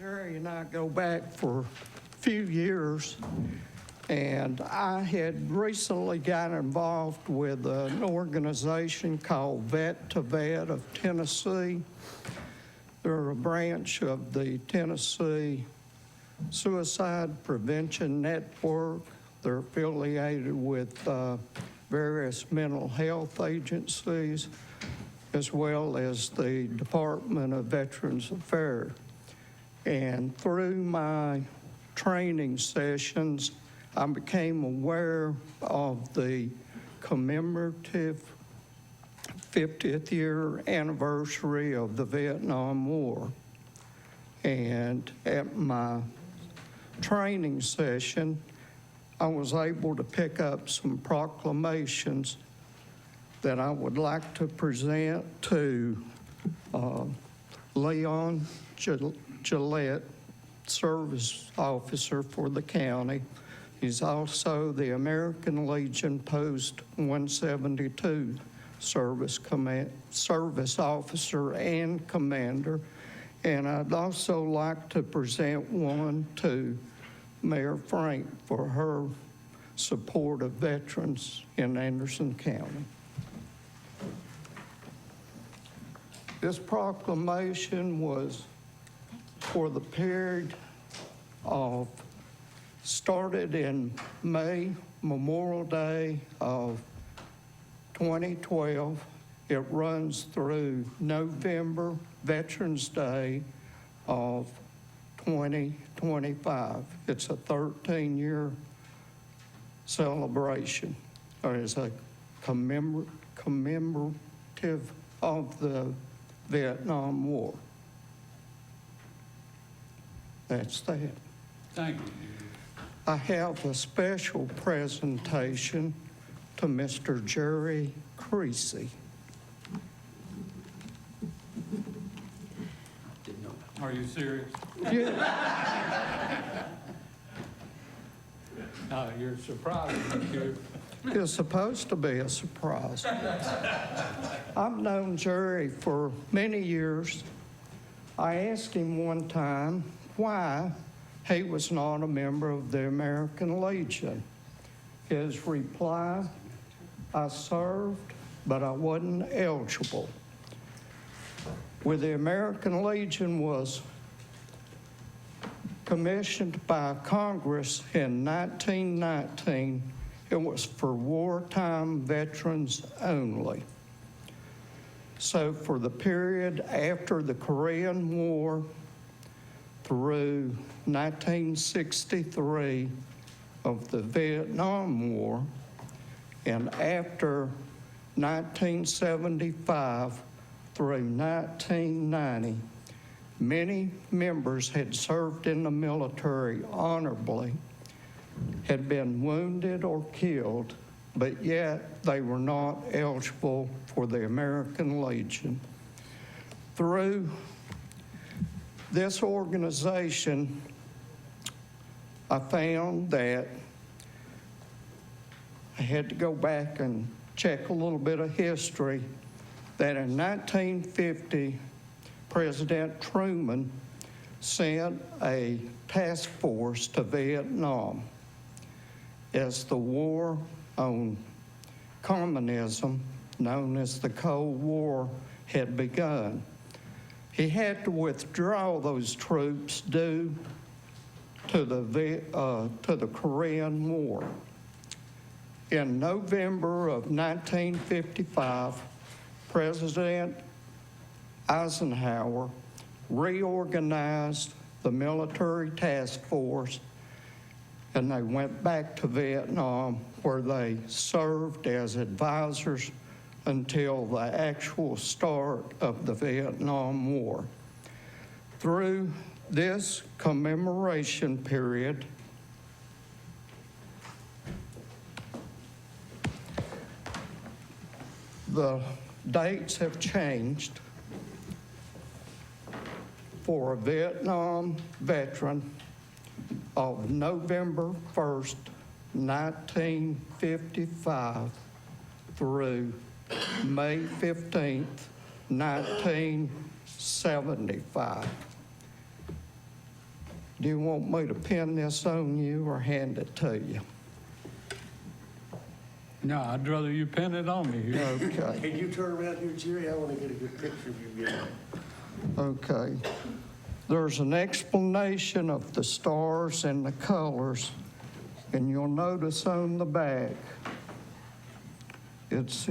Jerry and I go back for a few years, and I had recently got involved with an organization called Vet to Vet of Tennessee. They're a branch of the Tennessee Suicide Prevention Network. They're affiliated with various mental health agencies, as well as the Department of Veterans Affairs. And through my training sessions, I became aware of the commemorative 50th year anniversary of the Vietnam War. And at my training session, I was able to pick up some proclamations that I would like to present to Leon Gillette, service officer for the county. He's also the American Legion Post 172 service officer and commander. And I'd also like to present one to Mayor Frank for her support of veterans in Anderson County. This proclamation was for the period of, started in May, Memorial Day of 2012. It runs through November, Veterans Day of 2025. It's a 13-year celebration, or is a commemorative of the Vietnam War. That's that. Thank you. I have a special presentation to Mr. Jerry Creasy. Are you serious? Yeah. You're surprised, you. It's supposed to be a surprise. I've known Jerry for many years. I asked him one time why he was not a member of the American Legion. His reply, I served, but I wasn't eligible. With the American Legion was commissioned by Congress in 1919. It was for wartime veterans only. So for the period after the Korean War through 1963 of the Vietnam War, and after 1975 through 1990, many members had served in the military honorably, had been wounded or killed, but yet they were not eligible for the American Legion. Through this organization, I found that I had to go back and check a little bit of history, that in 1950, President Truman sent a task force to Vietnam as the war on communism, known as the Cold War, had begun. He had to withdraw those troops due to the Korean War. In November of 1955, President Eisenhower reorganized the military task force, and they went back to Vietnam, where they served as advisors until the actual start of the Vietnam War. Through this commemoration period, the dates have changed. For a Vietnam veteran of November 1st, 1955 through May 15th, 1975. Do you want me to pin this on you or hand it to you? No, I'd rather you pin it on me. Okay, Can you turn around here, Jerry? I want to get a good picture of you again. okay. There's an explanation of the stars and the colors, and you'll notice on the back, it's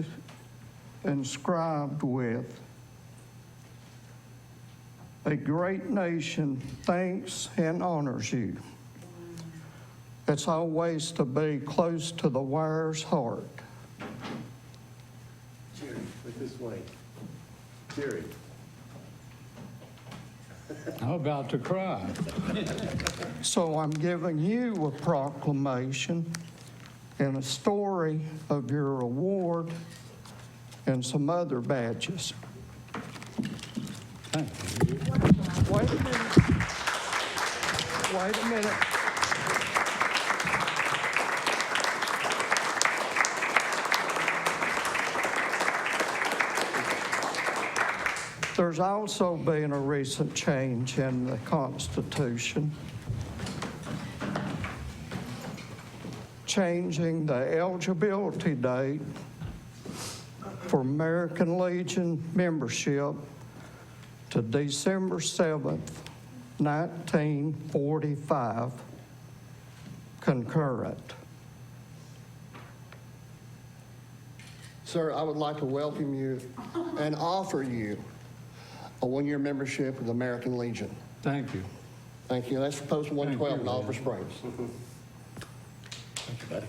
inscribed with, "A great nation thanks and honors you." It's always to be close to the wire's heart. Jerry, look this way. Jerry. I'm about to cry. So I'm giving you a proclamation and a story of your award and some other badges. Thank you. Wait a minute. Wait a minute. There's also been a recent change in the Constitution, changing the eligibility date for American Legion membership to December 7th, 1945, concurrent. Sir, I would like to welcome you and offer you a one-year membership with the American Legion. Thank you. Thank you. That's for Post 112 in you. Oliver Springs. Thank you, buddy.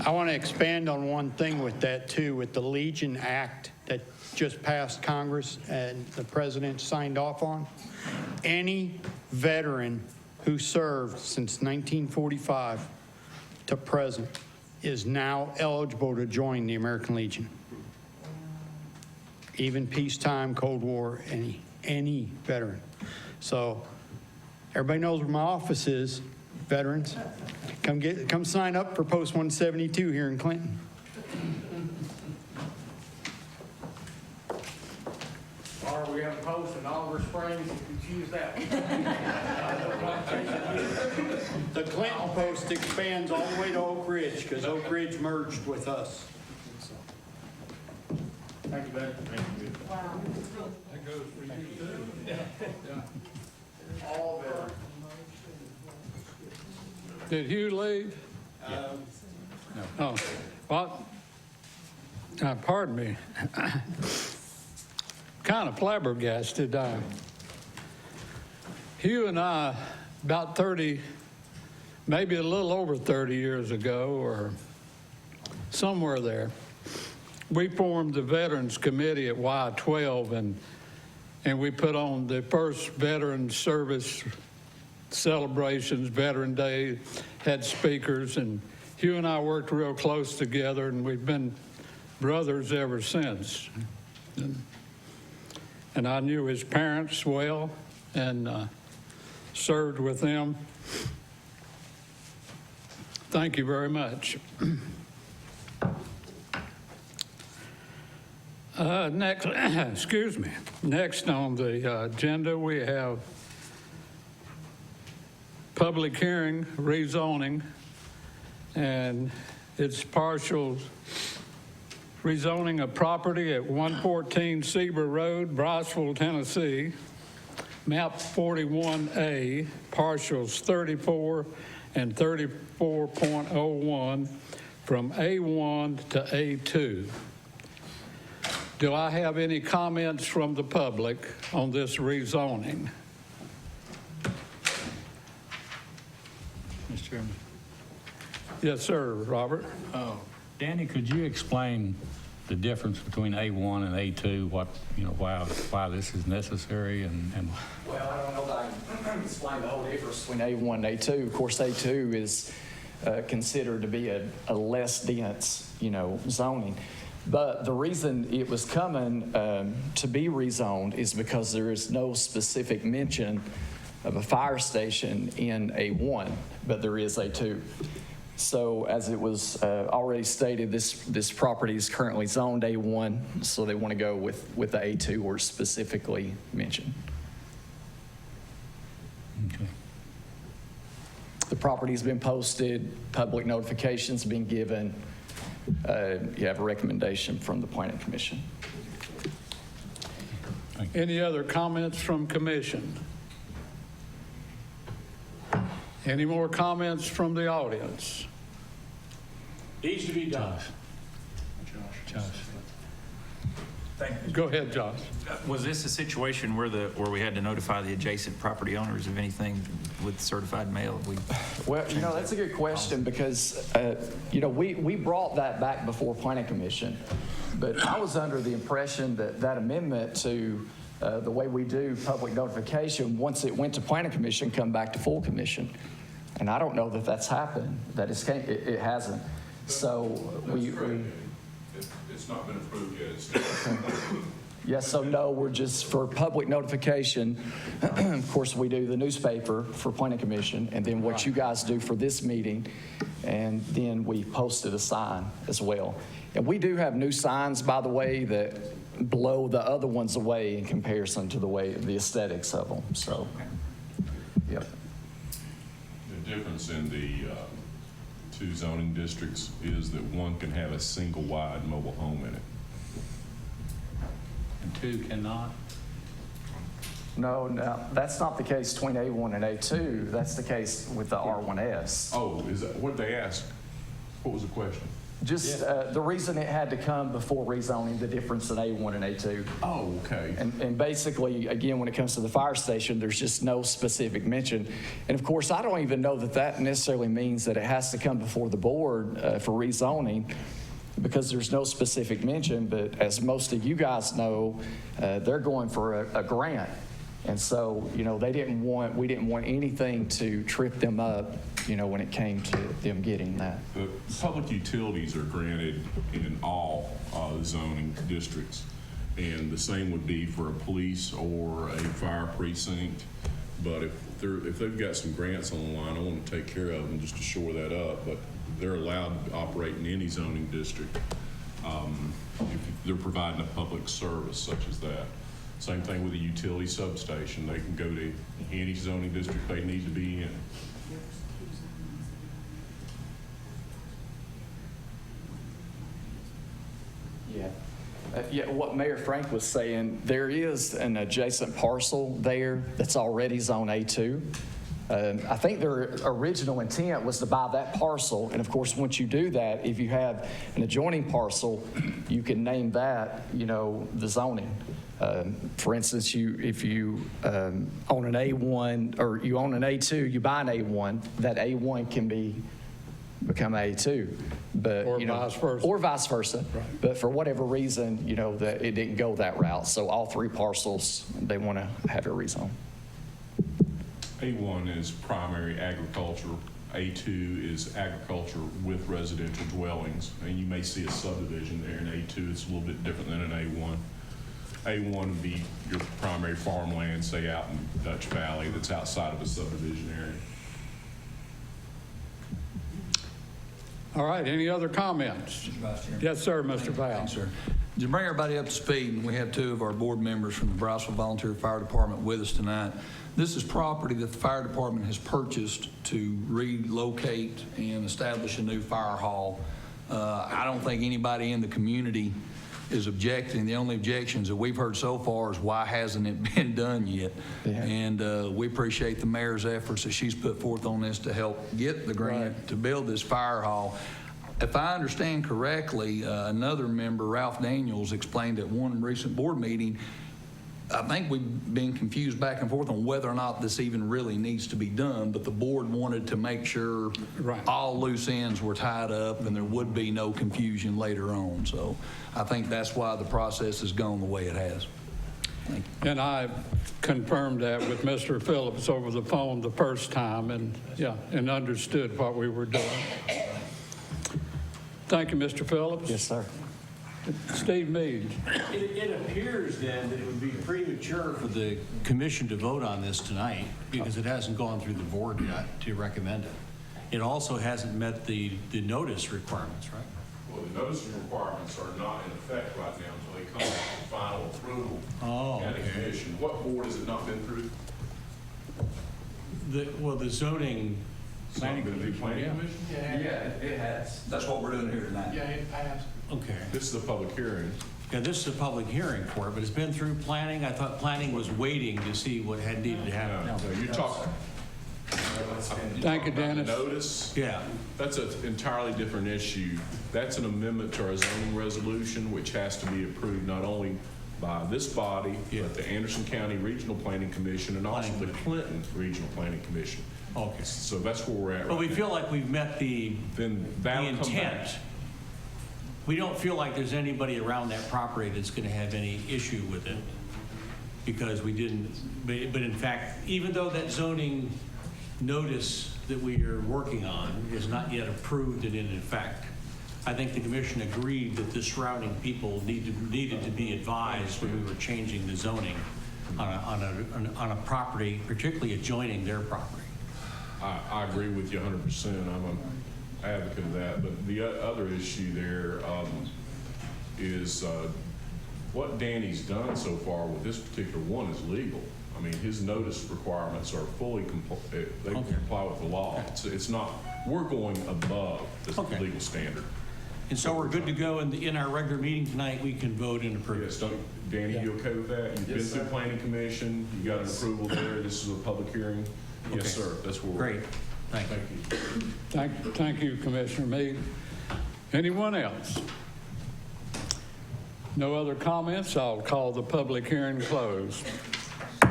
I want to expand on one thing with that too, with the Legion Act that just passed Congress and the president signed off on. Any veteran who served since 1945 to present is now eligible to join the American Legion. Even peacetime, Cold War, any veteran. So everybody knows where my office is, veterans. Come sign up for Post 172 here in Clinton. Or we have a post in Oliver Springs, if you choose that one. The Clinton Post expands all the way to Oak Ridge because Oak Ridge merged with us. Thank you, buddy. Thank you. That goes for you too. All veterans. Did Hugh leave? No. Oh, well, pardon me. Kind of flabbergasted. Hugh and I, about 30, maybe a little over 30 years ago, or somewhere there, we formed the Veterans Committee at Y12, and we put on the first Veteran Service celebrations, Veteran Day, had speakers, and Hugh and I worked real close together, and we've been brothers ever since. And I knew his parents well and served with them. Thank you very much. Next, excuse me. Next on the agenda, we have public hearing, rezoning, and it's partial rezoning a property at 114 Seaver Road, Briceville, Tennessee, map 41A, partials 34 and 34.01 from A1 to A2. Do I have any comments from the public on this rezoning? Mr. Chairman. Yes, sir, Robert. Danny, could you explain the difference between A1 and A2, what, why this is necessary and Well, I don't know that I can explain the whole difference between A1 and A2. Of course, A2 is considered to be a less dense, zoning. But the reason it was coming to be rezoned is because there is no specific mention of a fire station in A1, but there is A2. So as it was already stated, this property is currently zoned A1, so they want to go with the A2 or specifically mentioned. Okay. The property's been posted, public notification's been given. You have a recommendation from the Planning Commission. Any other comments from commission? Any more comments from the audience? Needs to be done. Josh. Go ahead, Josh. Was this a situation where we had to notify the adjacent property owners of anything with certified mail? Well, that's a good question because, we brought that back before Planning Commission, but I was under the impression that that amendment to the way we do public notification, once it went to Planning Commission, come back to full commission. And I don't know that that's happened, that it hasn't. So It's not been approved yet. It's yes, so no, we're just for public notification. Of course, we do the newspaper for Planning Commission, and then what you guys do for this meeting, and then we posted a sign as well. And we do have new signs, by the way, that blow the other ones away in comparison to the aesthetics of them. So, yep. The difference in the two zoning districts is that one can have a single wide mobile home in it. And 2 cannot? No, that's not the case between A1 and A2. That's the case with the R1S. Oh, is that what they asked? What was the question? Just the reason it had to come before rezoning, the difference in A1 and A2. Oh, okay. And basically, again, when it comes to the fire station, there's just no specific mention. And of course, I don't even know that that necessarily means that it has to come before the board for rezoning, because there's no specific mention. But as most of you guys know, they're going for a grant. And so, we didn't want anything to trip them up, when it came to them getting that. The public utilities are granted in all zoning districts, and the same would be for a police or a fire precinct. But if they've got some grants on the line, I want to take care of them just to shore that up. But they're allowed to operate in any zoning district if they're providing a public service such as that. Same thing with a utility substation. They can go to any zoning district they need to be in. Yeah, what Mayor Frank was saying, there is an adjacent parcel there that's already Zone A2. I think their original intent was to buy that parcel, and of course, once you do that, if you have an adjoining parcel, you can name that, the zoning. For instance, if you own an A1 or you own an A2, you buy an A1, that A1 can become A2, but Or vice versa. Or vice versa. Right. But for whatever reason, that it didn't go that route. So all three parcels, they want to have it rezoned. A1 is primary agriculture. A2 is agriculture with residential dwellings, and you may see a subdivision there. In A2, it's a little bit different than an A1. A1 would be your primary farmland, say out in Dutch Valley, that's outside of a subdivision area. All right, any other comments? Yes, sir, Mr. Val. Thanks, sir. To bring everybody up to speed, we have 2 of our board members from the Brownsville Volunteer Fire Department with us tonight. This is property that the fire department has purchased to relocate and establish a new fire hall. I don't think anybody in the community is objecting. The only objections that we've heard so far is why hasn't it been done yet? Yeah. And we appreciate the mayor's efforts that she's put forth on this to help get the grant to build this fire hall. If I understand correctly, another member, Ralph Daniels, explained at one recent board meeting, I think we've been confused back and forth on whether or not this even really needs to be done, but the board wanted to make sure all loose ends were tied up and there would be no confusion later on. So I think that's why the process has gone the way it has. Thank you. And I confirmed that with Mr. Phillips over the phone the first time, and understood what we were doing. Thank you, Mr. Phillips. Yes, sir. Steve Meade. It appears then that it would be premature for the commission to vote on this tonight because it hasn't gone through the board yet to recommend it. it also hasn't met the notice requirements, right? Well, the notice requirements are not in effect right now until they come to final approval. Oh, County okay. Commission. What board has it not been through? The zoning, It's not been through Planning Commission? Yeah, it has. That's what we're doing here tonight. Yeah, it passed. okay. This is a public hearing. Yeah, this is a public hearing for it, but it's been through planning. I thought planning was waiting to see what had needed to happen. No, you're talking. Thank you, Dennis. Notice? Yeah, That's an entirely different issue. That's an amendment to our zoning resolution, which has to be approved not only by this body, but the Anderson County Regional Planning Commission and also the Clinton Regional Planning Commission. okay. So that's where we're at But we right now. feel like we've met the Then that'll come back. intent. We don't feel like there's anybody around that property that's going to have any issue with it because we didn't, but in fact, even though that zoning notice that we are working on is not yet approved and in effect, I think the commission agreed that the surrounding people needed to be advised when we were changing the zoning on a property, particularly adjoining their property. I agree with you 100%. I'm an advocate of that. But the other issue there is what Danny's done so far with this particular one is legal. I mean, his notice requirements are fully they comply with the law. It's not. We're going above the legal standard. And so we're good to go in our regular meeting tonight. We can vote and approve. Yes, Danny, you okay with that? You've been through planning commission. You got an approval there. This is a public hearing. Yes, Okay. sir. That's where we're Great. at. Thank you. Thank you, Commissioner Meade. Anyone else? No other comments? I'll call the public hearing closed. I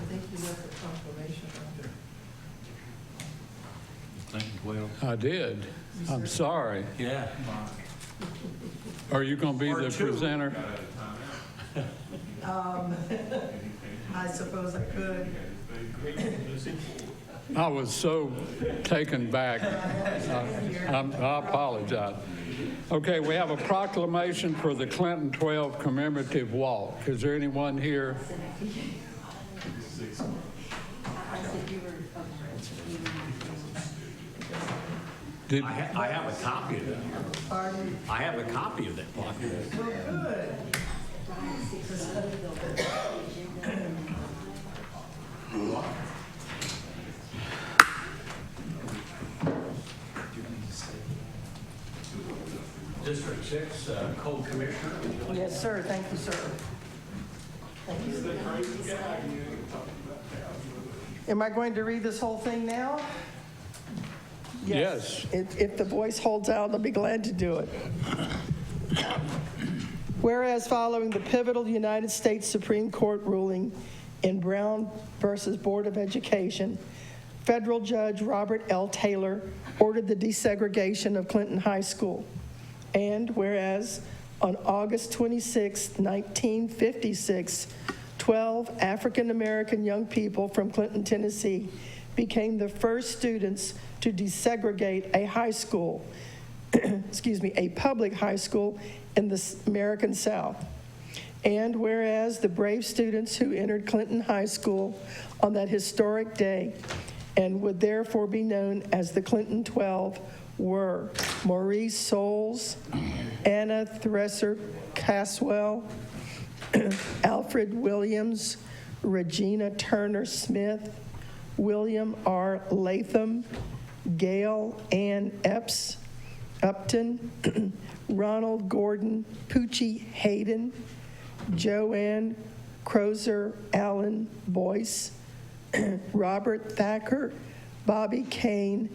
think you left the confirmation under. I did. I'm sorry. Yeah. Are you going to be Or the two. presenter? I suppose I could. I was so taken back. I apologize. Okay, we have a proclamation for the Clinton 12 commemorative walk. Is there anyone here? Did, I have a copy of that. Pardon? I have a copy of that block. Well, good. District 6, Code Commissioner. Yes, sir. Thank you, sir. Thank you. Am I going to read this whole thing now? Yes. If the voice holds out, I'll be glad to do it. Whereas following the pivotal United States Supreme Court ruling in Brown versus Board of Education, federal judge Robert L. Taylor ordered the desegregation of Clinton High School. And whereas on August 26, 1956, 12 African-American young people from Clinton, Tennessee became the first students to desegregate a high school, a public high school in the American South. And whereas the brave students who entered Clinton High School on that historic day and would therefore be known as the Clinton 12 were Maurice Souls, Anna Thresser Caswell, Alfred Williams, Regina Turner Smith, William R. Latham, Gail Ann Epps, Upton, Ronald Gordon Poochie Hayden, Joanne Crozer Allen Boyce, Robert Thacker, Bobby Kane,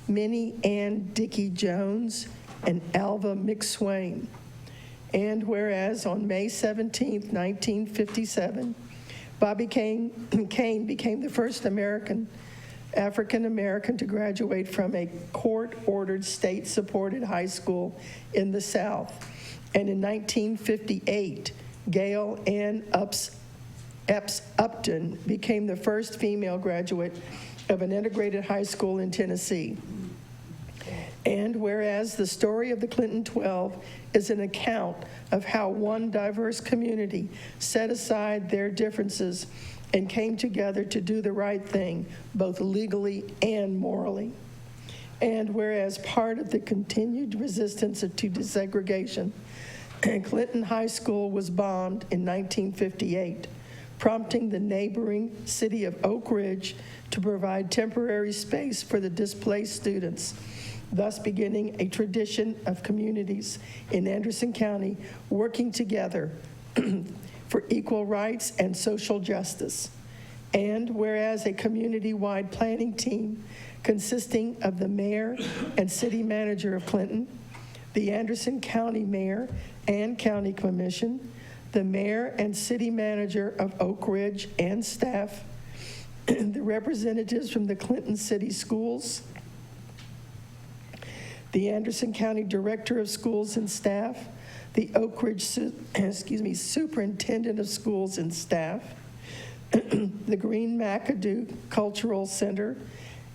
Minnie Ann Dickey Jones, and Alva McSwain. And whereas on May 17, 1957, Bobby Kane became the first African American to graduate from a court-ordered, state-supported high school in the South. And in 1958, Gail Ann Epps Upton became the first female graduate of an integrated high school in Tennessee. And whereas the story of the Clinton 12 is an account of how one diverse community set aside their differences and came together to do the right thing, both legally and morally. And whereas part of the continued resistance to desegregation, Clinton High School was bombed in 1958, prompting the neighboring city of Oak Ridge to provide temporary space for the displaced students, thus beginning a tradition of communities in Anderson County working together for equal rights and social justice. And whereas a community-wide planning team consisting of the mayor and city manager of Clinton, the Anderson County Mayor and County Commission, the mayor and city manager of Oak Ridge and staff, the representatives from the Clinton City Schools, the Anderson County Director of Schools and staff, the Oak Ridge Superintendent of Schools and staff, the Green McAdoo Cultural Center,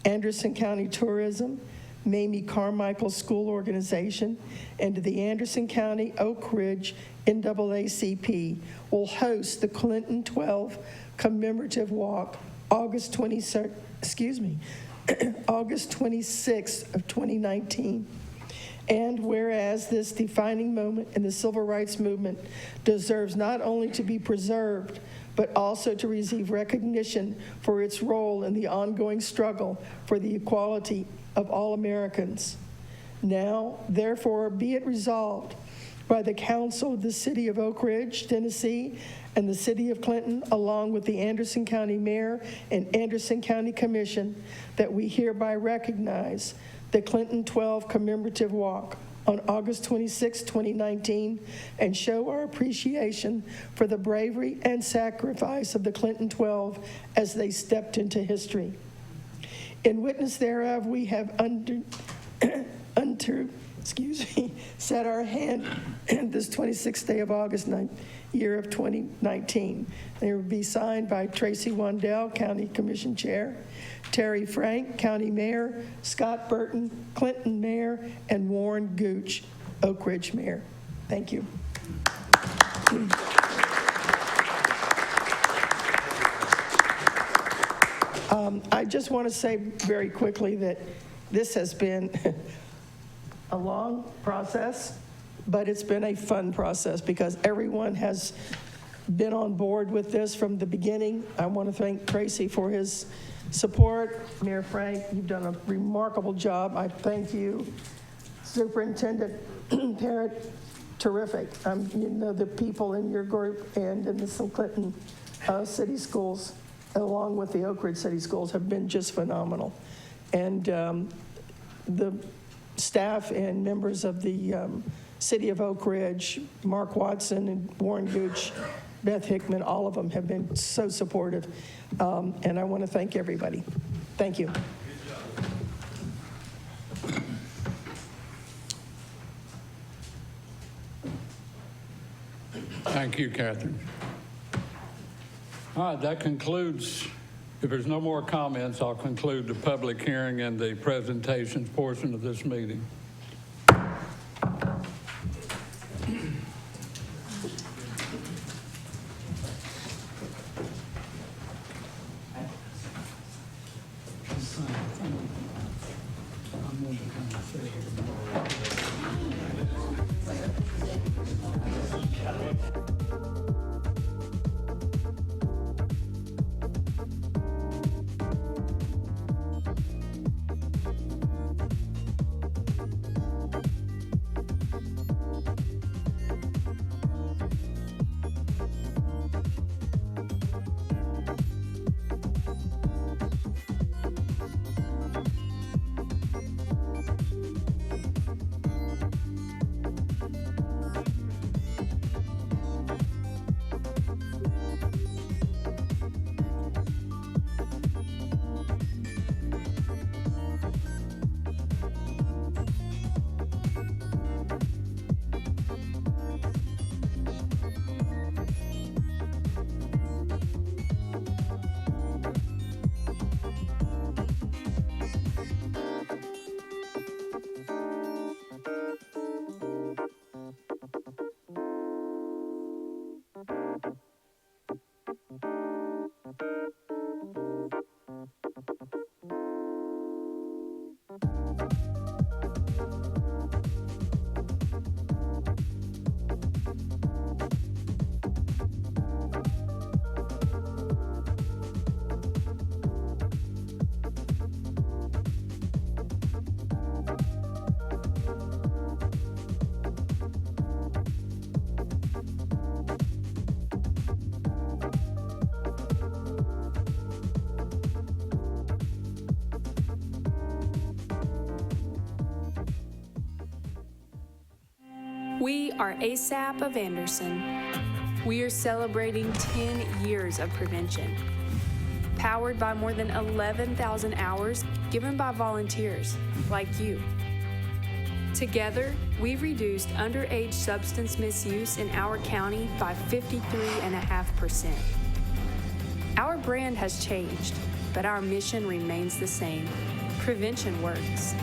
Anderson County Tourism, Mamie Carmichael School Organization, and the Anderson County Oak Ridge NAACP will host the Clinton 12 Commemorative Walk August 26th of 2019. And whereas this defining moment in the civil rights movement deserves not only to be preserved, but also to receive recognition for its role in the ongoing struggle for the equality of all Americans. Now, therefore, be it resolved by the Council of the City of Oak Ridge, Tennessee, and the City of Clinton, along with the Anderson County Mayor and Anderson County Commission, that we hereby recognize the Clinton 12 Commemorative Walk on August 26, 2019, and show our appreciation for the bravery and sacrifice of the Clinton 12 as they stepped into history. In witness thereof, we have set our hand this 26th day of August, year of 2019. They will be signed by Tracy Wandell, County Commission Chair, Terry Frank, County Mayor, Scott Burton, Clinton Mayor, and Warren Gooch, Oak Ridge Mayor. Thank you. I just want to say very quickly that this has been a long process, but it's been a fun process because everyone has been on board with this from the beginning. I want to thank Tracy for his support. Mayor Frank, you've done a remarkable job. I thank you. Superintendent Parrott, terrific. You know, the people in your group and in the Clinton City Schools, along with the Oak Ridge City Schools, have been just phenomenal. And the staff and members of the City of Oak Ridge, Mark Watson and Warren Gooch, Beth Hickman, all of them have been so supportive. And I want to thank everybody. Thank you. Thank you, Catherine. All right, that concludes, if there's no more comments, I'll conclude the public hearing and the presentations portion of this meeting. We are ASAP of Anderson. We are celebrating 10 years of prevention, powered by more than 11,000 hours given by volunteers like you. Together, we've reduced underage substance misuse in our county by 53.5%. Our brand has changed, but our mission remains the same. Prevention works.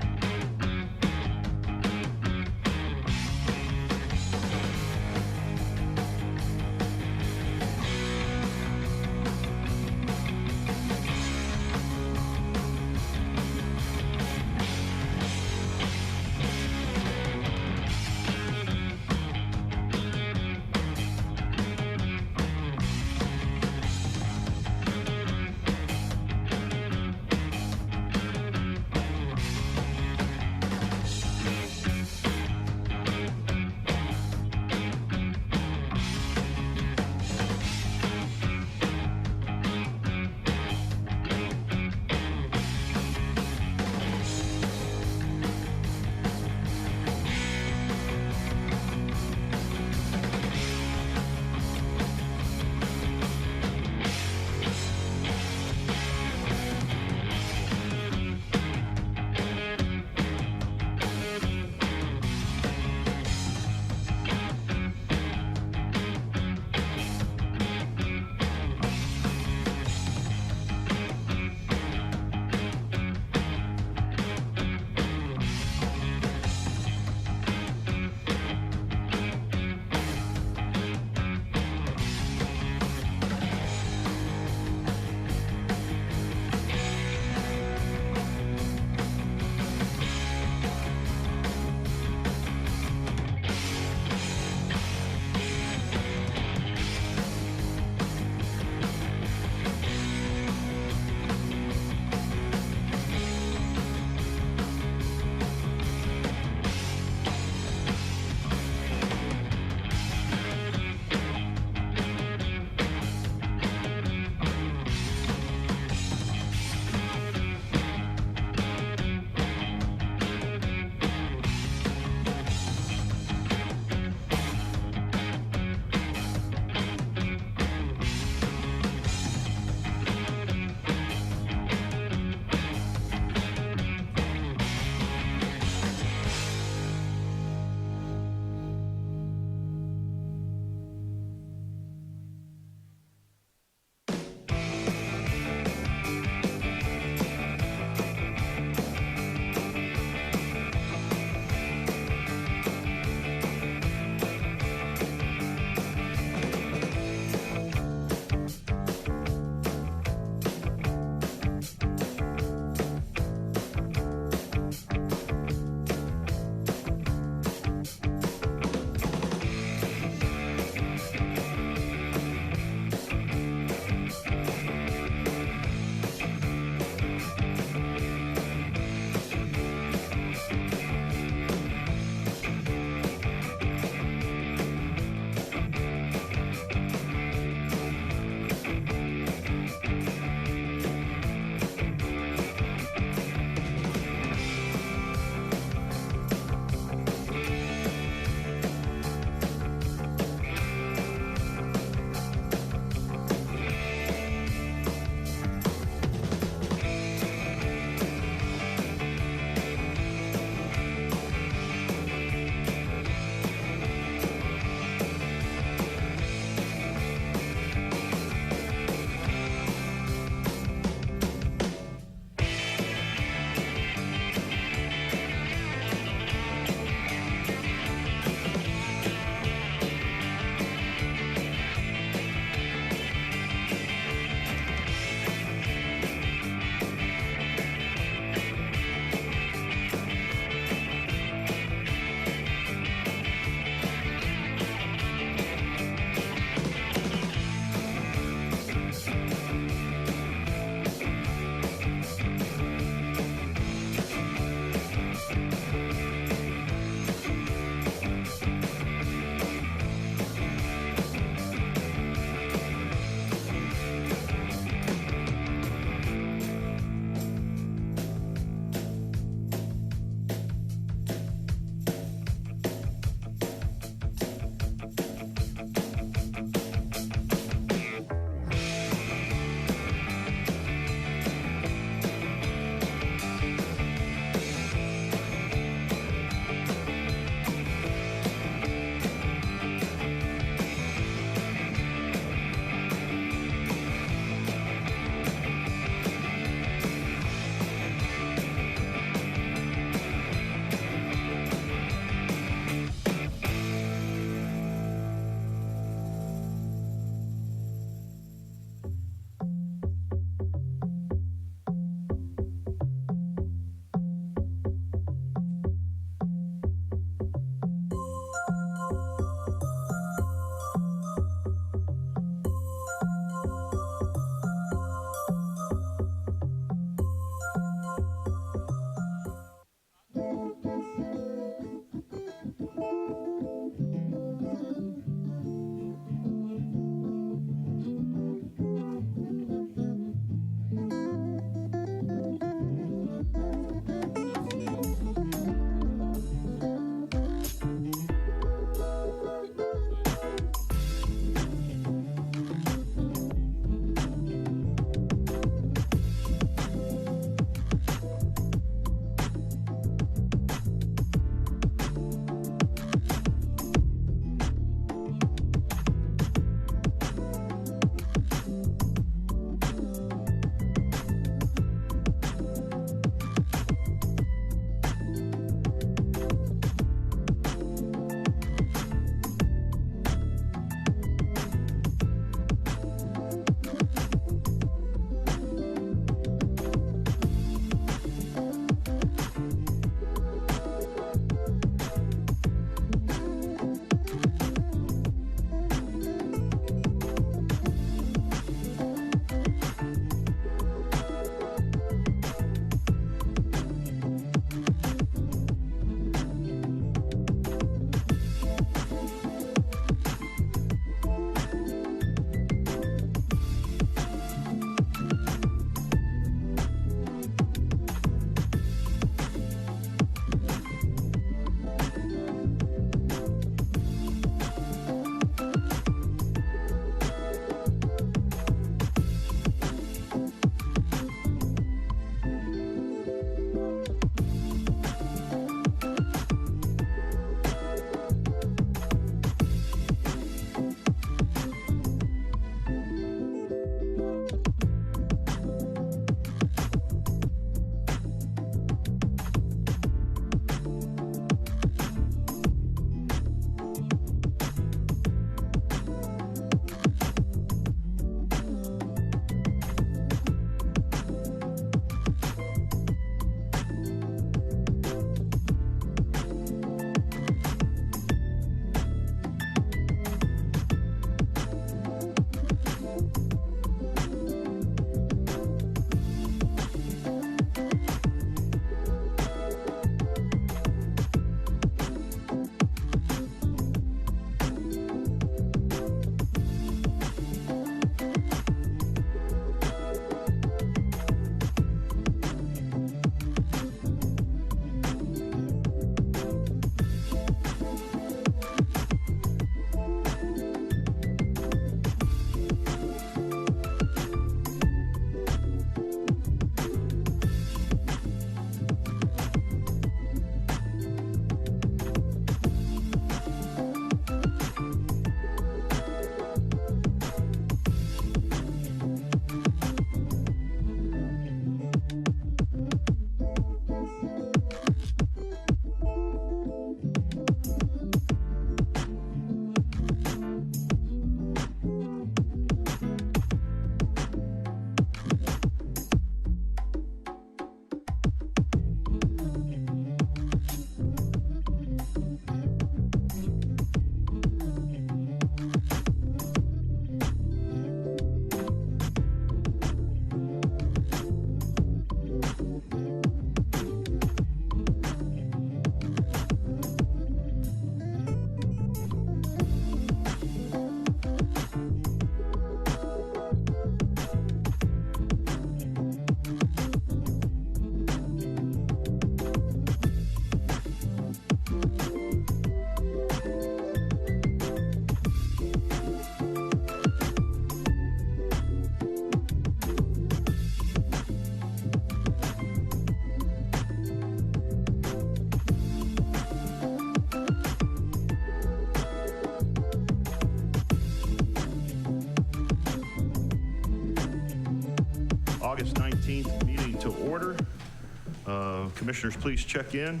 Commissioners, please check in.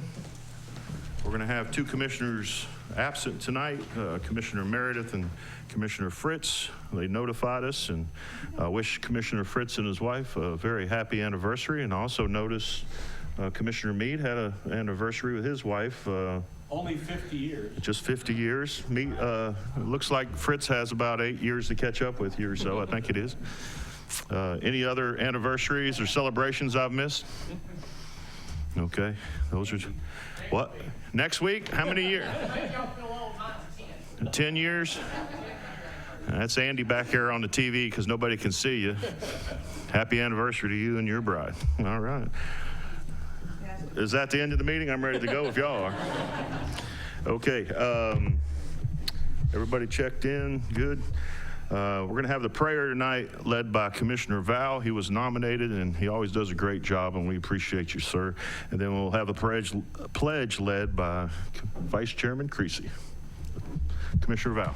We're going to have two commissioners absent tonight, Commissioner Meredith and Commissioner Fritz. They notified us, and wish Commissioner Fritz and his wife a very happy anniversary, and also notice Commissioner Meade had an anniversary with his wife. Only 50 years. Just 50 years. It looks like Fritz has about 8 years to catch up with you or so, I think it is. Any other anniversaries or celebrations I've missed? Okay, those are, what? Next week? How many years? 10 years? That's Andy back there on the TV because nobody can see you. Happy anniversary to you and your bride. All right. Is that the end of the meeting? I'm ready to go if y'all are. Okay. Everybody checked in? Good. We're going to have the prayer tonight led by Commissioner Val. He was nominated, and he always does a great job, and we appreciate you, sir. And then we'll have the pledge led by Vice Chairman Creasy. Commissioner Val.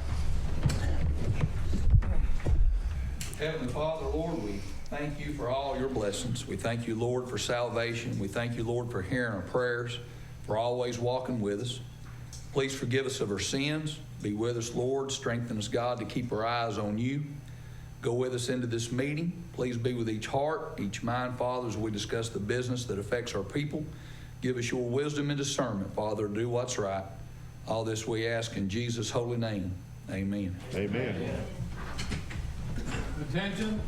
Heavenly Father, Lord, we thank you for all your blessings. We thank you, Lord, for salvation. We thank you, Lord, for hearing our prayers, for always walking with us. Please forgive us of our sins. Be with us, Lord. Strengthen us, God, to keep our eyes on you. Go with us into this meeting. Please be with each heart, each mind, Father, as we discuss the business that affects our people. Give us your wisdom and discernment, Father, to do what's right. All this we ask in Jesus' holy name. Amen. Amen. Attention,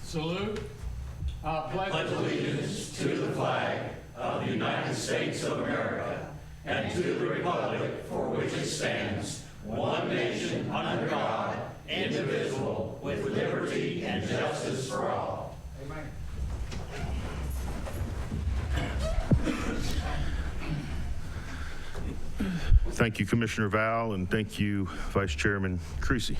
salute. I pledge allegiance to the flag of the United States of America and to the republic for which it stands, one nation under God, indivisible, with liberty and justice for all. Amen. Thank you, Commissioner Val, and thank you, Vice Chairman Creasy.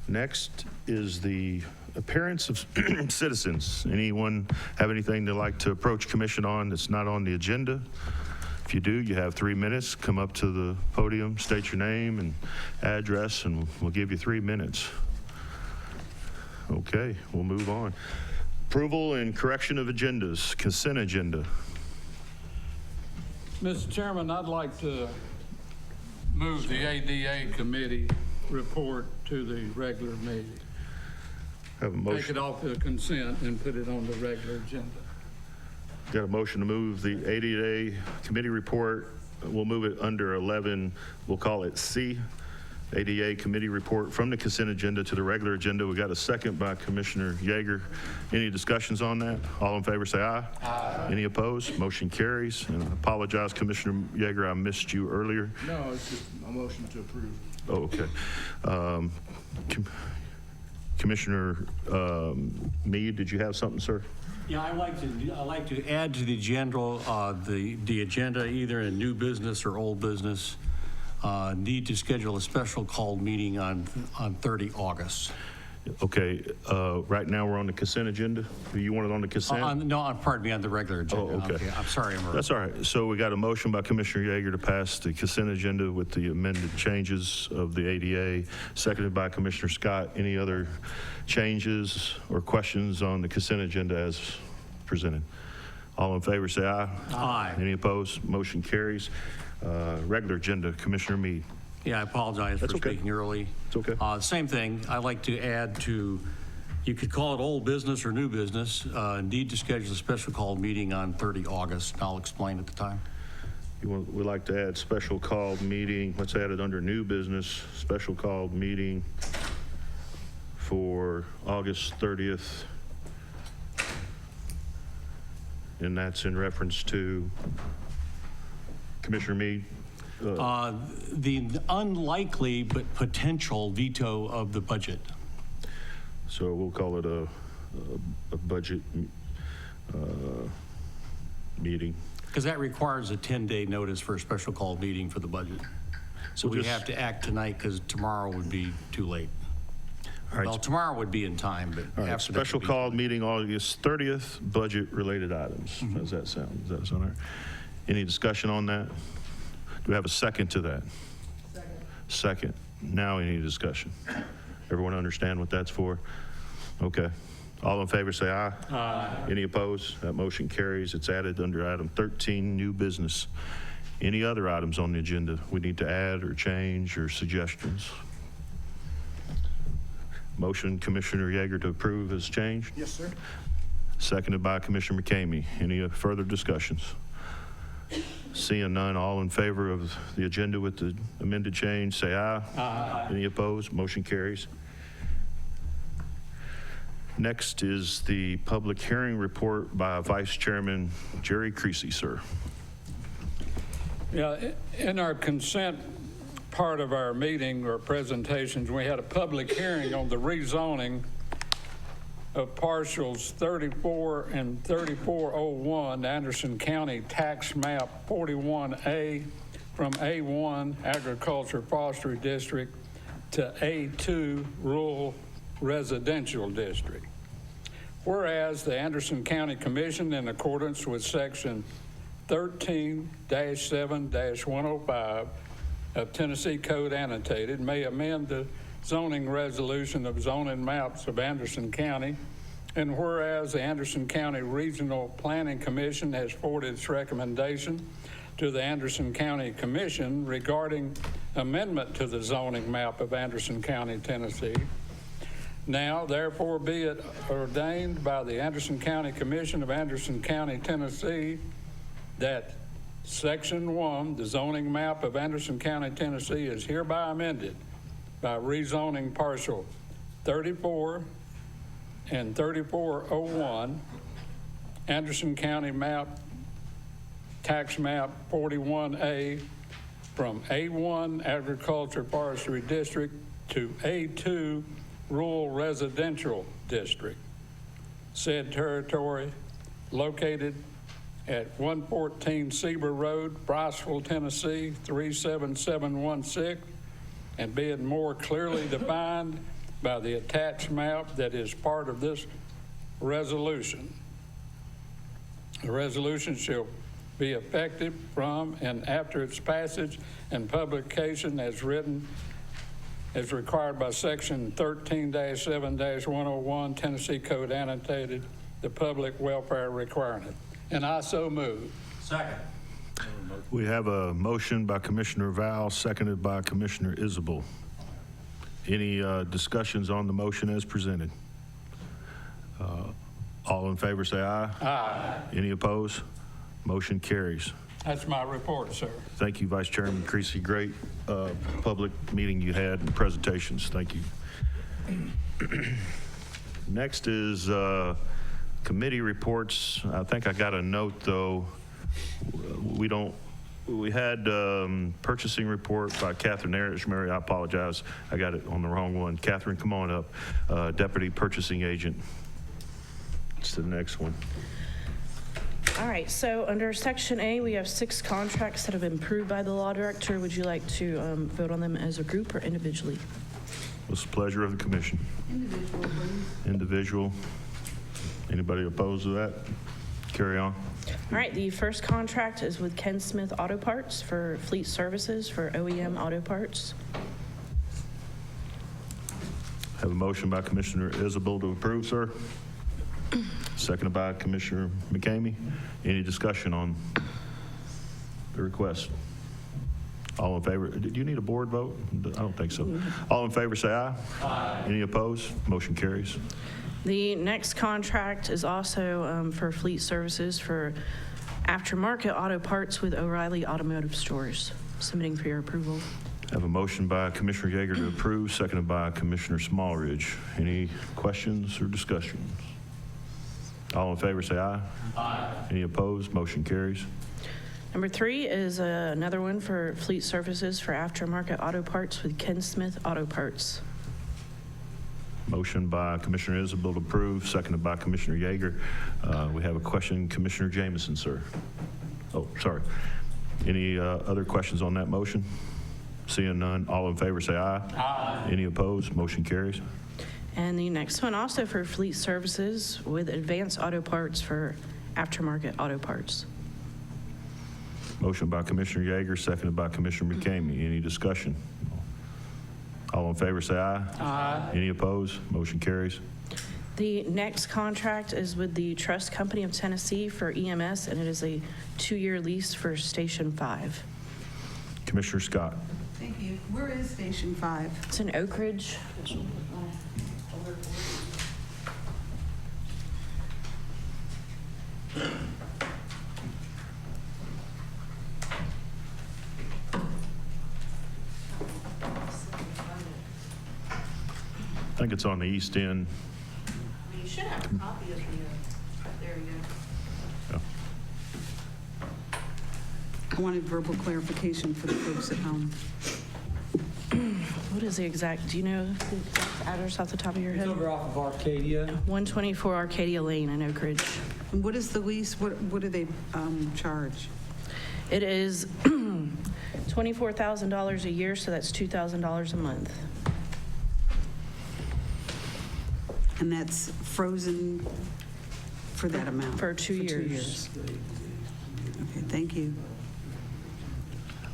Next is the appearance of citizens. Anyone have anything they'd like to approach commission on that's not on the agenda? If you do, you have 3 minutes. Come up to the podium, state your name and address, and we'll give you 3 minutes. Okay, we'll move on. Approval and correction of agendas, consent agenda. Mr. Chairman, I'd like to move the ADA committee report to the regular meeting. Have a motion. Take it off the consent and put it on the regular agenda. Got a motion to move the ADA committee report. We'll move it under 11. We'll call it C. ADA committee report from the consent agenda to the regular agenda. We got a second by Commissioner Yeager. Any discussions on that? All in favor say aye. Aye. Any opposed? Motion carries. And I apologize, Commissioner Yeager, I missed you earlier. No, it's just a motion to approve. Oh, okay. Commissioner Meade, did you have something, sir? Yeah, I'd like to add to the agenda, the agenda either in new business or old business. Need to schedule a special called meeting on 30 August. Okay, right now we're on the consent agenda. Do you want it on the consent? No, pardon me, on the regular agenda. Oh, okay. I'm sorry, I'm That's all right. So we got a motion by Commissioner Yeager to pass the consent agenda with the amended changes of the ADA, seconded by Commissioner Scott. Any other changes or questions on the consent agenda as presented? All in favor say aye. Aye. Any opposed? Motion carries. Regular agenda, Commissioner Meade. Yeah, I apologize for speaking early. It's okay. Same thing, I'd like to add to, you could call it old business or new business, need to schedule a special called meeting on 30 August, and I'll explain at the time. We'd like to add special called meeting. Let's add it under new business, special called meeting for August 30th. And that's in reference to Commissioner Meade. The unlikely but potential veto of the budget. So we'll call it a budget meeting. Because that requires a 10-day notice for a special called meeting for the budget. So we have to act tonight because tomorrow would be too late. All right. Well, tomorrow would be in time, but All right, after that special would be- called meeting August 30th, budget-related items. Does that sound all right? Any discussion on that? Do we have a second to that? Second. Now any discussion? Everyone understand what that's for? Okay. All in favor, say aye. Aye. Any opposed? That motion carries. It's added under item 13, new business. Any other items on the agenda we need to add or change or suggestions? Motion, Commissioner Yeager, to approve has changed. Yes, sir. Seconded by Commissioner McCamey. Any further discussions? Seeing none, all in favor of the agenda with the amended change, say aye. Aye. Any opposed? Motion carries. Next is the public hearing report by Vice Chairman Jerry Creasy, sir. Yeah, in our consent part of our meeting or presentations, we had a public hearing on the rezoning of parcels 34 and 3401 Anderson County Tax Map 41A from A1 Agriculture Forestry District to A2 Rural Residential District. Whereas the Anderson County Commission, in accordance with Section 13-7-105 of Tennessee Code Annotated, may amend the zoning resolution of zoning maps of Anderson County, and whereas the Anderson County Regional Planning Commission has forwarded its recommendation to the Anderson County Commission regarding amendment to the zoning map of Anderson County, Tennessee. Now, therefore, be it ordained by the Anderson County Commission of Anderson County, Tennessee, that Section 1, the zoning map of Anderson County, Tennessee, is hereby amended by rezoning parcel 34 and 3401, Anderson County map, tax map 41A, from A1 Agriculture Forestry District to A2 Rural Residential District. Said territory located at 114 Seaver Road, Briceville, Tennessee 37716, and being more clearly defined by the attached map that is part of this resolution. The resolution shall be effective from and after its passage and publication as written as required by Section 13-7-101 Tennessee Code Annotated, the public welfare requirement. And I so move. Second. We have a motion by Commissioner Val, seconded by Commissioner Isabel. Any discussions on the motion as presented? All in favor say aye. Aye. Any opposed? Motion carries. That's my report, sir. Thank you, Vice Chairman Creasy. Great public meeting you had and presentations. Thank you. Next is committee reports. I think I got a note, though. We had purchasing report by Catherine Mary, I apologize. I got it on the wrong one. Catherine, come on up. Deputy Purchasing Agent. It's the next one. All right, so under Section A, we have 6 contracts that have been approved by the law director. Would you like to vote on them as a group or individually? What's the pleasure of the commission? Individual, please. Individual. Anybody opposed to that? Carry on. All right, the first contract is with Ken Smith Auto Parts for fleet services for OEM auto parts. Have a motion by Commissioner Isabel to approve, sir. Seconded by Commissioner McCamey. Any discussion on the request? All in favor? Do you need a board vote? I don't think so. All in favor say aye. Aye. Any opposed? Motion carries. The next contract is also for fleet services for aftermarket auto parts with O'Reilly Automotive Stores. Submitting for your approval. Have a motion by Commissioner Yeager to approve, seconded by Commissioner Smallridge. Any questions or discussions? All in favor say aye. Aye. Any opposed? Motion carries. Number 3 is another one for fleet services for aftermarket auto parts with Ken Smith Auto Parts. Motion by Commissioner Isabel to approve, seconded by Commissioner Yeager. We have a question, Commissioner Jameson, sir. Oh, sorry. Any other questions on that motion? Seeing none, all in favor say aye. Aye. Any opposed? Motion carries. And the next one also for fleet services with Advanced Auto Parts for aftermarket auto parts. Motion by Commissioner Yeager, seconded by Commissioner McCamey. Any discussion? All in favor say aye. Aye. Any opposed? Motion carries. The next contract is with the Trust Company of Tennessee for EMS, and it is a 2-year lease for Station 5. Commissioner Scott. Thank you. Where is Station 5? It's in Oak Ridge. I think it's on the east end. You should have a copy of the, there you go. I wanted verbal clarification for the folks at home. What is the exact, do you know the exact address off the top of your head? It's over off of Arcadia. 124 Arcadia Lane in Oak Ridge. And what is the lease? What do they charge? It is $24,000 a year, so that's $2,000 a month. And that's frozen for that amount? For 2 years. 2 years. Okay, thank you.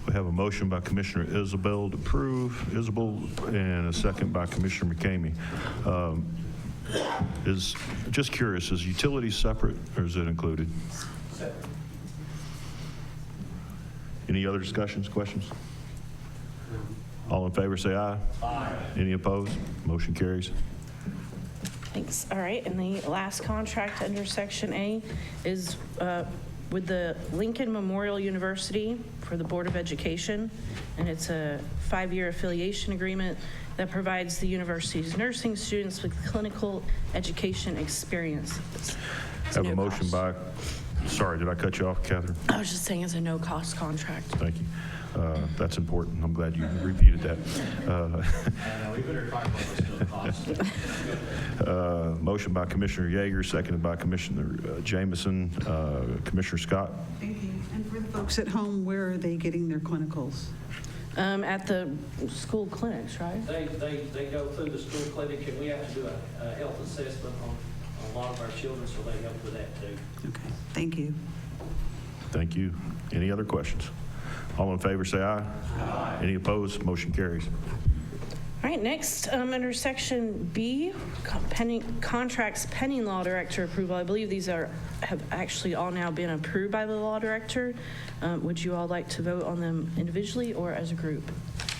We have a motion by Commissioner Isabel to approve, and a second by Commissioner McCamey. Just curious, is utilities separate or is it included? Separate. Any other discussions, questions? All in favor, say aye. Aye. Any opposed? Motion carries. Thanks. All right, and the last contract under Section A is with the Lincoln Memorial University for the Board of Education, and it's a 5-year affiliation agreement that provides the university's nursing students with clinical education experience. I have a motion by, sorry, did I cut you off, Catherine? I was just saying it's a no-cost contract. Thank you. That's important. I'm glad you repeated that. We better talk about this no cost. Motion by Commissioner Yeager, seconded by Commissioner Jameson. Commissioner Scott? Thank you. And for the folks at home, where are they getting their clinicals? At the school clinics, right? They go through the school clinic, and we have to do a health assessment on a lot of our children, so they help with that too. Okay, thank you. Thank you. Any other questions? All in favor, say aye. Aye. Any opposed? Motion carries. All right, next, under Section B, contracts pending law director approval. I believe these have actually all now been approved by the law director. Would you all like to vote on them individually or as a group?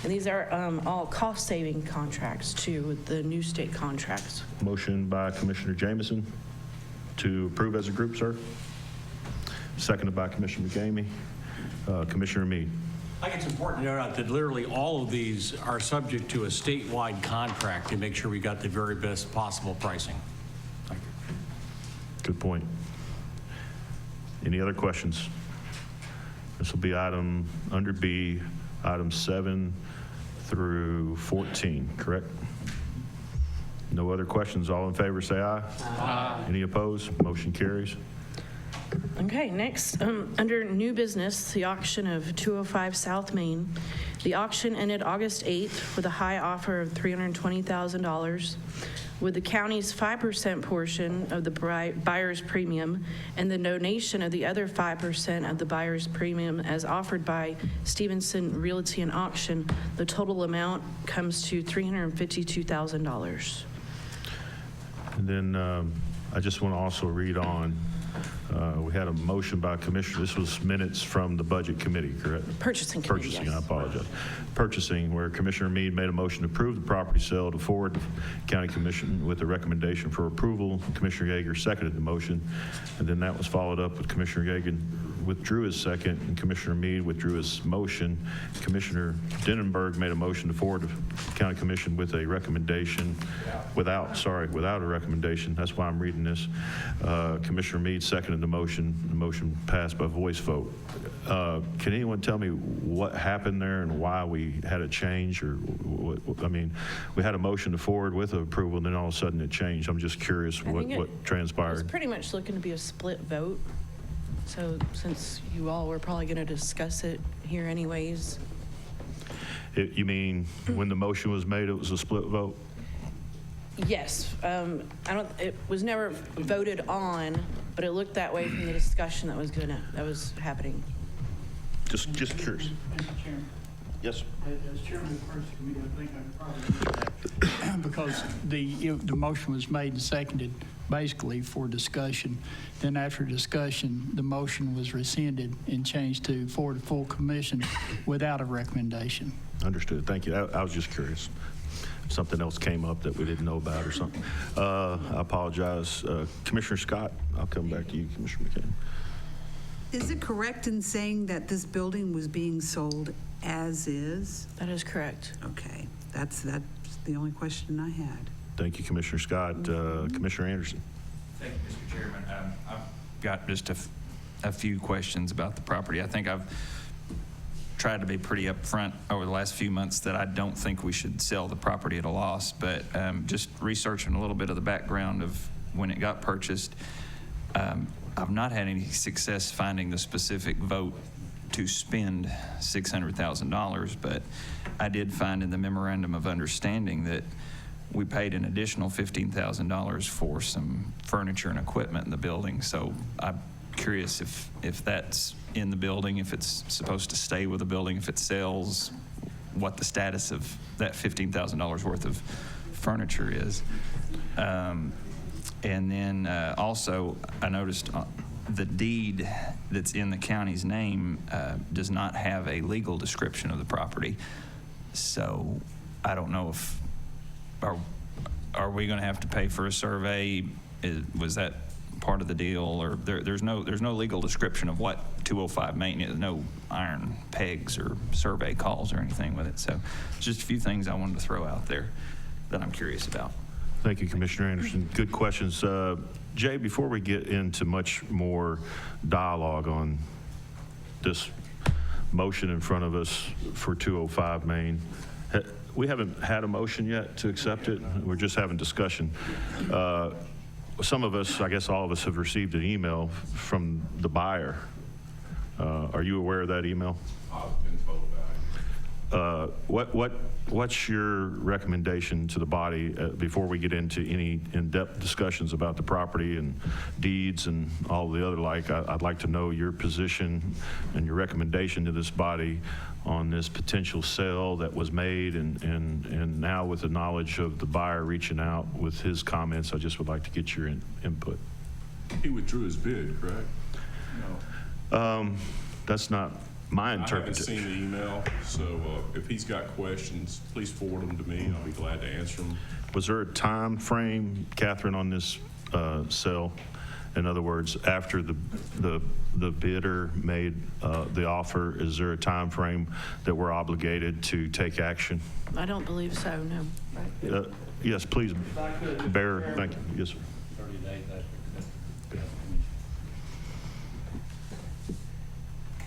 And these are all cost-saving contracts, too, with the new state contracts. Motion by Commissioner Jameson to approve as a group, sir. Seconded by Commissioner McCamey. Commissioner Meade. I think it's important to note out that literally all of these are subject to a statewide contract to make sure we got the very best possible pricing. Thank you. Good point. Any other questions? This will be item under B, items 7 through 14, correct? No other questions. All in favor, say aye. Aye. Any opposed? Motion carries. Okay, next, under new business, the auction of 205 South Main. The auction ended August 8th with a high offer of $320,000, with the county's 5% portion of the buyer's premium and the donation of the other 5% of the buyer's premium as offered by Stevenson Realty and Auction. The total amount comes to $352,000. And then I just want to also read on. We had a motion by Commissioner. This was minutes from the Budget Committee, correct? Purchasing Committee, Purchasing, yes. I apologize. Purchasing, where Commissioner Meade made a motion to approve the property sale to Ford County Commission with a recommendation for approval. Commissioner Yeager seconded the motion, and then that was followed up with Commissioner Yeager withdrew his second, and Commissioner Meade withdrew his motion. Commissioner Denenberg made a motion to forward the County Commission with a recommendation, without a recommendation. That's why I'm reading this. Commissioner Meade seconded the motion. The motion passed by voice vote. Can anyone tell me what happened there and why we had a change, or what? I mean, we had a motion to forward with approval, and then all of a sudden it changed. I'm just curious what transpired. It's pretty much looking to be a split vote. So since you all were probably going to discuss it here anyways. You mean when the motion was made, it was a split vote? Yes. It was never voted on, but it looked that way from the discussion that was happening. Just curious. Mr. Chairman, Yes, sir. As chairman of the Purchase Committee, I think I could probably answer that because the motion was made and seconded basically for discussion. Then after discussion, the motion was rescinded and changed to forward to full commission without a recommendation. Understood. Thank you. I was just curious. If something else came up that we didn't know about or something. I apologize. Commissioner Scott, I'll come back to you, Commissioner McCain. Is it correct in saying that this building was being sold as is? That is correct. Okay, that's the only question I had. Thank you, Commissioner Scott. Commissioner Anderson. Thank you, Mr. Chairman. I've got just a few questions about the property. I think I've tried to be pretty upfront over the last few months that I don't think we should sell the property at a loss, but just researching a little bit of the background of when it got purchased, I've not had any success finding the specific vote to spend $600,000, but I did find in the memorandum of understanding that we paid an additional $15,000 for some furniture and equipment in the building. So I'm curious if that's in the building, if it's supposed to stay with the building, if it sells, what the status of that $15,000 worth of furniture is. And then also, I noticed the deed that's in the county's name does not have a legal description of the property. So I don't know if, are we going to have to pay for a survey? Was that part of the deal? Or there's no legal description of what 205 maintenance, no iron pegs or survey calls or anything with it. So just a few things I wanted to throw out there that I'm curious about. Thank you, Commissioner Anderson. Good questions. Jay, before we get into much more dialogue on this motion in front of us for 205 Main, we haven't had a motion yet to accept it. We're just having discussion. Some of us, I guess all of us, have received an email from the buyer. Are you aware of that email? I've been told that. What's your recommendation to the body before we get into any in-depth discussions about the property and deeds and all the other like? I'd like to know your position and your recommendation to this body on this potential sale that was made, and now with the knowledge of the buyer reaching out with his comments, I just would like to get your input. He withdrew his bid, correct? No. That's not my interpretation. I haven't seen the email, so if he's got questions, please forward them to me. I'll be glad to answer them. Was there a time frame, Catherine, on this sale? In other words, after the bidder made the offer, is there a time frame that we're obligated to take action? I don't believe so, no. Yes, please, Bear. Thank you. Yes, sir. 30 days after.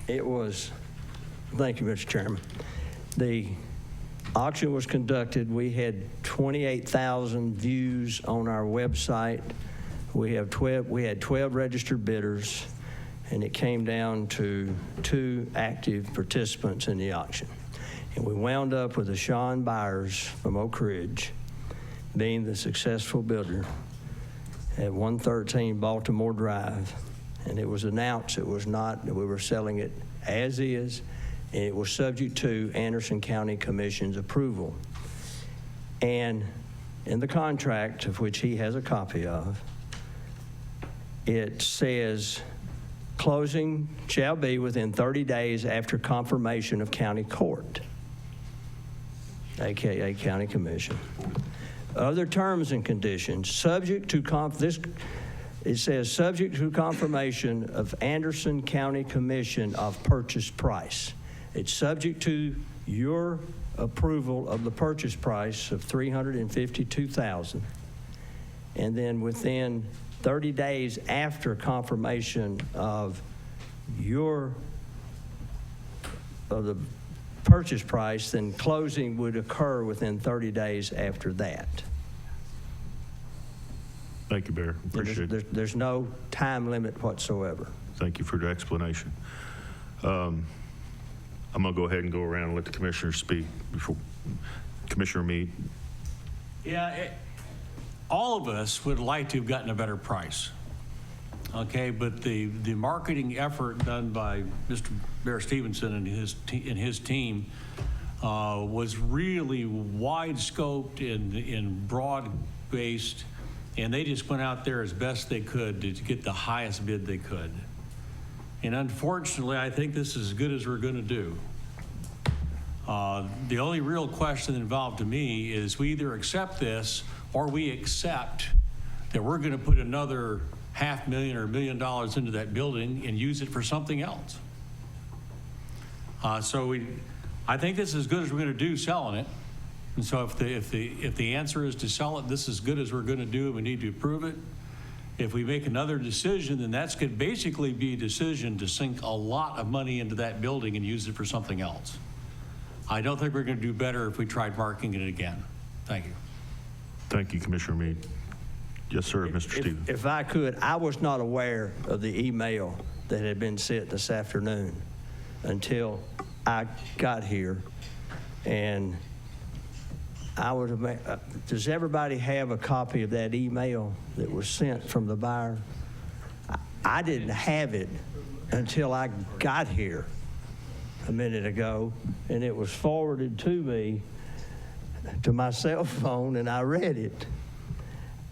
It was, thank you, Mr. Chairman. The auction was conducted. We had 28,000 views on our website. We had 12 registered bidders, and it came down to 2 active participants in the auction. And we wound up with Sean Byers from Oak Ridge being the successful bidder at 113 Baltimore Drive. And it was announced it was not, that we were selling it as is, and it was subject to Anderson County Commission's approval. And in the contract, of which he has a copy of, it says, closing shall be within 30 days after confirmation of county court, AKA County Commission. Other terms and conditions, subject to it says, subject to confirmation of Anderson County Commission of purchase price. It's subject to your approval of the purchase price of $352,000. And then within 30 days after confirmation of the purchase price, then closing would occur within 30 days after that. Thank you, Bear. Appreciate it. There's no time limit whatsoever. Thank you for the explanation. I'm going to go ahead and go around and let the commissioners speak before Commissioner Meade. Yeah, all of us would like to have gotten a better price. Okay, but the marketing effort done by Mr. Bear Stevenson and his team was really wide-scoped and broad-based, and they just went out there as best they could to get the highest bid they could. And unfortunately, I think this is as good as we're going to do. The only real question involved to me is we either accept this or we accept that we're going to put another $500,000 or $1 million into that building and use it for something else. I think this is as good as we're going to do selling it. And so if the answer is to sell it, this is as good as we're going to do, and we need to approve it. If we make another decision, then that's could basically be a decision to sink a lot of money into that building and use it for something else. I don't think we're going to do better if we tried marking it again. Thank you. Thank you, Commissioner Meade. Yes, sir, Mr. Stevens. If I could, I was not aware of the email that had been sent this afternoon until I got here, and I would have. Does everybody have a copy of that email that was sent from the buyer? I didn't have it until I got here a minute ago, and it was forwarded to me to my cell phone, and I read it.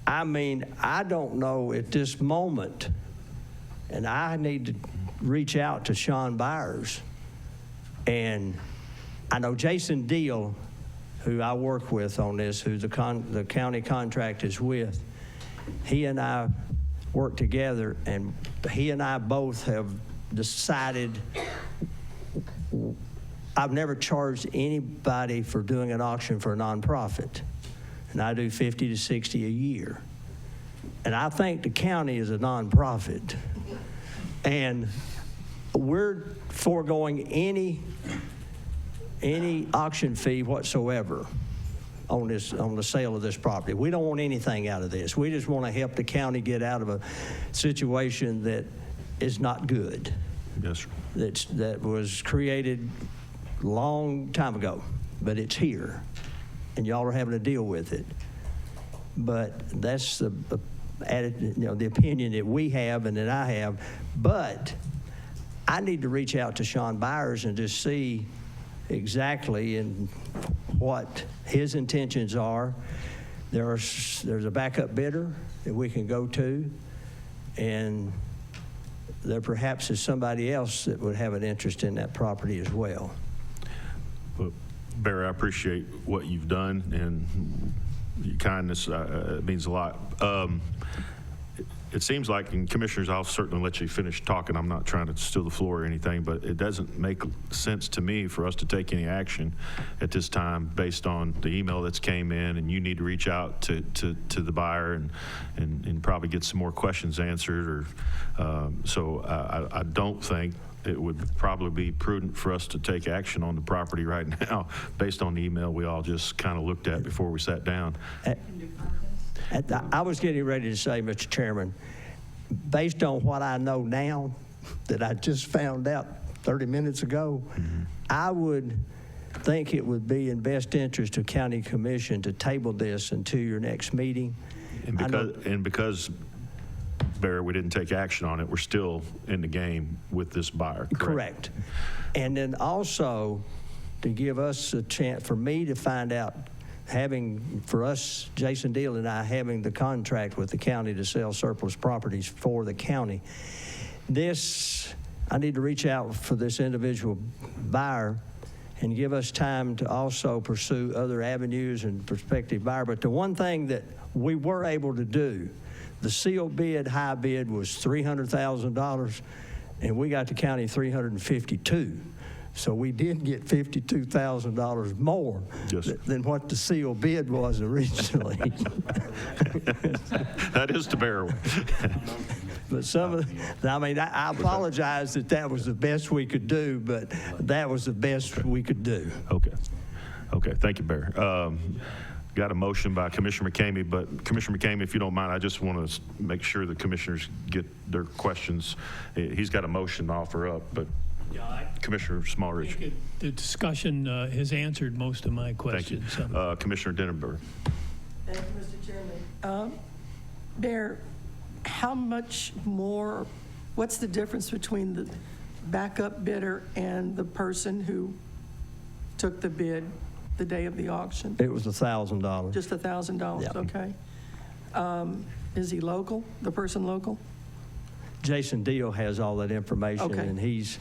I mean, I don't know at this moment, and I need to reach out to Sean Byers. And I know Jason Deal, who I work with on this, who the county contract is with, he and I work together, and he and I both have decided. I've never charged anybody for doing an auction for a nonprofit, and I do 50 to 60 a year. And I think the county is a nonprofit, and we're foregoing any auction fee whatsoever on the sale of this property. We don't want anything out of this. We just want to help the county get out of a situation that is not good. Yes, sir. That was created a long time ago, but it's here, and y'all are having to deal with it. But that's the opinion that we have and that I have. But I need to reach out to Sean Byers and just see exactly and what his intentions are. There's a backup bidder that we can go to, and there perhaps is somebody else that would have an interest in that property as well. Well, Barry, I appreciate what you've done, and your kindness means a lot. It seems like, and Commissioners, I'll certainly let you finish talking. I'm not trying to steal the floor or anything, but it doesn't make sense to me for us to take any action at this time based on the email that's came in, and you need to reach out to the buyer and probably get some more questions answered. So I don't think it would probably be prudent for us to take action on the property right now based on the email we all just kind of looked at before we sat down. I was getting ready to say, Mr. Chairman, based on what I know now that I just found out 30 minutes ago, I would think it would be in best interest of County Commission to table this until your next meeting. And because Barry, we didn't take action on it, we're still in the game with this buyer, correct? And then also to give us a chance, for me to find out, for us, Jason Deal and I, having the contract with the county to sell surplus properties for the county, I need to reach out for this individual buyer and give us time to also pursue other avenues and prospective buyer. But the one thing that we were able to do, the sealed bid, high bid was $300,000, and we got the county $352,000. So we did get $52,000 more than what the sealed bid was originally. That is to bear with. But I apologize that was the best we could do, but that was the best we could do. Okay, thank you, Barry. Got a motion by Commissioner McCamey, but Commissioner McCamey, if you don't mind, I just want to make sure the commissioners get their questions. He's got a motion to offer up, but Commissioner Smallridge. I think the discussion has answered most of my questions. Thank you. Commissioner Denenberg. Thank you, Mr. Chairman. Bear, how much more, what's the difference between the backup bidder and the person who took the bid the day of the auction? It was $1,000. Just $1,000, Yeah. okay. Is he local, the person local? Jason Deal has all that information, Okay. and he's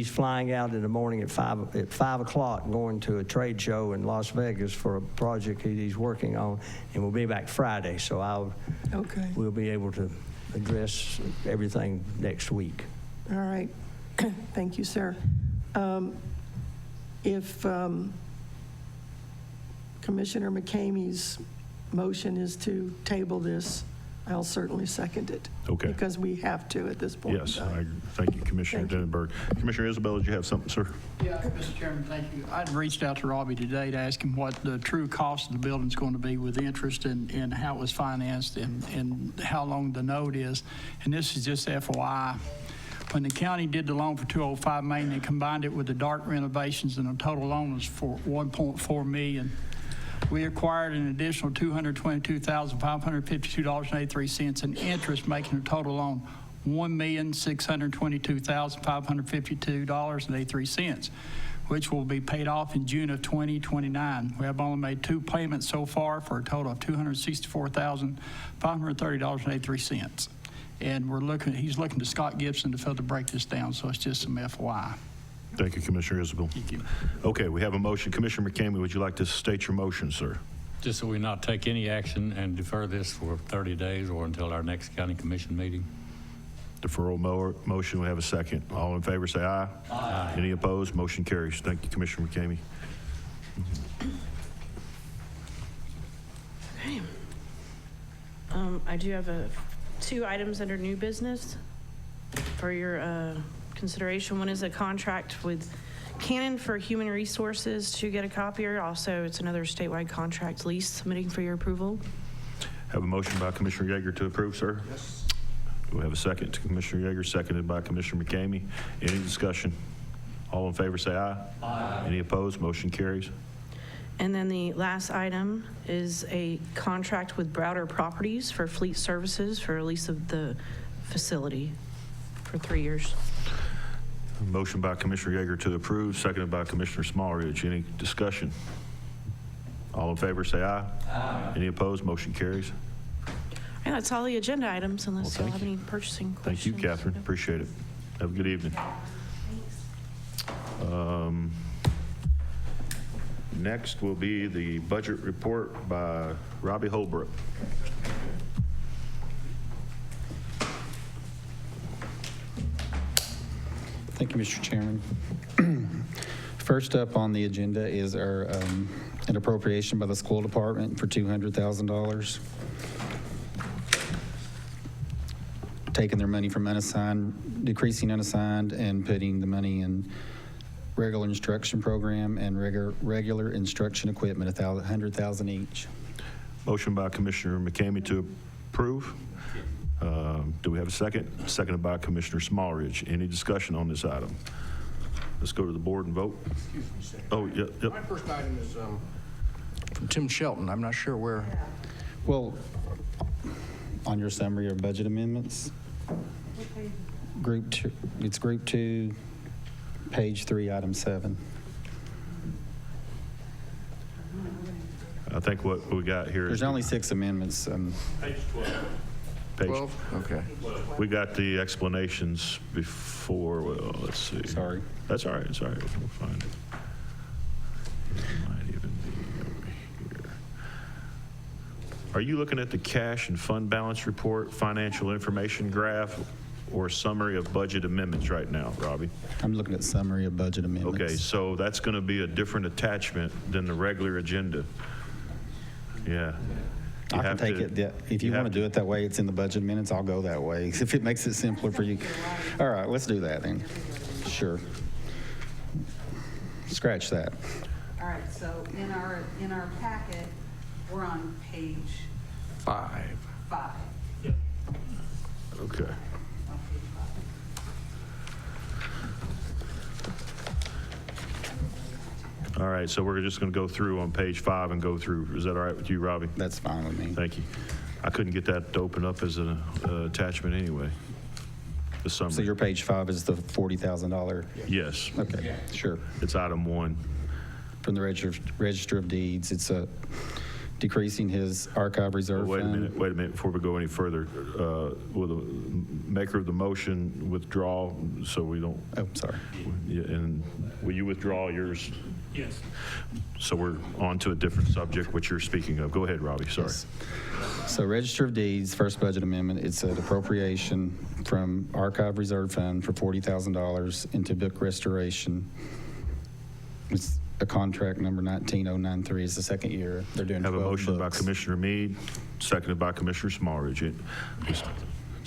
flying out in the morning at 5 o'clock, going to a trade show in Las Vegas for a project he's working on, and we'll be back Friday. So Okay. we'll be able to address everything next week. All right. Thank you, sir. If Commissioner McCamey's motion is to table this, I'll certainly second it. Okay. Because we have to at this point in Yes, time. thank you, Commissioner Denenberg. Commissioner Isabel, did you have something, sir? Yeah, Mr. Chairman, thank you. I'd reached out to Robbie today to ask him what the true cost of the building's going to be with interest and how it was financed and how long the note is. And this is just FYI. When the county did the loan for 205 Main, they combined it with the dark renovations, and the total loan was for $1.4 million. We acquired an additional $222,552.83 in interest, making the total loan $1,622,552.83, which will be paid off in June of 2029. We have only made 2 payments so far for a total of $264,530.83. And he's looking to Scott Gibson to further break this down, so it's just some FYI. Thank you, Commissioner Isabel. Thank you. Okay, we have a motion. Commissioner McCamey, would you like to state your motion, sir? Just so we not take any action and defer this for 30 days or until our next county commission meeting. Deferral motion, we have a second. All in favor, say aye. Aye. Any opposed? Motion carries. Thank you, Commissioner McCamey. Okay. I do have 2 items under new business for your consideration. One is a contract with Canon for human resources to get a copier. Also, it's another statewide contract lease submitting for your approval. Have a motion by Commissioner Yeager to approve, sir? Yes. Do we have a second to Commissioner Yeager, seconded by Commissioner McCamey? Any discussion? All in favor, say aye. Aye. Any opposed? Motion carries. And then the last item is a contract with Browder Properties for fleet services for a lease of the facility for 3 years. Motion by Commissioner Yeager to approve, seconded by Commissioner Smallridge. Any discussion? All in favor, say aye. Aye. Any opposed? Motion carries. Yeah, that's all the agenda items, unless Well, y'all have any purchasing questions. Thank you, Catherine. Appreciate it. Have a good evening. Next will be the budget report by Robbie Holbrook. Thank you, Mr. Chairman. First up on the agenda is our an appropriation by the school department for $200,000. Taking their money from unassigned, decreasing unassigned, and putting the money in regular instruction program and regular instruction equipment, $100,000 each. Motion by Commissioner McCamey to approve. Do we have a second? Seconded by Commissioner Smallridge. Any discussion on this item? Let's go to the board and vote. Excuse me a second. Oh, yep. My first item is from Tim Shelton. I'm not sure where. Well, on your summary of budget amendments, Group 2, it's Group 2, page 3, item 7. I think what we got here is There's only 6 amendments. page 12. Page 12? Okay. We got the explanations before, well, let's see. Sorry. That's all right, it's all right, we'll find it. It might even be over here. Are you looking at the cash and fund balance report, financial information graph, or summary of budget amendments right now, Robbie? I'm looking at summary of budget amendments. Okay, so that's going to be a different attachment than the regular agenda. Yeah. I can take it, yeah, if you want to do it that way, it's in the budget minutes, I'll go that way, if it makes it simpler for you. All right, let's do that then. Sure. Scratch that. All right, so in our packet, we're on page 5. 5. Okay. All right, so we're just going to go through on page 5 and go through. Is that all right with you, Robbie? That's fine with me. Thank you. I couldn't get that to open up as an attachment anyway. The summary. So your page 5 is the $40,000? Yes. Okay, sure. It's item 1. from the Register of Deeds. It's decreasing his archive reserve Wait a fund. minute, before we go any further. Will the maker of the motion withdraw so we don't? Oh, sorry. Yeah, and will you withdraw yours? Yes. So we're on to a different subject, which you're speaking of. Go ahead, Robbie, sorry. Yes. So Register of Deeds, first budget amendment, it's an appropriation from Archive Reserve Fund for $40,000 into book restoration. It's a contract number 19093. It's the second year. They're doing 12 Have a motion by books. Commissioner Meade, seconded by Commissioner Smallridge. Does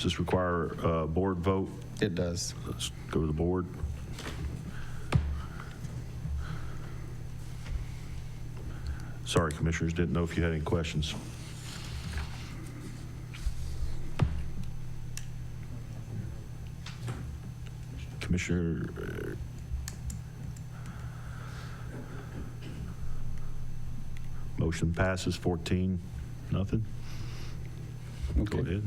this require a board vote? It does. Let's go to the board. Sorry, Commissioners, didn't know if you had any questions. Commissioner, motion passes 14, nothing. Go ahead.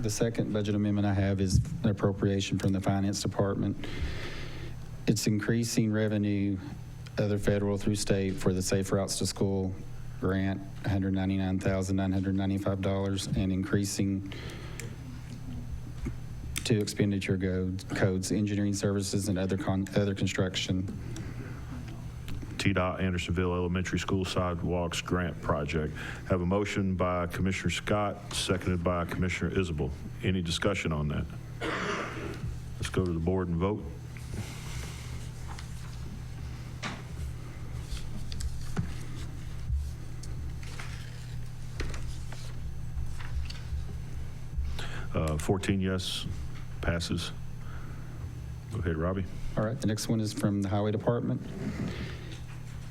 The second budget amendment I have is an appropriation from the Finance Department. It's increasing revenue, other federal through state, for the Safe Routes to School grant, $199,995, and increasing two expenditure codes, engineering services and other construction. TDOT Andersonville Elementary School Sidewalks Grant Project. Have a motion by Commissioner Scott, seconded by Commissioner Isabel. Any discussion on that? Let's go to the board and vote. Uh, 14 yes, passes. Go ahead, Robbie. All right, the next one is from the Highway Department.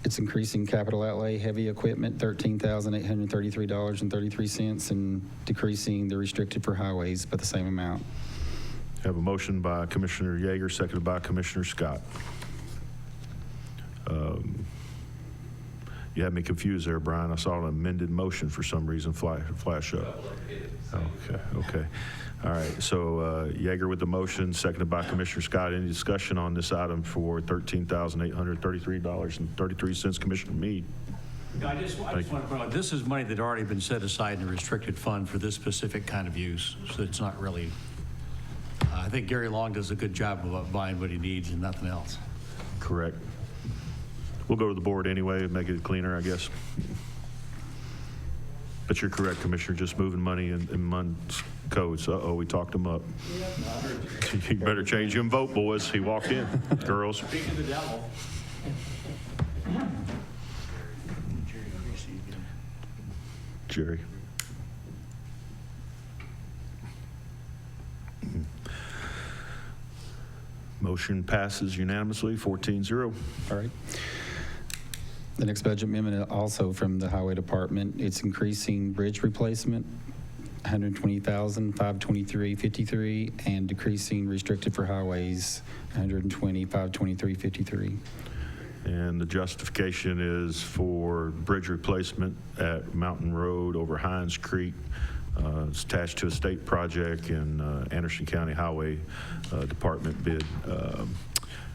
It's increasing capital outlay, heavy equipment, $13,833.33, and decreasing the restricted for highways by the same amount. Have a motion by Commissioner Yeager, seconded by Commissioner Scott. You had me confused there, Brian. I saw an amended motion for some reason flash up. Okay. All right, so Yeager with the motion, seconded by Commissioner Scott. Any discussion on this item for $13,833.33, Commissioner Meade? I just want to point out, this is money that had already been set aside in the restricted fund for this specific kind of use, so it's not really, I think Gary Long does a good job of buying what he needs and nothing else. Correct. We'll go to the board anyway, make it cleaner, I guess. But you're correct, Commissioner, just moving money in MUN's codes. Uh-oh, we talked him up. You better change your vote, boys. He walked in. Girls. Speak of the devil. Jerry. Motion passes unanimously, 14-0. All right. The next budget amendment also from the Highway Department. It's increasing bridge replacement, $120,523.53, and decreasing restricted for highways, $120,523.53. And the justification is for bridge replacement at Mountain Road over Hines Creek. It's attached to a state project in Anderson County Highway Department bid.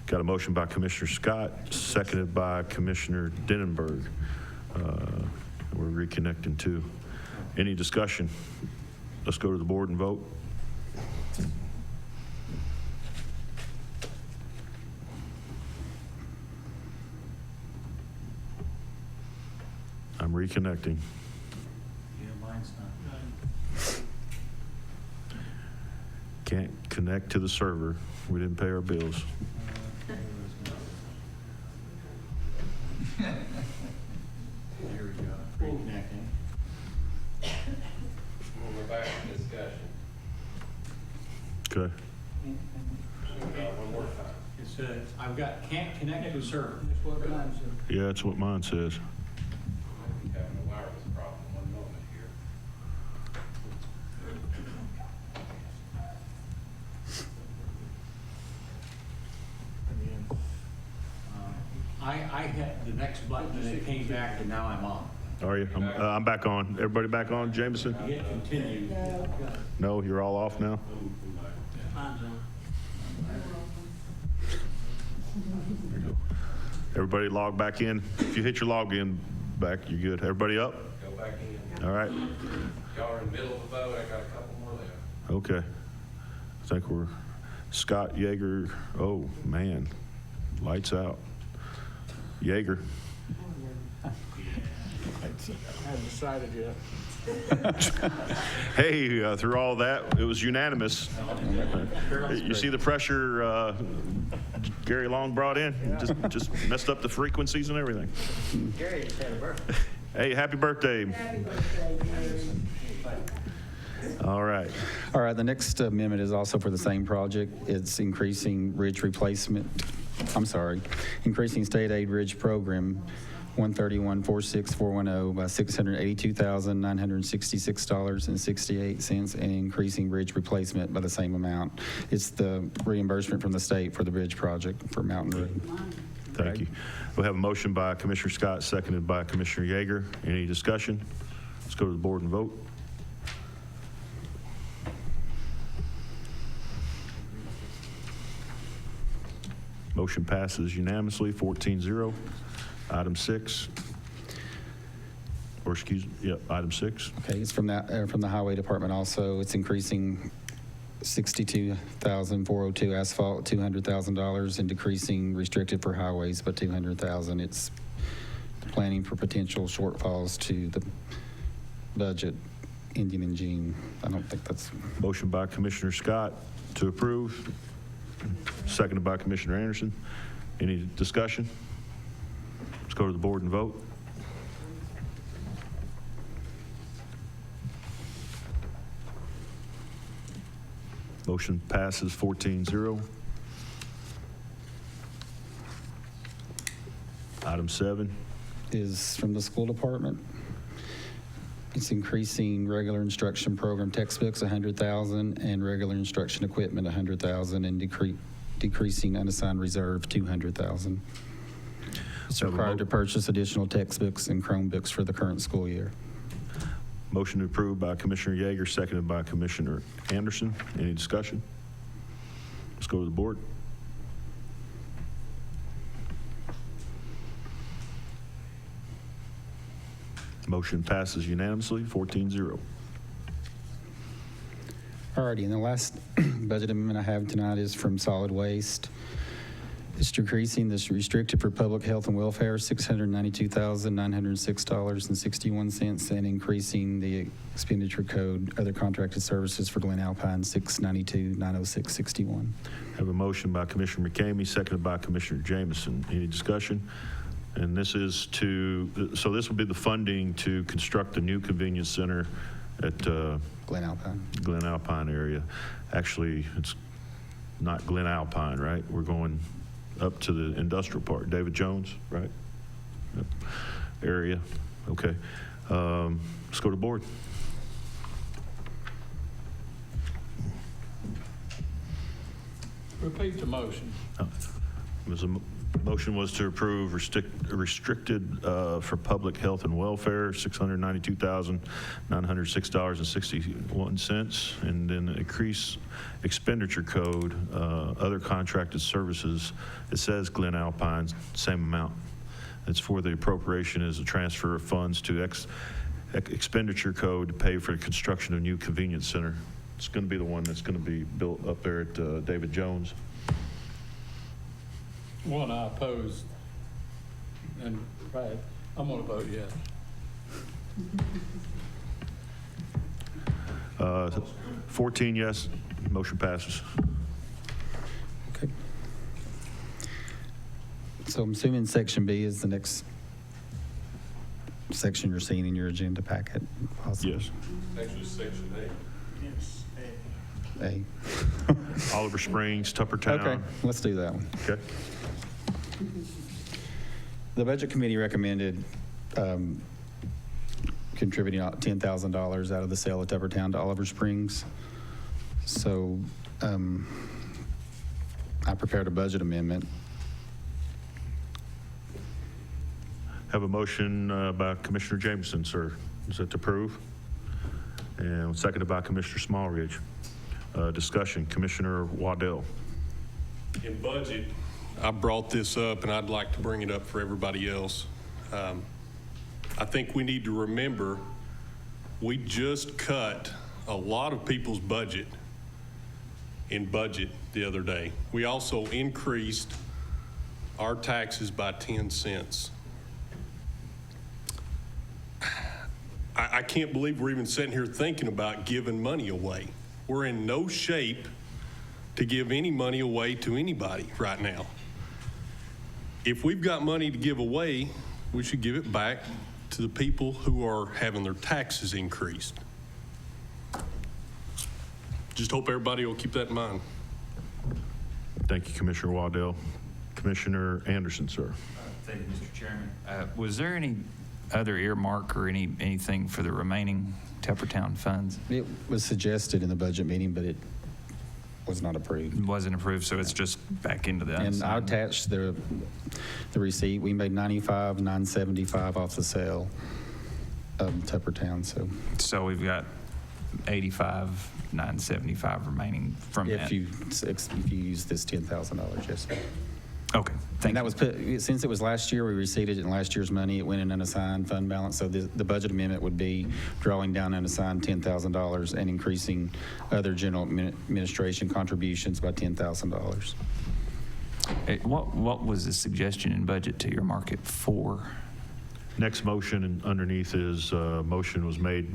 Got a motion by Commissioner Scott, seconded by Commissioner Denenberg. We're reconnecting too. Any discussion? Let's go to the board and vote. I'm reconnecting. Yeah, mine's not. Can't connect to the server. We didn't pay our bills. Here we go. Reconnecting. We're back to discussion. Okay. One more time. It says, I've got can't connect to server. Yeah, that's what mine says. We're having a wireless problem. One moment here. I hit the next button and it came back and now I'm on. Are you? I'm back on. Everybody back on, Jameson? Hit continue. No, you're all off now? Everybody log back in. If you hit your login back, you're good. Everybody up? Go back in. All right. Y'all are in the middle of the vote. I got a couple more left. Okay. I think we're Scott Yeager. Oh, man. Lights out. Yeager. I haven't decided yet. Hey, through all that, it was unanimous. You see the pressure Gary Long brought in? Just messed up the frequencies and everything. Gary just had a birthday. Hey, happy birthday. Happy birthday, Gary. All right. All right, the next amendment is also for the same project. It's increasing increasing state aid ridge program 131-46410 by $682,966.68 and increasing bridge replacement by the same amount. It's the reimbursement from the state for the bridge project for Mountain Road. Thank you. We have a motion by Commissioner Scott, seconded by Commissioner Yeager. Any discussion? Let's go to the board and vote. Motion passes unanimously, 14-0. Item 6. Or excuse me, yep, item 6. Okay, it's from the Highway Department also. It's increasing $62,402 asphalt, $200,000, and decreasing restricted for highways by $200,000. It's planning for potential shortfalls to the budget ending in June. I don't think that's... Motion by Commissioner Scott to approve, seconded by Commissioner Anderson. Any discussion? Let's go to the board and vote. Motion passes 14-0. Item 7 is from the school department. It's increasing regular instruction program textbooks $100,000 and regular instruction equipment $100,000 and decreasing unassigned reserve $200,000. It's required to purchase additional textbooks and Chromebooks for the current school year. Motion approved by Commissioner Yeager, seconded by Commissioner Anderson. Any discussion? Let's go to the board. Motion passes unanimously, 14-0. Alrighty, and the last budget amendment I have tonight is from solid waste. It's decreasing this restricted for public health and welfare, $692,906.61, and increasing the expenditure code, other contracted services for Glen Alpine, $692,906.61. Have a motion by Commissioner McCamey, seconded by Commissioner Jameson. Any discussion? And this is so this will be the funding to construct the new convenience center at Glen Alpine area. Actually, it's not Glen Alpine, right? We're going up to the industrial park, David Jones, right? Yep. Area. Okay. Let's go to board. Repeat the motion. Motion was to approve restricted for public health and welfare, $692,906.61, and then increase expenditure code, other contracted services. It says Glen Alpine, same amount. It's for the appropriation as a transfer of funds to expenditure code to pay for the construction of new convenience center. It's going to be the one that's going to be built up there at David Jones. One I oppose, and I'm going to vote yes. 14 yes, motion passes. Okay. So I'm assuming section B is the next section you're seeing in your agenda packet. Possibly. Yes. Actually, section A. Yes. A. Oliver Springs, Tuppertown. Okay, let's do that one. Okay. The Budget Committee recommended contributing $10,000 out of the sale of Tuppertown to Oliver Springs. So I prepared a budget amendment. Have a motion by Commissioner Jameson, sir. Is that to approve? And seconded by Commissioner Smallridge. Discussion, Commissioner Waddell. In budget, I brought this up, and I'd like to bring it up for everybody else. I think we need to remember we just cut a lot of people's budget the other day. We also increased our taxes by 10 cents. I can't believe we're even sitting here thinking about giving money away. We're in no shape to give any money away to anybody right now. If we've got money to give away, we should give it back to the people who are having their taxes increased. Just hope everybody will keep that in mind. Thank you, Commissioner Waddell. Commissioner Anderson, sir. Thank you, Mr. Chairman. Was there any other earmark or anything for the remaining Tuppertown funds? It was suggested in the budget meeting, but it was not approved. It wasn't approved, so it's just back into the And I unassigned. attached the receipt. We made $95,975 off the sale of Tuppertown, so. So we've got $85,975 remaining from that. If you use this $10,000, yes. Okay, And that was put, since it was last year, we received it in last year's money, it went in unassigned fund balance, so the budget amendment would be drawing down unassigned $10,000 and increasing other general administration contributions by $10,000. What was the suggestion in budget to earmark it for? Next motion and underneath is motion was made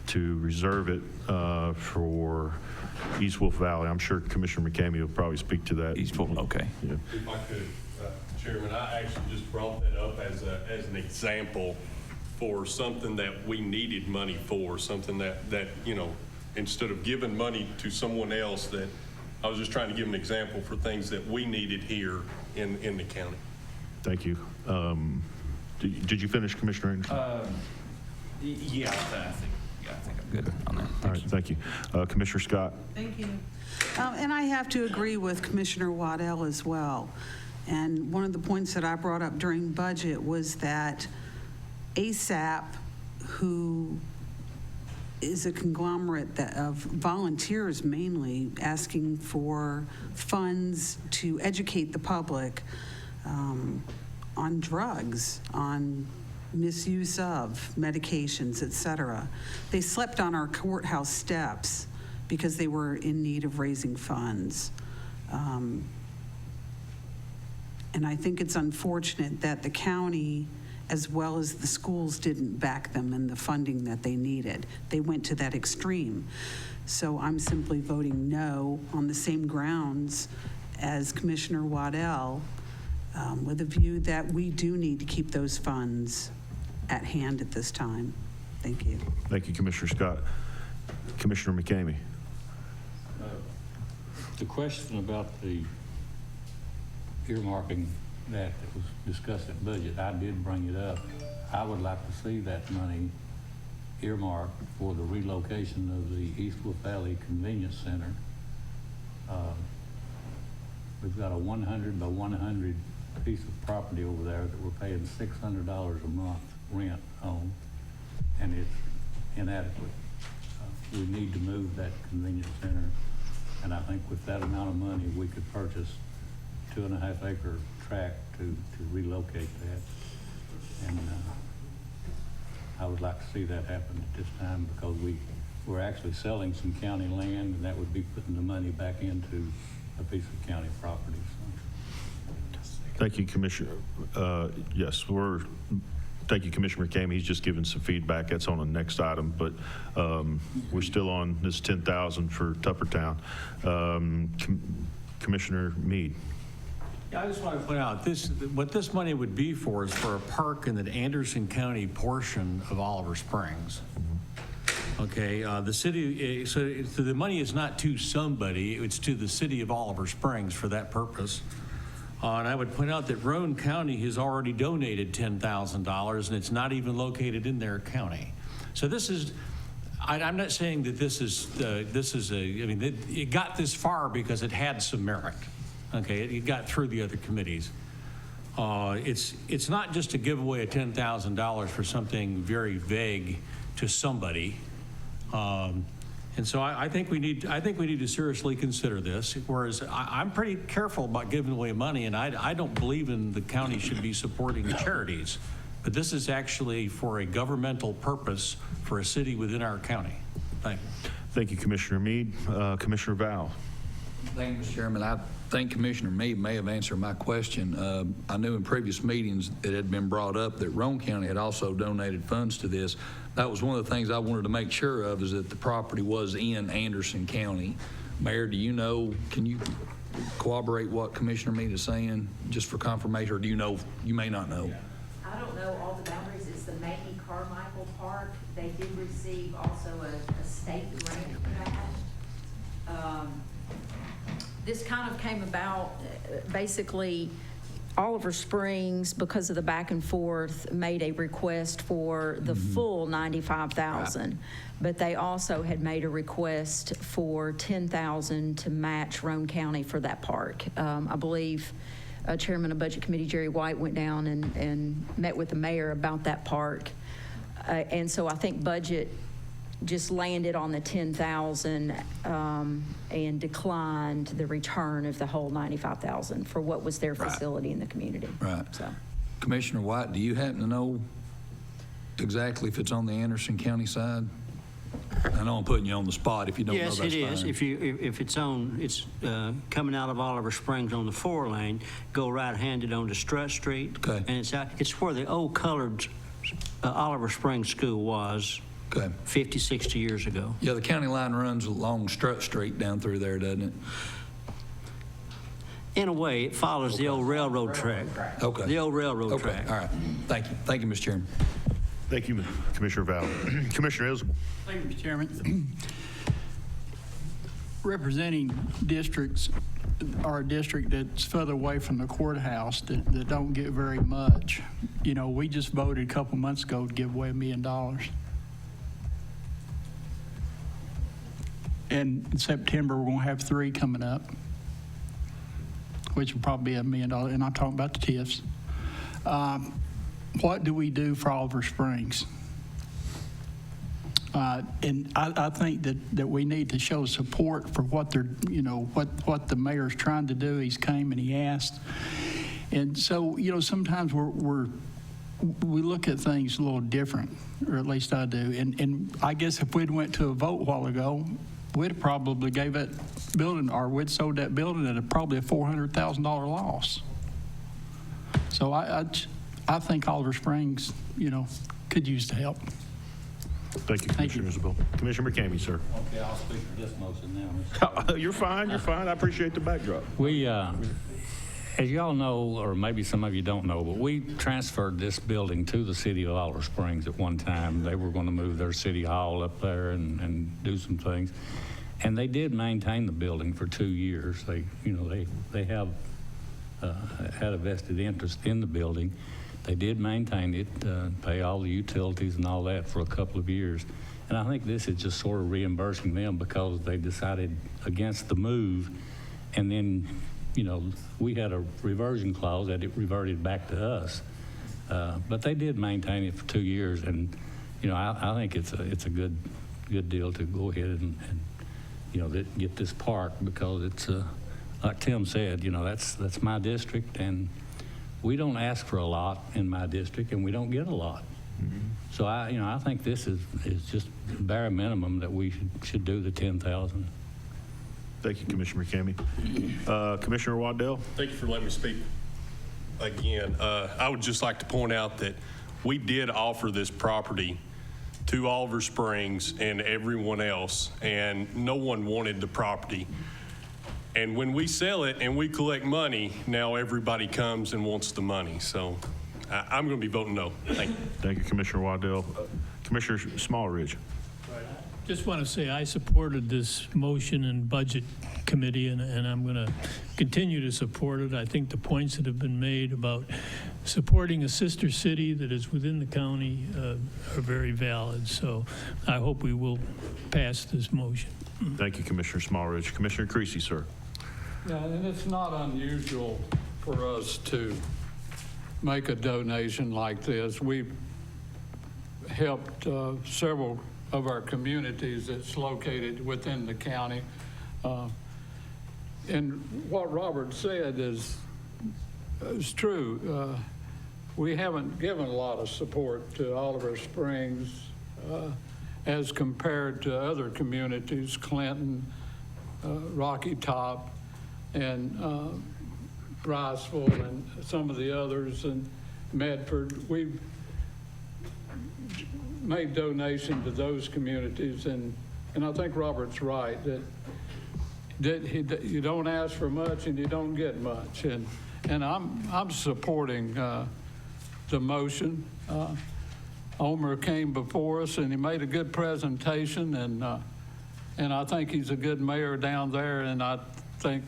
to reserve it for East Wolf Valley. I'm sure Commissioner McCamey will probably speak to that. East Wolf, okay. Yeah. If I could, Chairman, I actually just brought that up as an example for something that we needed money for, something that you know, instead of giving money to someone else, that I was just trying to give an example for things that we needed here in the county. Thank you. Did you finish, Commissioner Anderson? Yeah, I think I'm good on that. All right, thank you. Commissioner Scott. Thank you. And I have to agree with Commissioner Waddell as well. And one of the points that I brought up during budget was that ASAP, who is a conglomerate of volunteers mainly asking for funds to educate the public on drugs, on misuse of medications, et cetera. They slept on our courthouse steps because they were in need of raising funds. And I think it's unfortunate that the county, as well as the schools, didn't back them in the funding that they needed. They went to that extreme. So I'm simply voting no on the same grounds as Commissioner Waddell, with a view that we do need to keep those funds at hand at this time. Thank you. Thank you, Commissioner Scott. Commissioner McCamey. The question about the earmarking that was discussed in budget, I did bring it up. I would like to see that money earmarked for the relocation of the East Wolf Valley Convenience Center. We've got a 100 by 100 piece of property over there that we're paying $600 a month rent on, and it's inadequate. We need to move that convenience center, and I think with that amount of money, we could purchase 2.5 acre tract to relocate that. And I would like to see that happen at this time, because we're actually selling some county land, and that would be putting the money back into a piece of county property. Thank you, Commissioner. Yes, thank you, Commissioner McCamey. He's just giving some feedback. That's on the next item, but we're still on this $10,000 for Tuppertown. Commissioner Meade. Yeah, I just want to point out, what this money would be for is for a park in the Anderson County portion of Oliver Springs. Okay, the city, so the money is not to somebody, it's to the city of Oliver Springs for that purpose. And I would point out that Roane County has already donated $10,000, and it's not even located in their county. So this is, I'm not saying that this is I mean, it got this far because it had some merit. Okay, it got through the other committees. It's not just to give away a $10,000 for something very vague to somebody. And so I think we need to seriously consider this, whereas I'm pretty careful about giving away money, and I don't believe in the county should be supporting charities. But this is actually for a governmental purpose for a city within our county. Thank you. Thank you, Commissioner Meade. Commissioner Val. Thank you, Mr. Chairman. I think Commissioner Meade may have answered my question. I knew in previous meetings it had been brought up that Roane County had also donated funds to this. That was one of the things I wanted to make sure of, is that the property was in Anderson County. Mayor, do you know, can you corroborate what Commissioner Meade is saying, just for confirmation, or do you know, you may not know? I don't know all the boundaries. It's the Mamie Carmichael Park. They did receive also a state grant for that. This kind of came about, basically, Oliver Springs, because of the back and forth, made a request for the full $95,000, but they also had made a request for $10,000 to match Roane County for that park. I believe Chairman of Budget Committee Jerry White went down and met with the mayor about that park, and so I think budget just landed on the $10,000 and declined the return of the whole $95,000 for what was their facility in the community. Right. So, Commissioner White, do you happen to know exactly if it's on the Anderson County side? I know I'm putting you on the spot. If you don't know, that's fine. Yes, it is. If it's coming out of Oliver Springs on the 4-lane, go right-handed onto Strutt Street. Okay. And it's where the old colored Oliver Springs School was. Okay. 50, 60 years ago. Yeah, the county line runs along Strutt Street down through there, doesn't it? In a way, it follows the old railroad track. Okay. The old railroad track. All right. Thank you. Thank you, Mr. Chairman. Thank you, Commissioner Val. Commissioner Isbell. Thank you, Mr. Chairman. Representing districts, or a district that's further away from the courthouse that don't get very much. You know, we just voted a couple months ago to give away $1 million. And in September, we're going to have 3 coming up, which will probably be $1 million. And I'm talking about the TIFs. What do we do for Oliver Springs? And I think that we need to show support for what they're, you know, what the mayor's trying to do. He's came and he asked. And so, you know, sometimes we look at things a little different, or at least I do. And I guess if we'd went to a vote a while ago, we'd probably gave that building, or we'd sold that building at probably a $400,000 loss. So I think Oliver Springs, you know, could use the help. Thank you, Commissioner Isbell. Commissioner McCamey, sir. Okay, I'll speak for this motion now. You're fine. You're fine. I appreciate the backdrop. We, as y'all know, or maybe some of you don't know, but we transferred this building to the city of Oliver Springs at one time. They were going to move their city hall up there and do some things. And they did maintain the building for 2 years. They have had a vested interest in the building. They did maintain it, pay all the utilities and all that for a couple of years. And I think this is just sort of reimbursing them because they decided against the move. And then, you know, we had a reversion clause that it reverted back to us. But they did maintain it for 2 years. And, you know, I think it's a good deal to go ahead and you know, get this park, because it's, like Tim said, you know, that's my district, and we don't ask for a lot in my district, and we don't get a lot. Mm-hmm. So I think this is just bare minimum that we should do the 10,000. Thank you, Commissioner McCamey. Commissioner Waddell. Thank you for letting me speak again. I would just like to point out that we did offer this property to Oliver Springs and everyone else, and no one wanted the property. And when we sell it and we collect money, now everybody comes and wants the money. So I'm going to be voting no. Thank you. Thank you, Commissioner Waddell. Commissioner Smallridge. Just want to say I supported this motion in Budget Committee, and I'm going to continue to support it. I think the points that have been made about supporting a sister city that is within the county are very valid. So I hope we will pass this motion. Thank you, Commissioner Smallridge. Commissioner Creasy, sir. Yeah, and it's not unusual for us to make a donation like this. We've helped several of our communities that's located within the county. And what Robert said is true. We haven't given a lot of support to Oliver Springs as compared to other communities, Clinton, Rocky Top, and Briceville, and some of the others, and Medford. We've made donation to those communities, and I think Robert's right that you don't ask for much and you don't get much, and I'm supporting the motion. Omer came before us and he made a good presentation, and I think he's a good mayor down there, and I think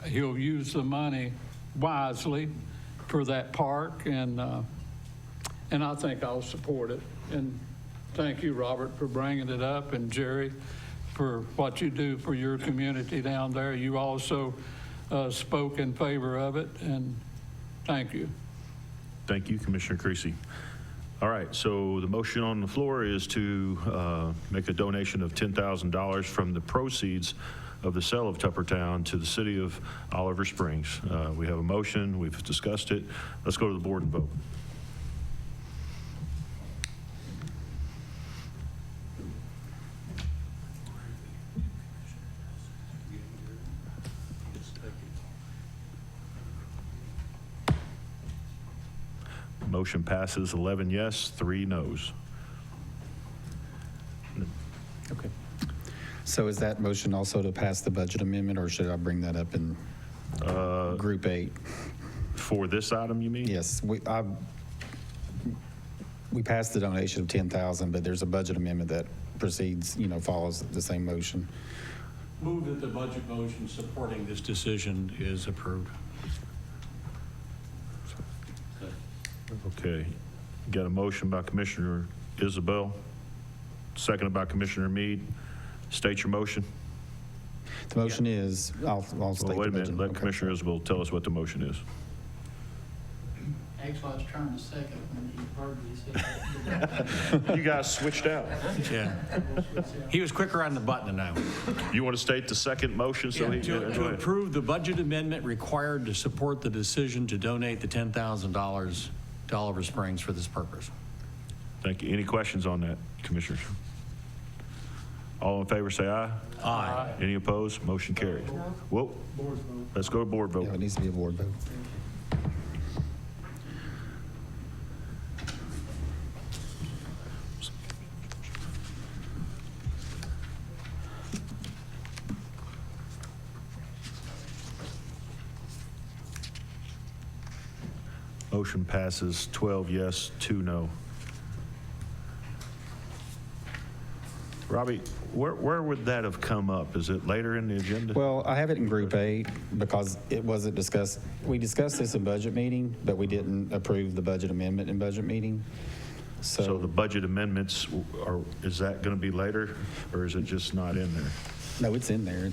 he'll use the money wisely for that park, and I think I'll support it. And thank you, Robert, for bringing it up, and Jerry, for what you do for your community down there. You also spoke in favor of it, and thank you. Thank you, Commissioner Creasy. All right, so the motion on the floor is to make a donation of $10,000 from the proceeds of the sale of Tuppertown to the city of Oliver Springs. We have a motion, we've discussed it. Let's go to the board and vote. Motion passes 11 yes, 3 no's. Okay. So is that motion also to pass the budget amendment, or should I bring that up in Group 8? For this item, you mean? Yes. We passed the donation of $10,000, but there's a budget amendment that proceeds, follows the same motion. Move that the budget motion supporting this decision is approved. Okay. Got a motion by Commissioner Isabel, seconded by Commissioner Meade. State your motion. The motion is, I'll state Well, wait a the minute. motion. Let Okay. Commissioner Isabel tell us what the motion is. Actually, I was trying to second when you heard me say. You guys switched out. Yeah. He was quicker on the button than I was. You want to state the second motion? So Yeah, to approve the budget amendment required to support the decision to donate the $10,000 to Oliver Springs for this purpose. Thank you. Any questions on that, Commissioners? All in favor, say aye. Aye. Any opposed? Motion carried. Whoa. Let's go to board vote. Yeah, it needs to be a board vote. Motion passes 12 yes, 2 no. Robbie, where would that have come up? Is it later in the agenda? Well, I have it in Group 8 because it wasn't discussed. We discussed this in budget meeting, but we didn't approve the budget amendment in budget meeting. So the budget amendments, is that going to be later, or is it just not in there? No, it's in there.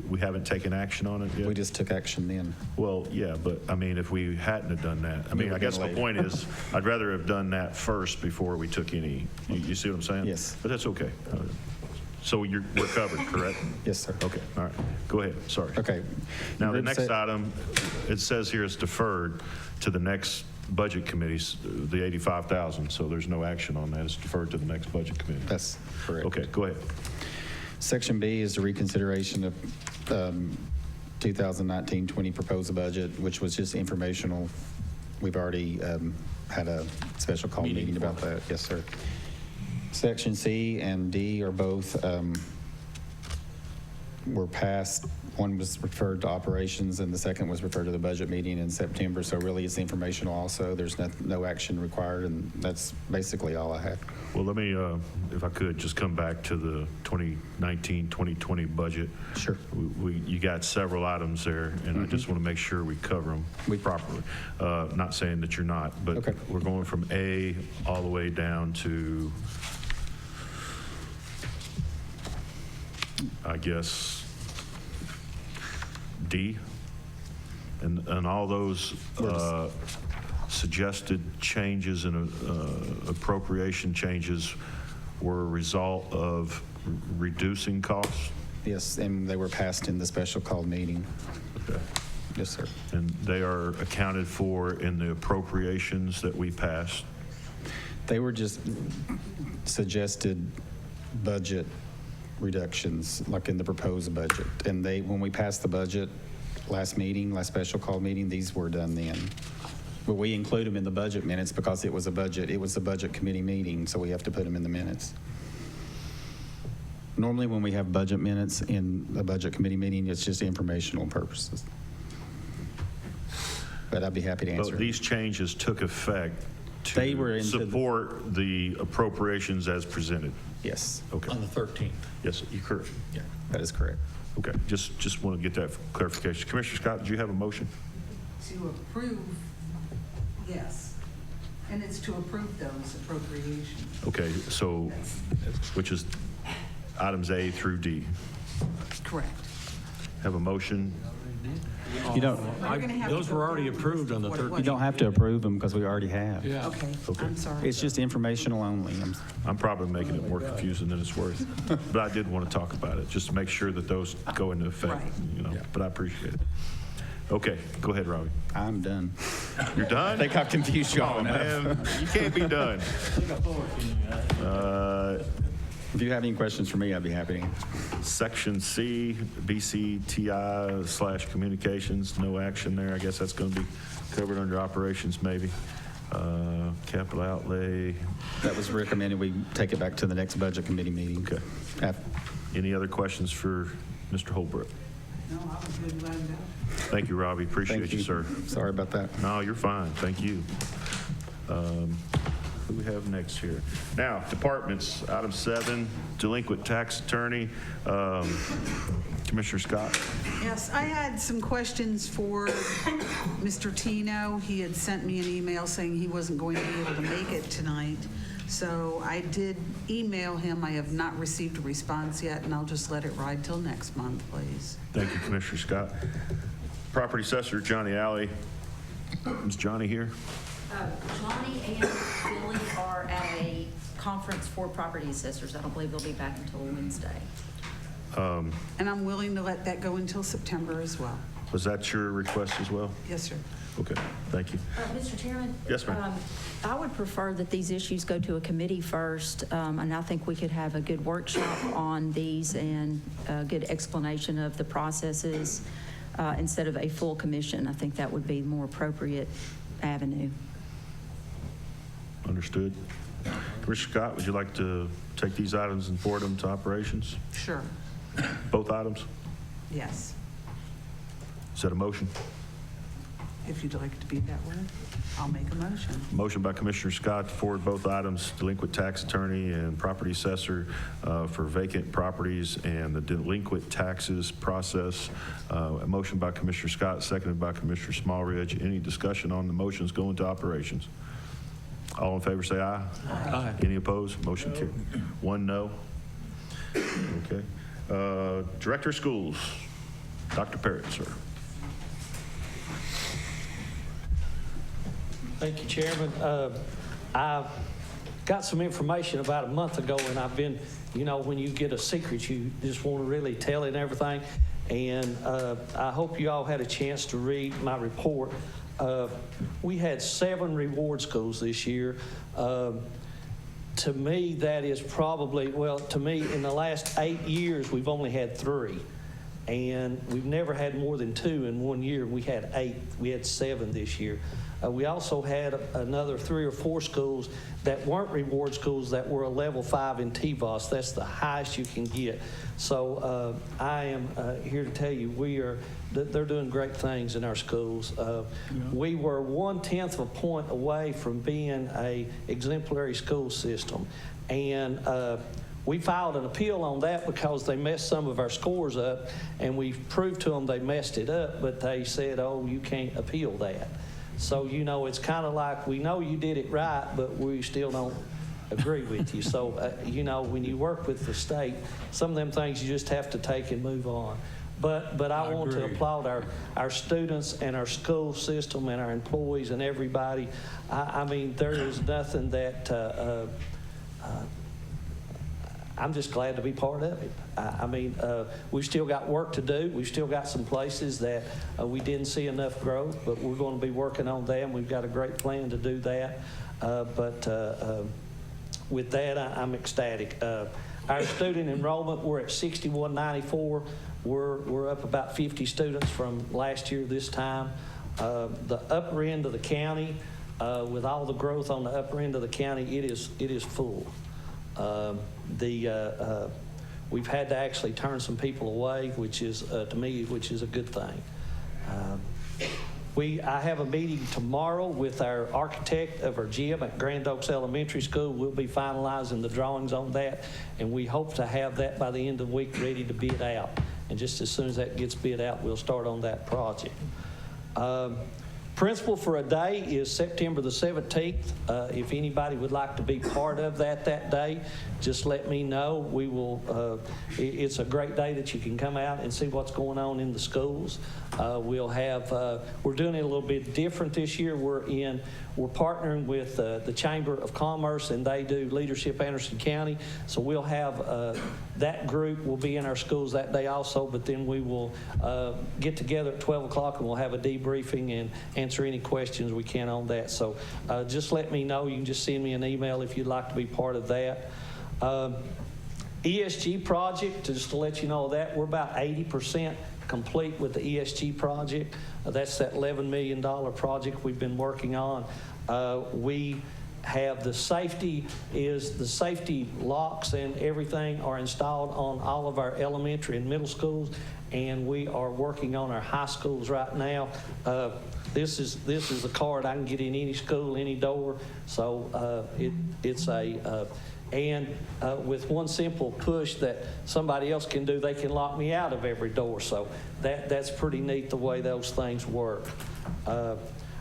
We haven't taken action on it yet? We just took action then. Well, yeah, but I mean, if we hadn't have done that, I mean, I would've guess been my later. point is, I'd rather have done that first before we took any, you see what I'm saying? Yes. But that's okay. So we're covered, correct? Yes, sir. Okay, all right. Go ahead, sorry. Okay. Now, the Group next set- item, it says here it's deferred to the next budget committees, the 85,000, so there's no action on that. It's deferred to the next budget committee. That's correct. Okay, go ahead. Section B is the reconsideration of 2019-20 proposed budget, which was just informational. We've already had a special call meeting about that. Yes, sir. Section C and D are both were passed. One was referred to operations, and the second was referred to the budget meeting in September. So really, it's informational also. There's no action required, and that's basically all I had. Well, let me, if I could, just come back to the 2019-2020 budget. Sure. You got several items there, and I just want to make sure we cover them properly. Not saying that you're not, but Okay. we're going from A all the way down to, I guess, D. And all those suggested changes and appropriation changes were a result of reducing costs? Yes, and they were passed in the special call meeting. Okay. Yes, sir. And they are accounted for in the appropriations that we passed? They were just suggested budget reductions, like in the proposed budget. And when we passed the budget last special call meeting, these were done then. But we include them in the budget minutes because it was a budget committee meeting, so we have to put them in the minutes. Normally, when we have budget minutes in a budget committee meeting, it's just informational purposes. But I'd be happy to answer. But these changes took effect to support the appropriations as presented? Yes. Okay. On the 13th. Yes, you're correct. Yeah, that is correct. Okay, just want to get that clarification. Commissioner Scott, did you have a motion? To approve, yes. And it's to approve those appropriations. Okay, so, which is items A through D. Correct. Have a motion? You don't. Those were already approved on the 13th. You don't have to approve them because we already have. Yeah. Okay, Okay. I'm sorry. It's just informational only. I'm probably making it more confusing than it's worth, but I did want to talk about it, just to make sure that those go into effect, Right. you know, but I appreciate it. Okay, go ahead, Robbie. I'm done. You're done? I think I've confused you all Oh, enough. man, you can't be done. If you have any questions for me, I'd be happy to answer. Section C, BCTI/communications, no action there. I guess that's going to be covered under operations maybe. Capital outlay. That was recommended we take it back to the next budget committee meeting. Okay. Any other questions for Mr. Holbrook? No, I was good to let him go. Thank you, Robbie. Appreciate you, sir. Sorry about that. No, you're fine. Thank you. Who we have next here? Now, departments, item 7, delinquent tax attorney. Commissioner Scott. Yes, I had some questions for Mr. Tino. He had sent me an email saying he wasn't going to be able to make it tonight. So I did email him. I have not received a response yet, and I'll just let it ride till next month, please. Thank you, Commissioner Scott. Property assessor Johnny Alley. Is Johnny here? Johnny and Billy are at a conference for property assessors. I don't believe they'll be back until Wednesday. And I'm willing to let that go until September as well. Was that your request as well? Yes, sir. Okay, thank you. Mr. Chairman? Yes, ma'am. I would prefer that these issues go to a committee first, and I think we could have a good workshop on these and a good explanation of the processes instead of a full commission. I think that would be a more appropriate avenue. Understood. Commissioner Scott, would you like to take these items and forward them to operations? Sure. Both items? Yes. Is that a motion? If you'd like it to be that way, I'll make a motion. Motion by Commissioner Scott to forward both items, delinquent tax attorney and property assessor for vacant properties and the delinquent taxes process. A motion by Commissioner Scott, seconded by Commissioner Smallridge. Any discussion on the motions going to operations? All in favor say aye. Aye. Any opposed? Motion carried. 1 no. Okay. Director of Schools, Dr. Parrott, sir. Thank you, Chairman. I got some information about a month ago, and I've been, you know, when you get a secret, you just want to really tell it and everything. And I hope you all had a chance to read my report. We had 7 reward schools this year. To me, that is probably, well, to me, in the last 8 years, we've only had 3. And we've never had more than 2 in 1 year. We had 8. We had 7 this year. We also had another 3 or 4 schools that weren't reward schools that were a level 5 in TVOS. That's the highest you can get. So I am here to tell you they're doing great things in our schools. We were 1/10 of a point away from being a exemplary school system. And we filed an appeal on that because they messed some of our scores up, and we proved to them they messed it up, but they said, oh, you can't appeal that. So, you know, it's kind of like we know you did it right, but we still don't agree with you. So, you know, when you work with the state, some of them things you just have to take and move on. But I want to applaud our students and our school system and our employees and everybody. I mean, there is nothing that I'm just glad to be part of it. I mean, we've still got work to do. We've still got some places that we didn't see enough growth, but we're going to be working on them. We've got a great plan to do that. With that, I'm ecstatic. Our student enrollment, we're at 6194. We're up about 50 students from last year this time. The upper end of the county, with all the growth on the upper end of the county, it is full. We've had to actually turn some people away, which is, to me, which is a good thing. I have a meeting tomorrow with our architect of our gym at Grand Oaks Elementary School. We'll be finalizing the drawings on that, and we hope to have that by the end of the week ready to bid out. And just as soon as that gets bid out, we'll start on that project. Principal for a Day is September the 17th. If anybody would like to be part of that day, just let me know. We will. It's a great day that you can come out and see what's going on in the schools. We'll have. We're doing it a little bit different this year. We're partnering with the Chamber of Commerce, and they do Leadership Anderson County. So we'll have that group will be in our schools that day also. But then we will get together at 12 o'clock and we'll have a debriefing and answer any questions we can on that. So just let me know. You can just send me an email if you'd like to be part of that. ESG project, just to let you know that, we're about 80% complete with the ESG project. That's that $11 million project we've been working on. We have the safety locks and everything are installed on all of our elementary and middle schools, and we are working on our high schools right now. This is a card I can get in any school, any door. So with one simple push that somebody else can do, they can lock me out of every door. So that's pretty neat the way those things work.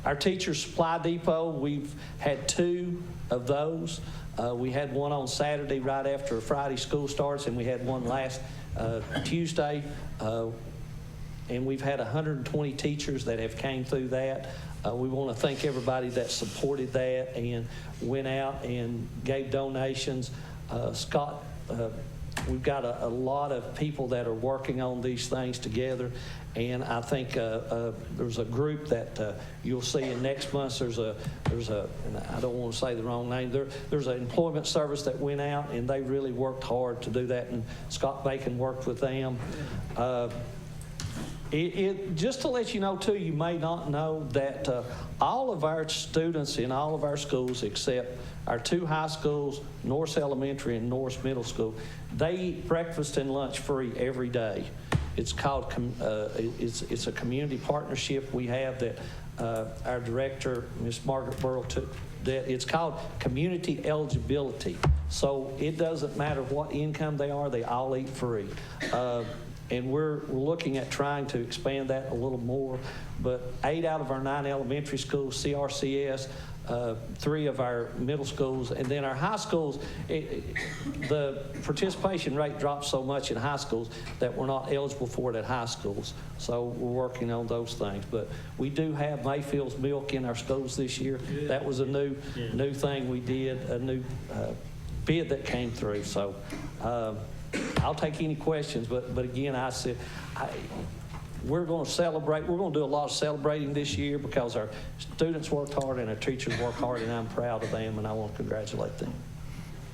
Our Teacher Supply Depot, we've had 2 of those. We had one on Saturday right after Friday school starts, and we had one last Tuesday. And we've had 120 teachers that have came through that. We want to thank everybody that supported that and went out and gave donations. Scott, we've got a lot of people that are working on these things together, and I think there's a group that you'll see in next month. There's a, and I don't want to say the wrong name. There's an employment service that went out, and they really worked hard to do that, and Scott Bacon worked with them. Just to let you know, too, you may not know that all of our students in all of our schools, except our 2 high schools, Norris Elementary and Norris Middle School, they eat breakfast and lunch free every day. It's called, it's a community partnership we have that our director, Ms. Margaret Burrell, took. That it's called community eligibility. So it doesn't matter what income they are, they all eat free. And we're looking at trying to expand that a little more. But 8 out of our 9 elementary schools, CRCS, 3 of our middle schools, and then our high schools, the participation rate drops so much in high schools that we're not eligible for it at high schools. So we're working on those things. But we do have Mayfield's milk in our schools this year. Good. That was a new thing we did, a new bid that came through. So I'll take any questions, but again, I said, we're going to celebrate. We're going to do a lot of celebrating this year because our students worked hard and our teachers worked hard, and I'm proud of them, and I want to congratulate them.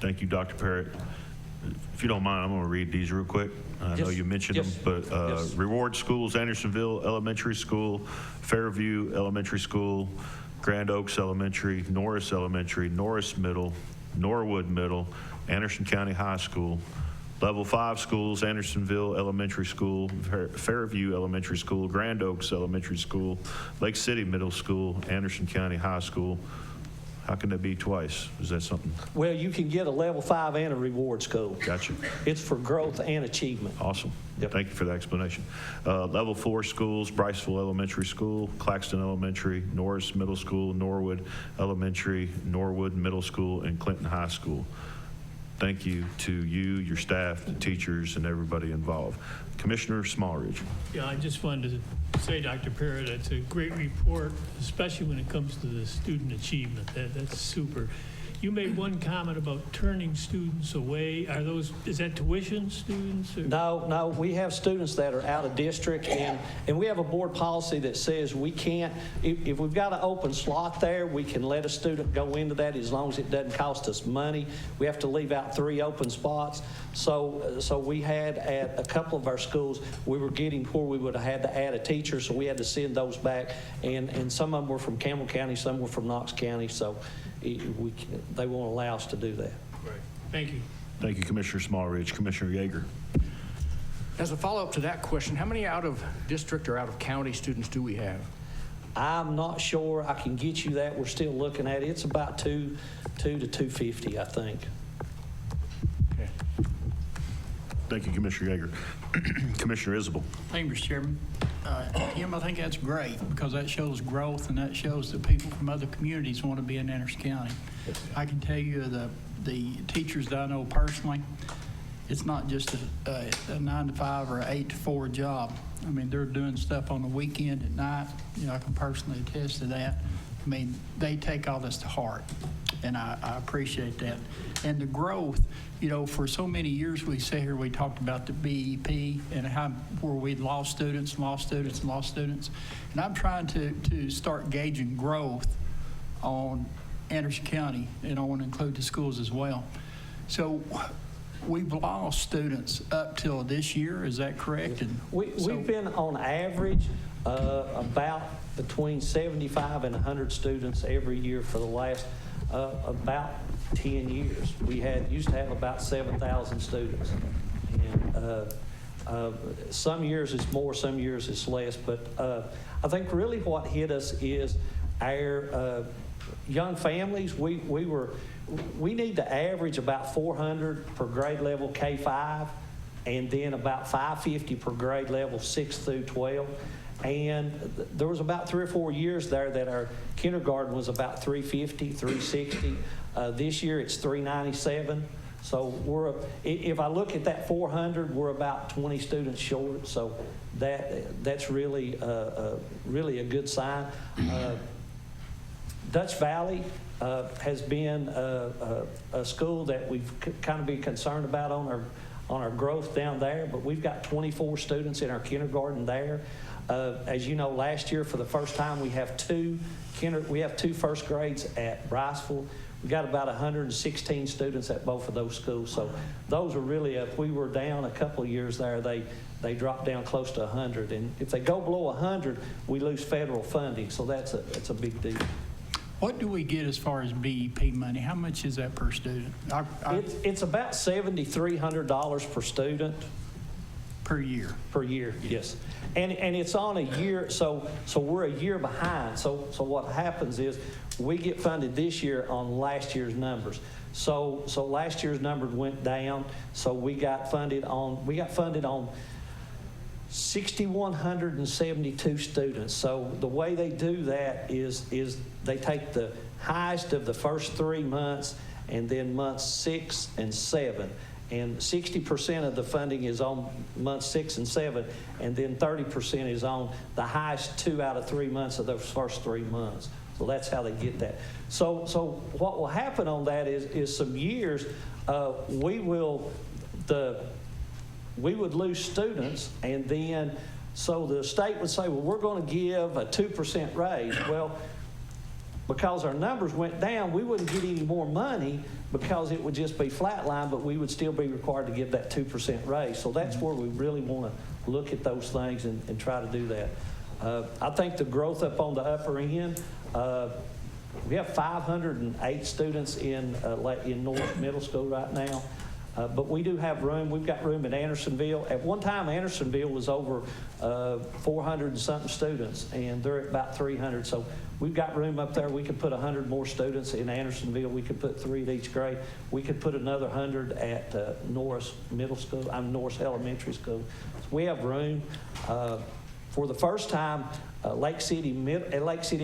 Thank you, Dr. Parrott. If you don't mind, I'm going to read these real quick. I know you mentioned them, but Reward Schools, Andersonville Elementary School, Fairview Elementary School, Grand Oaks Elementary, Norris Elementary, Norris Middle, Norwood Middle, Anderson County High School, Level 5 schools, Andersonville Elementary School, Fairview Elementary School, Grand Oaks Elementary School, Lake City Middle School, Anderson County High School. How can that be twice? Is that something? Well, you can get a Level 5 and a Reward School. Gotcha. It's for growth and achievement. Awesome. Yep. Thank you for the explanation. Level 4 schools, Briceville Elementary School, Claxton Elementary, Norris Middle School, Norwood Elementary, Norwood Middle School, and Clinton High School. Thank you to you, your staff, the teachers, and everybody involved. Commissioner Smallridge. Yeah, I just wanted to say, Dr. Parrott, it's a great report, especially when it comes to the student achievement. That's super. You made one comment about turning students away. Is that tuition students? Or? No, we have students that are out of district, and we have a board policy that says we can't, if we've got an open slot there, we can let a student go into that as long as it doesn't cost us money. We have to leave out 3 open spots. So we had at a couple of our schools, we were getting where we would have had to add a teacher, so we had to send those back, and some of them were from Campbell County, some were from Knox County, so they won't allow us to do that. Right. Thank you. Thank you, Commissioner Smallridge. Commissioner Yeager. As a follow-up to that question, how many out-of-district or out-of-county students do we have? I'm not sure. I can get you that. We're still looking at it. It's about 2 to 250, I think. Okay. Thank you, Commissioner Yeager. Commissioner Isabel. Thank you, Mr. Chairman. Kim, I think that's great because that shows growth and that shows that people from other communities want to be in Anderson County. I can tell you the teachers that I know personally, it's not just a 9 to 5 or an 8 to 4 job. I mean, they're doing stuff on the weekend at night. You know, I can personally attest to that. I mean, they take all this to heart, and I appreciate that. And the growth, you know, for so many years we sit here, we talked about the BEP and how where we'd lost students. And I'm trying to start gauging growth on Anderson County, and I want to include the schools as well. So we've lost students up till this year, is that correct? And we've been on average about between 75 and 100 students every year for the last about 10 years. We used to have about 7,000 students. And some years it's more, some years it's less. But I think really what hit us is our young families. We need to average about 400 per grade level K-5, and then about 550 per grade level 6 through 12. And there was about 3 or 4 years there that our kindergarten was about 350, 360. This year it's 397. So if I look at that 400, we're about 20 students short. So that's really a good sign. Dutch Valley has been a school that we've kind of been concerned about on our growth down there, but we've got 24 students in our kindergarten there. As you know, last year for the first time we have two first grades at Briceville. We got about 116 students at both of those schools. So those are really, if we were down a couple of years there, they dropped down close to 100. And if they go below 100, we lose federal funding. So that's a big deal. what do we get as far as BEP money? How much is that per student? It's about $7,300 per student. Per year? Per year, yes. And it's on a year, so we're a year behind. So what happens is we get funded this year on last year's numbers. So last year's numbers went down, so we got funded on 6,172 students. So the way they do that is they take the highest of the first 3 months and then months 6 and 7. And 60% of the funding is on months 6 and 7, and then 30% is on the highest 2 out of 3 months of those first 3 months. So that's how they get that. So what will happen on that is some years we would lose students, and then so the state would say, well, we're going to give a 2% raise. Well, because our numbers went down, we wouldn't get any more money because it would just be flatline, but we would still be required to give that 2% raise. So that's where we really want to look at those things and try to do that. I think the growth up on the upper end, we have 508 students in North Middle School right now. But we do have room. We've got room in Andersonville. At one time, Andersonville was over 400 and something students, and they're at about 300. So we've got room up there. We could put 100 more students in Andersonville. We could put 3 at each grade. We could put another 100 at Norris Elementary School. So we have room. For the first time, Lake City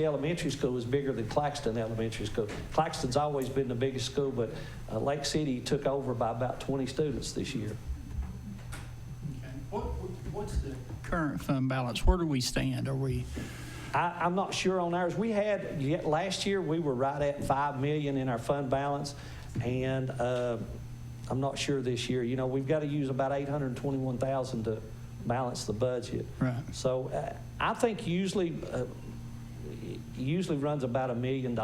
Elementary School is bigger than Claxton Elementary School. Claxton's always been the biggest school, but Lake City took over by about 20 students this year. Okay. What's the current fund balance? Where do we stand? Are we I'm not sure on ours. We had, last year, we were right at 5 million in our fund balance, and I'm not sure this year. You know, we've got to use about 821,000 to balance the budget. Right. So I think usually runs about $1 million.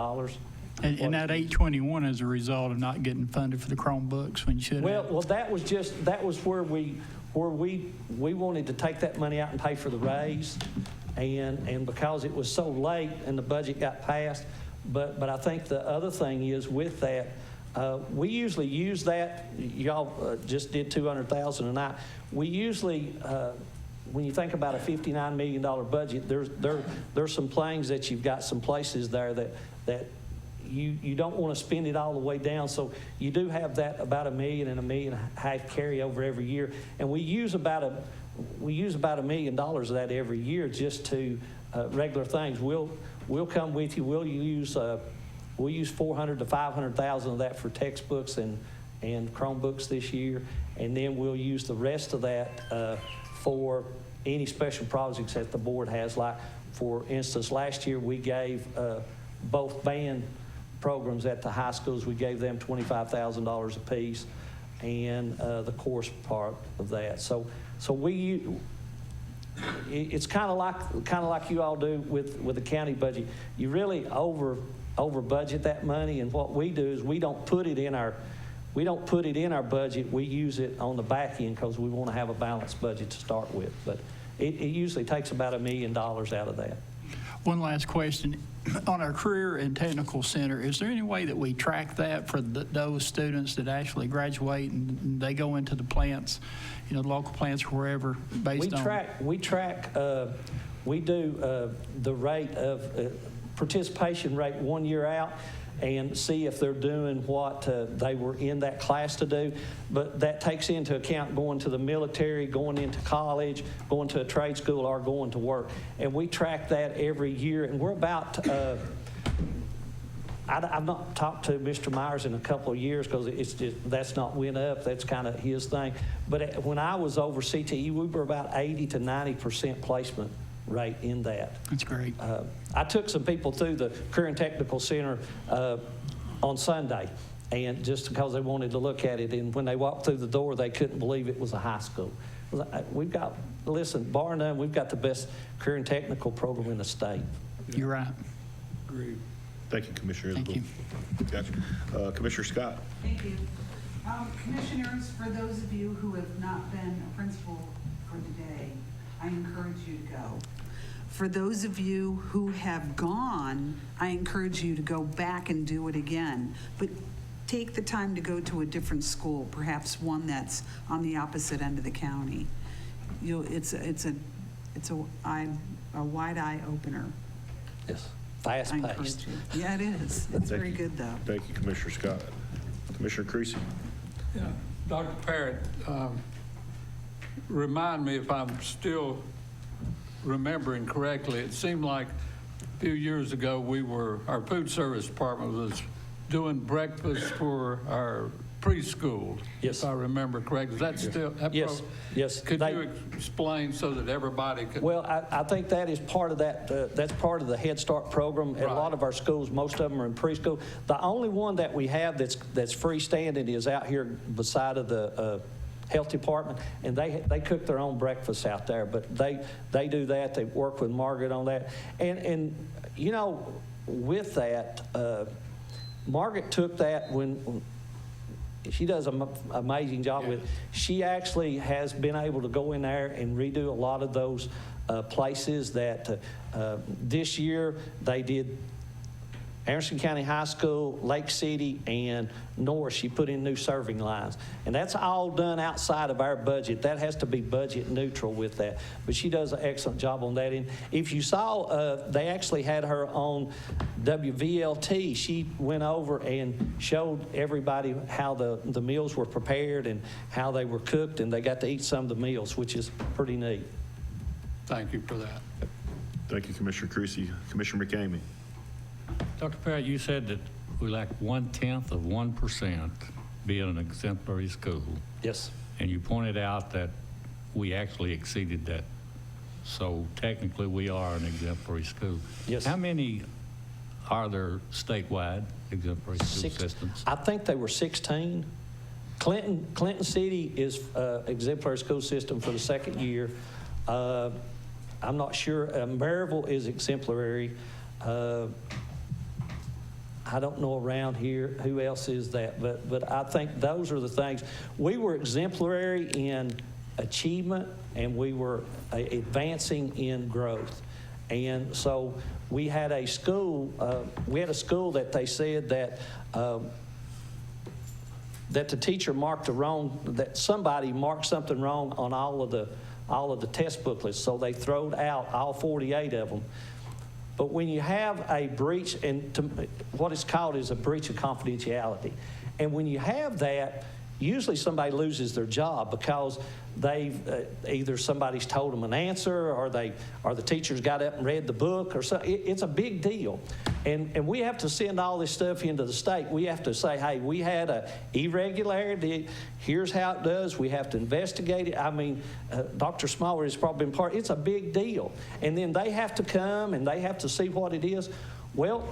And that 821 is a result of not getting funded for the Chromebooks when you should have. Well, that was where we wanted to take that money out and pay for the raise, and because it was so late and the budget got passed. But I think the other thing is with that, we usually use that. Y'all just did 200,000 a night. We usually, when you think about a $59 million budget, there's some things that you've got some places there that you don't want to spend it all the way down. So you do have that about $1 million and $1.5 million carryover every year, and we use about $1 million of that every year just to regular things. We'll come with you. We'll use 400 to 500,000 of that for textbooks and Chromebooks this year, and then we'll use the rest of that for any special projects that the board has. Like, for instance, last year we gave both band programs at the high schools, we gave them $25,000 apiece, and the course part of that. So it's kind of like you all do with the county budget. You really over budget that money, and what we do is we don't put it in our budget. We use it on the back end because we want to have a balanced budget to start with. But it usually takes about $1 million out of that. One last question. On our Career and Technical Center, is there any way that we track that for those students that actually graduate and they go into the plants, you know, local plants or wherever, based on? We do the rate of participation rate 1 year out and see if they're doing what they were in that class to do. But that takes into account going to the military, going into college, going to a trade school, or going to work. And we track that every year. And we're about, I've not talked to Mr. Myers in a couple of years because that's not went up. That's kind of his thing. But when I was over CTE, we were about 80 to 90% placement rate in that. That's great. I took some people through the Career and Technical Center on Sunday, and just because they wanted to look at it, and when they walked through the door, they couldn't believe it was a high school. We've got, listen, bar none, we've got the best career and technical program in the state. You're right. Agreed. Thank you, Commissioner Thank Isabel. Gotcha. Commissioner Scott. Thank you. Commissioners, for those of you who have not been a principal for today, I encourage you to go. For those of you who have gone, I encourage you to go back and do it again. But take the time to go to a different school, perhaps one that's on the opposite end of the county. It's a wide eye opener. Yes, fast paced. Yeah, it is. It's very good though. Thank you, Commissioner Scott. Commissioner Creasy. Yeah. Dr. Parrott, remind me if I'm still remembering correctly. It seemed like a few years ago our food service department was doing breakfast for our preschool. Yes. If I remember correctly. Is that still? Yes. Yes. Could you explain so that everybody could? Well, I think that is part of that. That's part of the Head Start program. At a lot of our schools, most of them are in preschool. The only one that we have that's freestanding is out here beside of the health department, and they cook their own breakfast out there. But they do that. They work with Margaret on that, and you know, with that, Margaret took that when. She does an amazing job with it. She actually has been able to go in there and redo a lot of those places that this year they did. Anderson County High School, Lake City, and North, she put in new serving lines. And that's all done outside of our budget. That has to be budget neutral with that. But she does an excellent job on that. And if you saw, they actually had her on WVLT. She went over and showed everybody how the meals were prepared and how they were cooked, and they got to eat some of the meals, which is pretty neat. Thank you for that. Thank you, Commissioner Creasy. Commissioner McCamey. Dr. Parrott, you said that we lack 0.1% being an exemplary school. Yes. And you pointed out that we actually exceeded that So technically, we are an exemplary school. Yes. How many are there statewide exemplary school systems? I think they were 16. Clinton City is exemplary school system for the second year. I'm not sure. Maryville is exemplary. I don't know around here who else is that, but I think those are the things. We were exemplary in achievement, and we were advancing in growth. And so we had a school that they said that that the teacher that somebody marked something wrong on all of the test booklets, so they throwed out all 48 of them. But when you have a breach, what it's called is a breach of confidentiality, and when you have that, usually somebody loses their job because they've either somebody's told them an answer, or the teachers got up and read the book, or something. It's a big deal, and we have to send all this stuff into the state. We have to say, hey, we had a irregularity. Here's how it does. We have to investigate it. I mean, Dr. Smaller has probably been part. It's a big deal, and then they have to come and they have to see what it is. Well,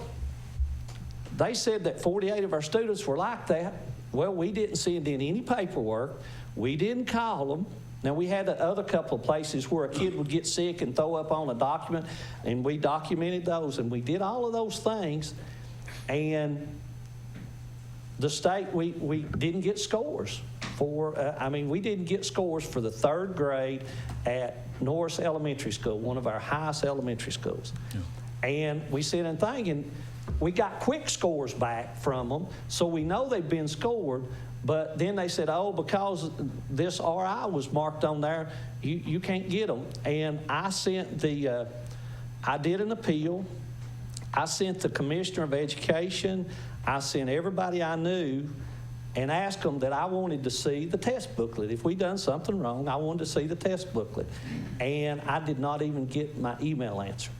they said that 48 of our students were like that. Well, we didn't send in any paperwork. We didn't call them. Now, we had the other couple of places where a kid would get sick and throw up on a document, and we documented those, and we did all of those things. And the state, we didn't get scores for, we didn't get scores for the third grade at Norris Elementary School, one of our highest elementary schools. Yeah. And we sent in thing, and we got quick scores back from them, so we know they've been scored. But then they said, oh, because this RI was marked on there, you can't get them. And I sent I did an appeal. I sent the Commissioner of Education. I sent everybody I knew and asked them that I wanted to see the test booklet. If we done something wrong, I wanted to see the test booklet. And I did not even get my email answer.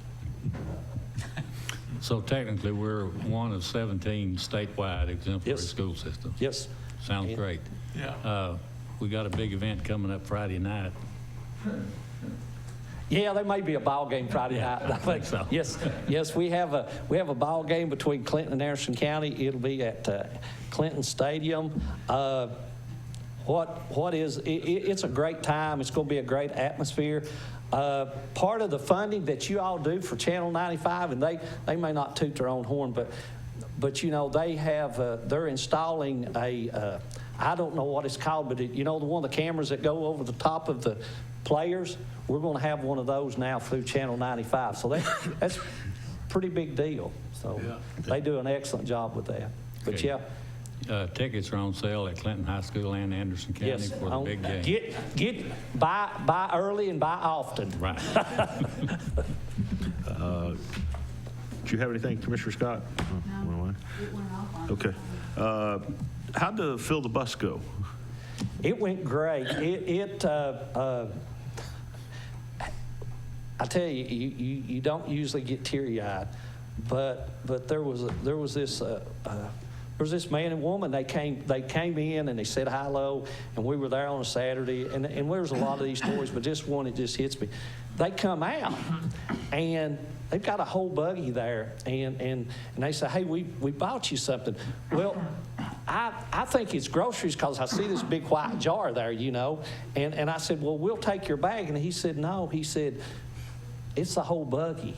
So technically, we're one of 17 statewide exemplary school systems. Yes. Sounds great. Yeah. We got a big event coming up Friday night. Yeah, there may be a ball game Friday night. I think so. Yes, we have a ball game between Clinton and Anderson County. It'll be at Clinton Stadium. It's a great time. It's going to be a great atmosphere. Part of the funding that you all do for Channel 95, and they may not toot their own horn, but you know, they're installing I don't know what it's called, but the one of the cameras that go over the top of the players, we're going to have one of those now through Channel 95. So that's a pretty big deal. So they do an excellent job with that. But okay. Yeah. Tickets are on sale at Clinton High School and Anderson County for the big game. Buy early and buy often. Right. Do you have anything, Commissioner Scott? No. Okay. How'd the Fill the Bus go? It went great. I tell you, you don't usually get teary-eyed, but there was this man and woman. They came in and they said hello, and we were there on a Saturday, and there's a lot of these stories, but this one, it just hits me. They come out, and they've got a whole buggy there, and they say, hey, we bought you something. Well, I think it's groceries because I see this big white jar there, and I said, well, we'll take your bag. And he said, no. He said, it's the whole buggy.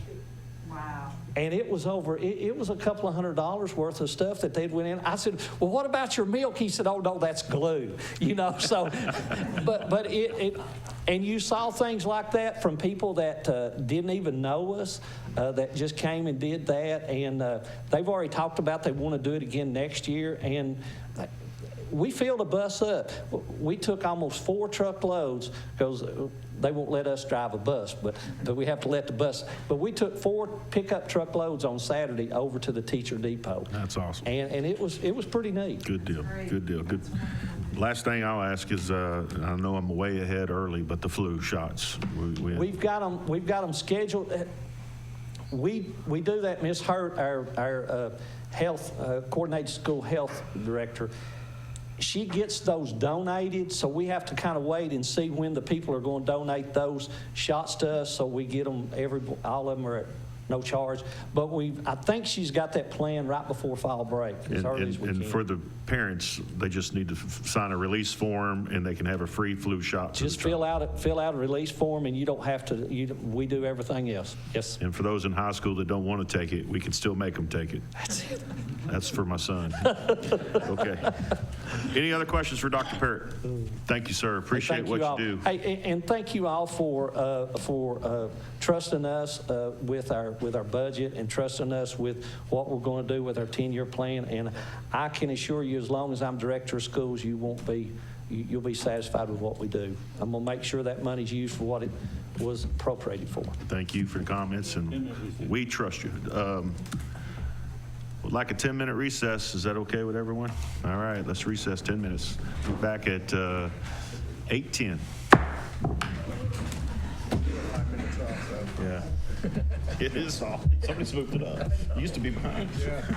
Wow. And it was it was a couple of $100 worth of stuff that they'd went in. I said, well, what about your milk? He said, oh, no, that's glue, so, but and you saw things like that from people that didn't even know us, that just came and did that, and they've already talked about they want to do it again next year, and we filled a bus up. We took almost 4 truckloads because they won't let us drive a bus, but we have to let the bus. But we took 4 pickup truckloads on Saturday over to the teacher depot. That's awesome. And it was pretty neat. Good deal. Good deal. Good. Last thing I'll ask is, I know I'm way ahead early, but the flu shots. We've got them scheduled. We do that. Ms. Hurt, our health coordinated school health director, she gets those donated, so we have to kind of wait and see when the people are going to donate those shots to us, so we get them, all of them are at no charge. But I think she's got that plan right before fall break, as early as we can. And for the parents, they just need to sign a release form, and they can have a free flu shot. Just fill out a release form, and you don't have to, we do everything else. Yes. And for those in high school that don't want to take it, we can still make them take it. That's it. That's for my son. Okay. Any other questions for Dr. Parrott? Thank you, sir. Appreciate what you do. Hey, and thank you all for trusting us with our budget and trusting us with what we're going to do with our 10-year plan. And I can assure you, as long as I'm director of schools, you'll be satisfied with what we do. I'm going to make sure that money's used for what it was appropriated for. Thank you for the comments, and we trust you. Would like a 10-minute recess. Is that okay with everyone? All right, let's recess 10 minutes. We're back at 8:10. Yeah. It is off. Somebody's moved it up. It used to be mine. Yeah.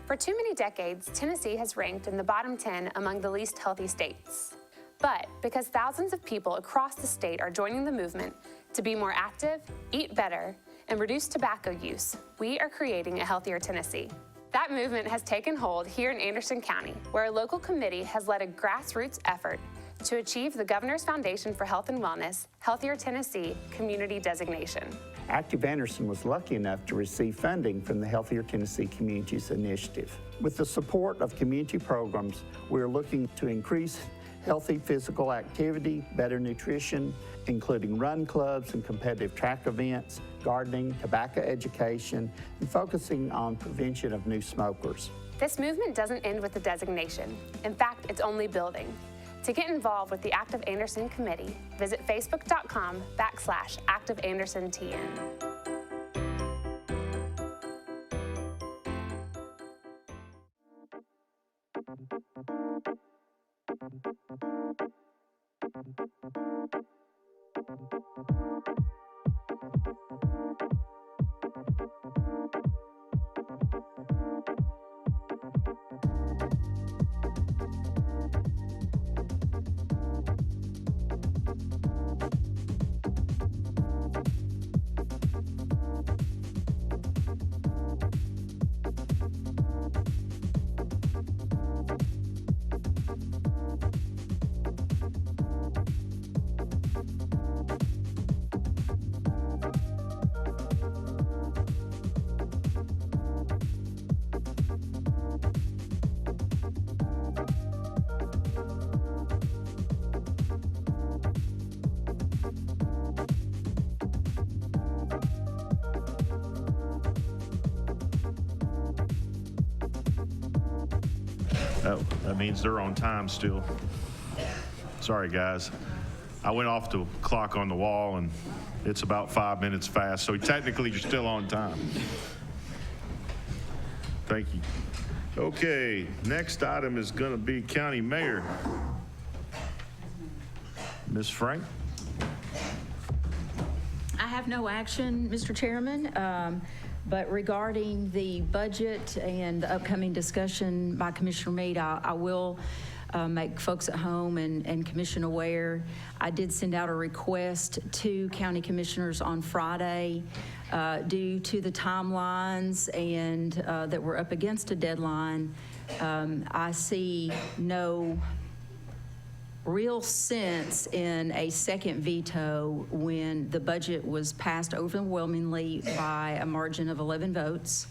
For too many decades, Tennessee has ranked in the bottom 10 among the least healthy states. But because thousands of people across the state are joining the movement to be more active, eat better, and reduce tobacco use, we are creating a healthier Tennessee. That movement has taken hold here in Anderson County, where a local committee has led a grassroots effort to achieve the Governor's Foundation for Health and Wellness Healthier Tennessee Community Designation. Active Anderson was lucky enough to receive funding from the Healthier Tennessee Communities Initiative. With the support of community programs, we are looking to increase healthy physical activity, better nutrition, including run clubs and competitive track events, gardening, tobacco education, and focusing on prevention of new smokers. This movement doesn't end with the designation. In fact, it's only building. To get involved with the Active Anderson Committee, visit facebook.com/ActiveAndersonTN. Oh, that means they're on time still. Sorry, guys. I went off the clock on the wall, and it's about 5 minutes fast, so technically you're still on time. Thank you. Okay, next item is going to be County Mayor. Ms. Frank? I have no action, Mr. Chairman, but regarding the budget and the upcoming discussion by Commissioner Meade, I will make folks at home and Commission aware. I did send out a request to county commissioners on Friday due to the timelines and that we're up against a deadline. I see no real sense in a second veto when the budget was passed overwhelmingly by a margin of 11 votes.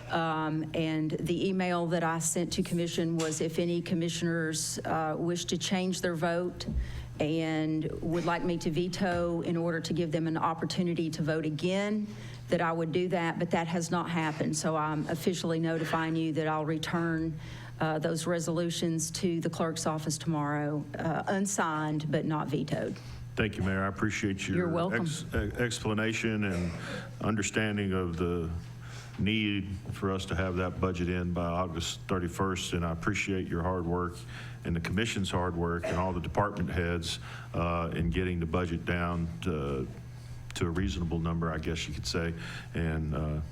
And the email that I sent to Commission was if any commissioners wish to change their vote and would like me to veto in order to give them an opportunity to vote again, that I would do that, but that has not happened. So I'm officially notifying you that I'll return those resolutions to the clerk's office tomorrow, unsigned but not vetoed. Thank you, Mayor. I appreciate your You're welcome. explanation and understanding of the need for us to have that budget in by August 31st, and I appreciate your hard work and the Commission's hard work and all the department heads in getting the budget down to a reasonable number, I guess you could say. And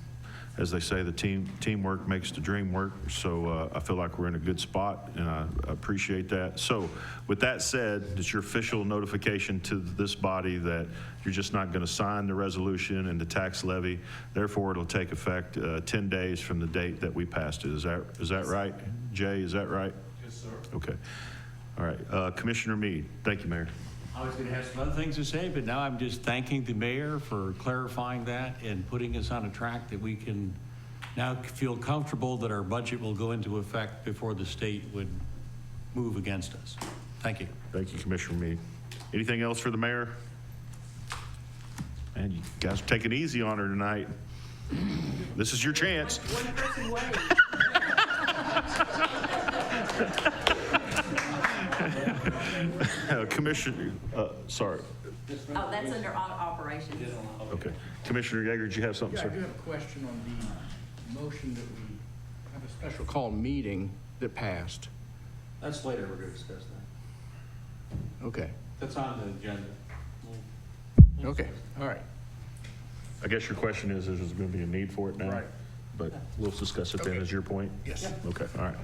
as they say, the teamwork makes the dream work. So I feel like we're in a good spot, and I appreciate that. So with that said, it's your official notification to this body that you're just not going to sign the resolution and the tax levy. Therefore, it'll take effect 10 days from the date that we passed it. Is that right? Jay, is that right? Yes, sir. Okay. All right. Commissioner Meade. Thank you, Mayor. I was going to have some other things to say, but now I'm just thanking the mayor for clarifying that and putting us on a track that we can now feel comfortable that our budget will go into effect before the state would move against us. Thank you. Thank you, Commissioner Meade. Anything else for the mayor? And you guys are taking it easy on her tonight. This is your chance. Commissioner, sorry. Oh, that's under operations. Okay. Commissioner Yeager, did you have something, Yeah, sir? I do have a question on the motion that we have a special call meeting that passed. That's later, we're going to discuss that. Okay. That's on the agenda. Okay, all right. I guess your question is there going to be a need for it now? Right. but we'll discuss it then, is your point? Yes. Okay, all right.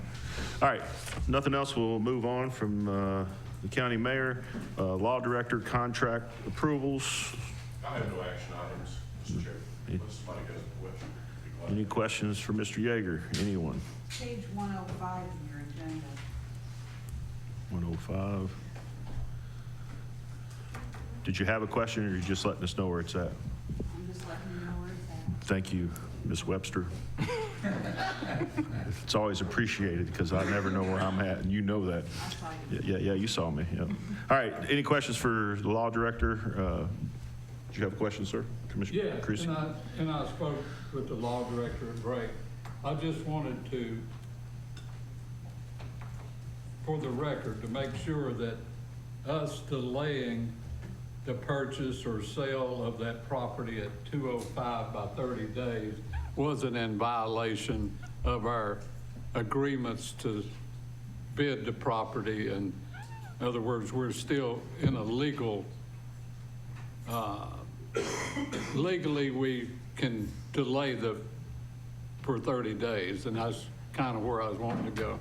All right, nothing else, we'll move on from the county mayor. Law director contract approvals. I have no action items, Mr. Chair, unless somebody has a question. Be glad. Any questions for Mr. Yeager? Anyone? Page 105 in your agenda. 105. Did you have a question, or are you just letting us know where it's at? I'm just letting you know where it's at. Thank you, Ms. Webster. It's always appreciated because I never know where I'm at, and you know that. Yeah, you saw me. Yeah. All right, any questions for the law director? Did you have a question, sir? Commissioner Yeah, Creasy? and I spoke with the law director at break. I just wanted to, for the record, to make sure that us delaying the purchase or sale of that property at 205 by 30 days wasn't in violation of our agreements to bid the property. And in other words, we're still in a legal, legally we can delay for 30 days, and that's kind of where I was wanting to go.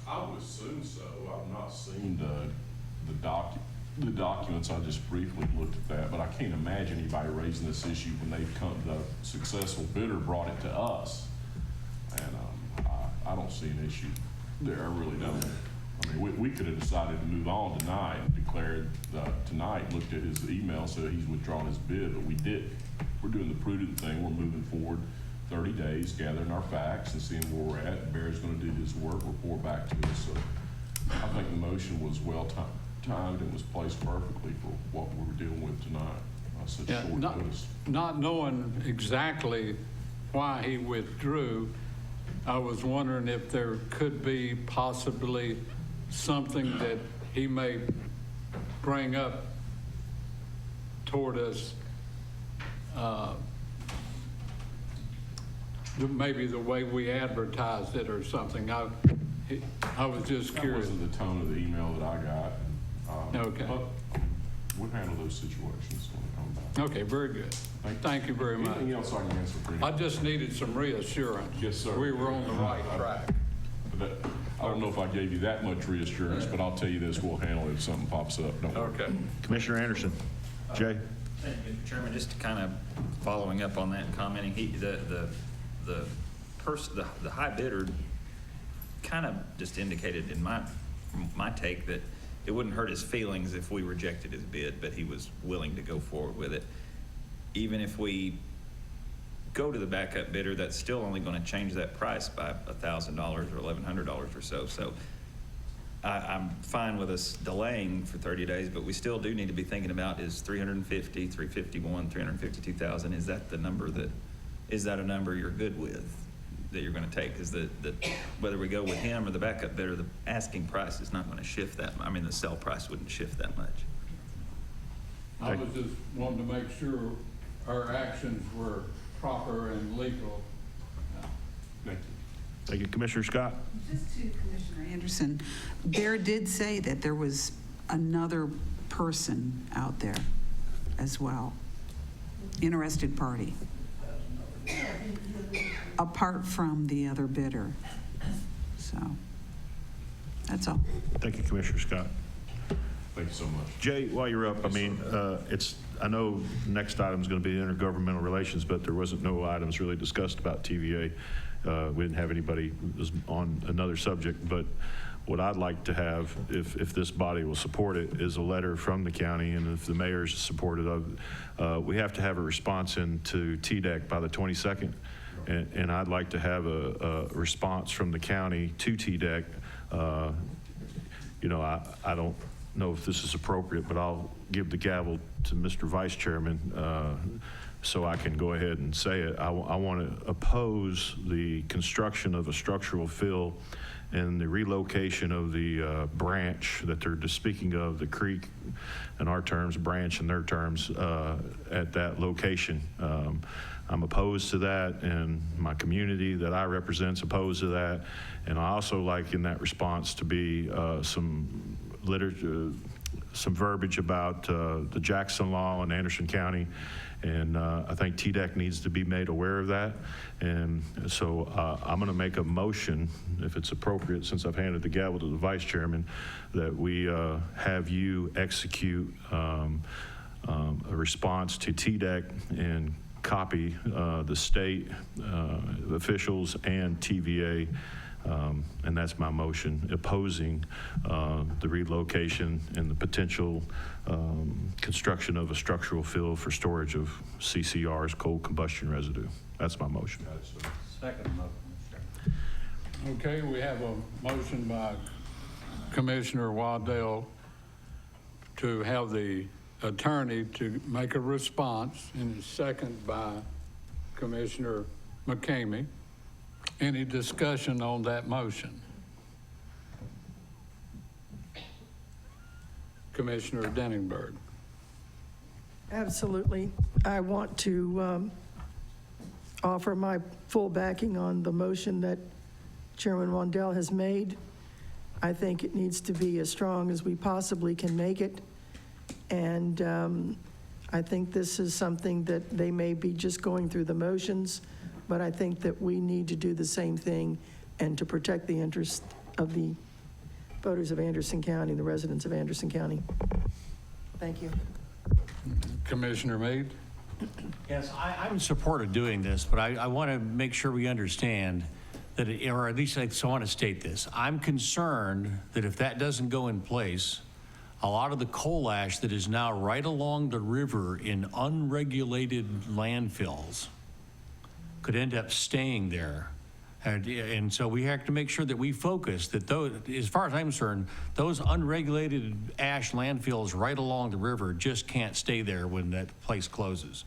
I would assume so. I've not seen the documents. I just briefly looked at that, but I can't imagine anybody raising this issue when the successful bidder brought it to us. And I don't see an issue there. I really don't. I mean, we could have decided to move on tonight and declared tonight, looked at his email, said he's withdrawn his bid, but we didn't. We're doing the prudent thing. We're moving forward 30 days, gathering our facts and seeing where we're at. Barry's going to do his work, report back to us. So I think the motion was well timed and was placed perfectly for what we were dealing with tonight. Such short notice. Not knowing exactly why he withdrew, I was wondering if there could be possibly something that he may bring up toward us, maybe the way we advertised it or something. I was just curious. That wasn't the tone of the email that I got. Okay. But we'll handle those situations when they come back. Okay, very good. Thank you very much. Anything else I can answer for you? I just needed some reassurance. Yes, sir. We were on the right track. I don't know if I gave you that much reassurance, but I'll tell you this, we'll handle it if something pops up. Don't worry. Okay. Commissioner Anderson. Jay? Thank you, Mr. Chairman. Just kind of following up on that and commenting, the high bidder kind of just indicated in my take that it wouldn't hurt his feelings if we rejected his bid, but he was willing to go forward with it. Even if we go to the backup bidder, that's still only going to change that price by $1,000 or $1,100 or so. So I'm fine with us delaying for 30 days, but we still do need to be thinking about, is 350, 351, 352,000, is that the number is that a number you're good with, that you're going to take? Is that whether we go with him or the backup bidder, the asking price is not going to shift that. I mean, the sell price wouldn't shift that much. I was just wanting to make sure our actions were proper and legal. Thank you. Thank you. Commissioner Scott? Just to Commissioner Anderson, Bear did say that there was another person out there as well, interested party, apart from the other bidder. So, that's all. Thank you, Commissioner Scott. Thank you so much. Jay, while you're up, I mean, I know next item is going to be intergovernmental relations, but there wasn't no items really discussed about TVA. We didn't have anybody on another subject, but what I'd like to have, if this body will support it, is a letter from the county, and if the mayor is supportive of it, we have to have a response into TDEC by the 22nd, and I'd like to have a response from the county to TDEC. You know, I don't know if this is appropriate, but I'll give the gavel to Mr. Vice Chairman so I can go ahead and say it. I want to oppose the construction of a structural fill and the relocation of the branch that they're just speaking of, the creek in our terms, branch in their terms, at that location. I'm opposed to that, and my community that I represent is opposed to that. And I also like in that response to be some literature, some verbiage about the Jackson Law in Anderson County, And I think TDEC needs to be made aware of that. And so I'm going to make a motion, if it's appropriate, since I've handed the gavel to the vice chairman, that we have you execute a response to TDEC and copy the state officials and TVA. And that's my motion, opposing the relocation and the potential construction of a structural field for storage of CCR's coal combustion residue. That's my motion. Second motion, Mr. Chairman. Okay, we have a motion by Commissioner Waddell to have the attorney to make a response, and a second by Commissioner McCamey. Any discussion on that motion? Commissioner Denningberg. Absolutely. I want to offer my full backing on the motion that Chairman Waddell has made. I think it needs to be as strong as we possibly can make it. And I think this is something that they may be just going through the motions, but I think that we need to do the same thing and to protect the interest of the voters of Anderson County, the residents of Anderson County. Thank you. Commissioner Meade. Yes, I'm in support of doing this, but I want to make sure we understand that, or at least I want to state this. I'm concerned that if that doesn't go in place, a lot of the coal ash that is now right along the river in unregulated landfills could end up staying there. And so we have to make sure that we focus that those, as far as I'm concerned, those unregulated ash landfills right along the river just can't stay there when that place closes.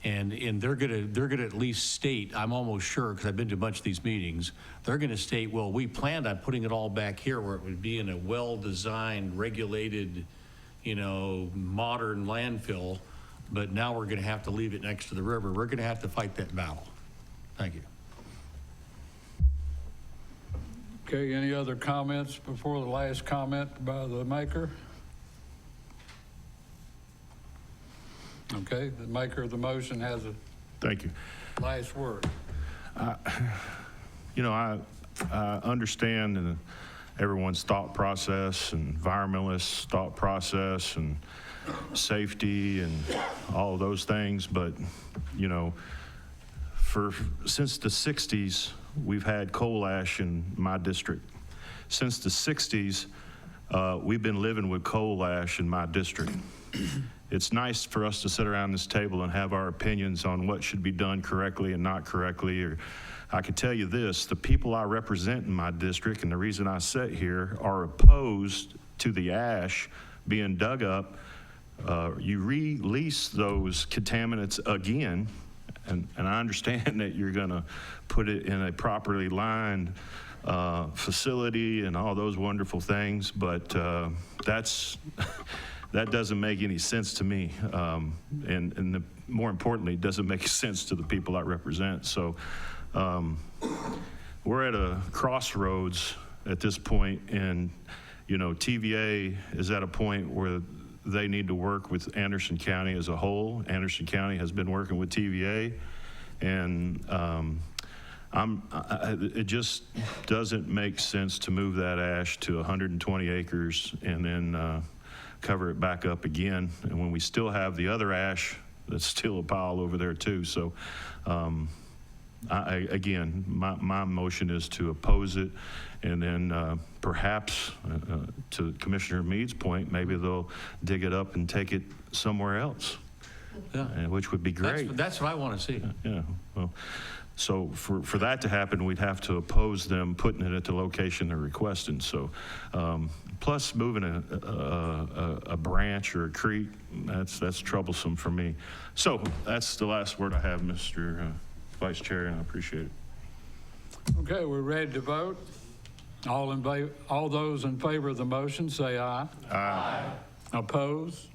And they're gonna at least state, I'm almost sure, because I've been to a bunch of these meetings, they're gonna state, well, we planned on putting it all back here where it would be in a well-designed, regulated, modern landfill, but now we're gonna have to leave it next to the river. We're gonna have to fight that battle. Thank you. Okay, any other comments before the last comment by the maker? Okay, the maker of the motion has a Thank you. last word. I understand everyone's thought process, and environmentalists' thought process, and safety, and all of those things. But, since the 60s, we've had coal ash in my district. Since the 60s, we've been living with coal ash in my district. It's nice for us to sit around this table and have our opinions on what should be done correctly and not correctly. Or I can tell you this, the people I represent in my district, and the reason I sit here, are opposed to the ash being dug up. You release those contaminants again, and I understand that you're going to put it in a properly lined facility and all those wonderful things, but that doesn't make any sense to me, and more importantly, it doesn't make sense to the people I represent. So we're at a crossroads at this point, and TVA is at a point where they need to work with Anderson County as a whole. Anderson County has been working with TVA, and it just doesn't make sense to move that ash to 120 acres and then cover it back up again, and when we still have the other ash that's still a pile over there too. So again, my motion is to oppose it, and then perhaps to Commissioner Meade's point, maybe they'll dig it up and take it somewhere else, which would be great. That's what I want to see. Yeah, well, so for that to happen, we'd have to oppose them putting it at the location they're requesting. So plus moving a branch or a creek, that's troublesome for me. So that's the last word I have, Mr. Vice Chair, and I appreciate it. Okay, we're ready to vote. All those in favor of the motion, say aye. Aye. Oppose?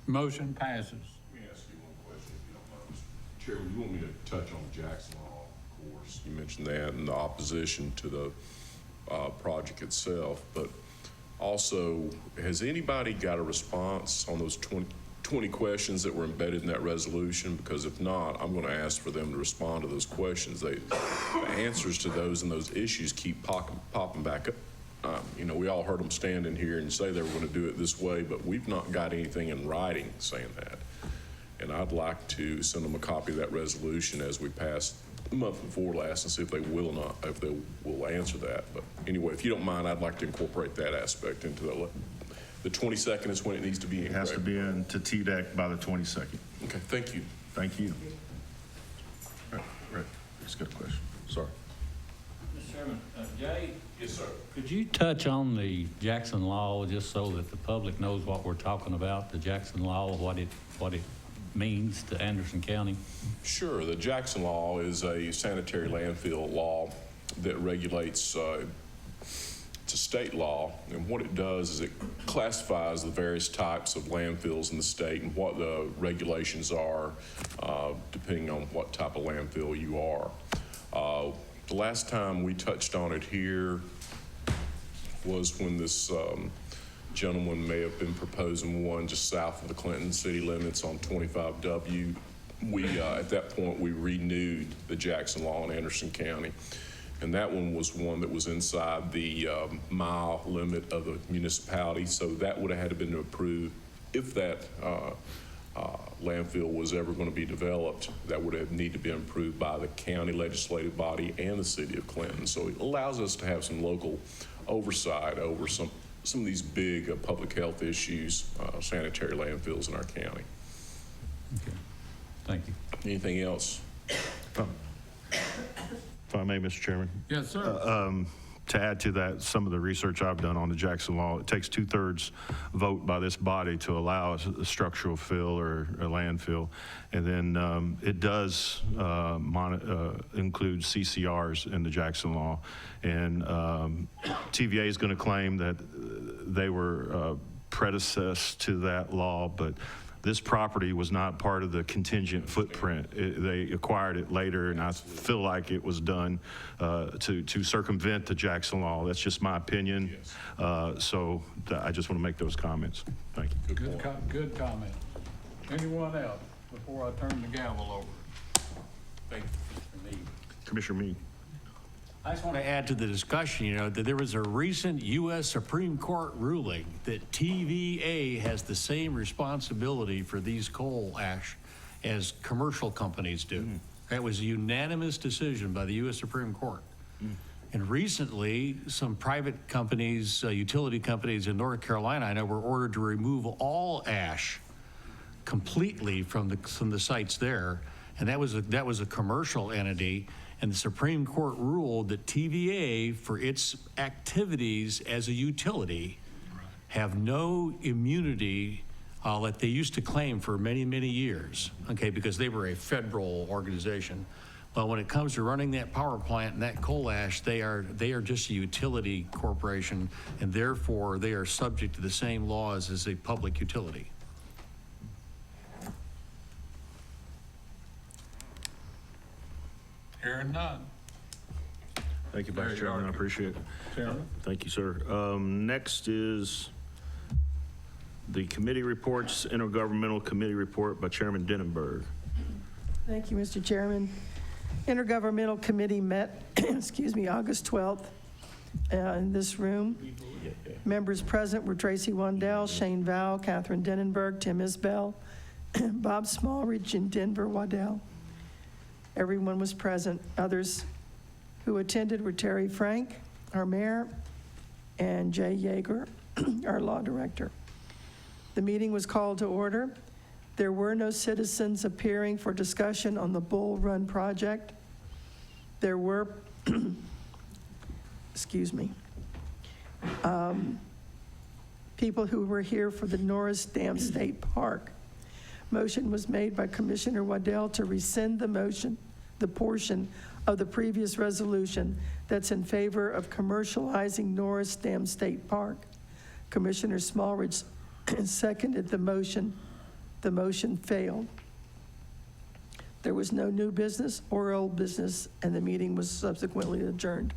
Motion passes. Let me ask you one question, if you don't mind, Mr. Chairman. You want me to touch on Jackson Law, of course. You mentioned that and the opposition to the project itself, but also, has anybody got a response on those 20 questions that were embedded in that resolution? Because if not, I'm going to ask for them to respond to those questions. The answers to those and those issues keep popping back up. You know, we all heard them stand in here and say they were going to do it this way, but we've not got anything in writing saying that. And I'd like to send them a copy of that resolution as we passed the month before last and see if they will or not, if they will answer that. But anyway, if you don't mind, I'd like to incorporate that aspect into the 22nd is when it needs to be in. It has to be in to TDEC by the 22nd. Okay, thank you. Thank you. Right, just got a question. Sorry. Mr. Chairman, Jay? Yes, sir. Could you touch on the Jackson Law, just so that the public knows what we're talking about, the Jackson Law, what it means to Anderson County? Sure. The Jackson Law is a sanitary landfill law that regulates, it's a state law, and what it does is it classifies the various types of landfills in the state and what the regulations are, depending on what type of landfill you are. The last time we touched on it here was when this gentleman may have been proposing one just south of the Clinton city limits on 25W. We, at that point, we renewed the Jackson Law in Anderson County. And that one was one that was inside the mile limit of the municipality. So that would have had to been approved if that landfill was ever going to be developed. That would have needed to be approved by the county legislative body and the city of Clinton. So it allows us to have some local oversight over some of these big public health issues, sanitary landfills in our county. Okay. Thank you. Anything else? If I may, Mr. Chairman. Yes, sir. To add to that, some of the research I've done on the Jackson Law, it takes 2/3 vote by this body to allow a structural fill or a landfill. And then it does include CCRs in the Jackson Law. And TVA is going to claim that they were predecessor to that law, but this property was not part of the contingent footprint. They acquired it later, and I feel like it was done to circumvent the Jackson Law. That's just my opinion. Yes. So I just want to make those comments. Thank you. Good comment. Anyone else before I turn the gavel over? Thank you. Commissioner Meade. I just want to add to the discussion, that there was a recent U.S. Supreme Court ruling that TVA has the same responsibility for these coal ash as commercial companies do. That was a unanimous decision by the U.S. Supreme Court. And recently, some private companies, utility companies in North Carolina, I know, were ordered to remove all ash completely from the sites there. And that was a commercial entity. And the Supreme Court ruled that TVA, for its activities as a utility, have no immunity that they used to claim for many, many years, okay, because they were a federal organization. Well, when it comes to running that power plant and that coal ash, they are just a utility corporation, and therefore they are subject to the same laws as a public utility. Hearing none. Thank you, There Vice you Chairman. are. I appreciate it. Chairman. Thank you, sir. Next is the committee reports, intergovernmental committee report by Chairman Denenberg. Thank you, Mr. Chairman. Intergovernmental Committee met, August 12th in this room. Members present were Tracy Wandell, Shane Val, Catherine Denenberg, Tim Isbell, Bob Smallridge, and Denver Waddell. Everyone was present. Others who attended were Terry Frank, our mayor, and Jay Yeager, our law director. The meeting was called to order. There were no citizens appearing for discussion on the Bull Run project. There were, people who were here for the Norris Dam State Park. Motion was made by Commissioner Waddell to rescind the portion of the previous resolution that's in favor of commercializing Norris Dam State Park. Commissioner Smallridge seconded the motion. The motion failed. There was no new business or old business, and the meeting was subsequently adjourned.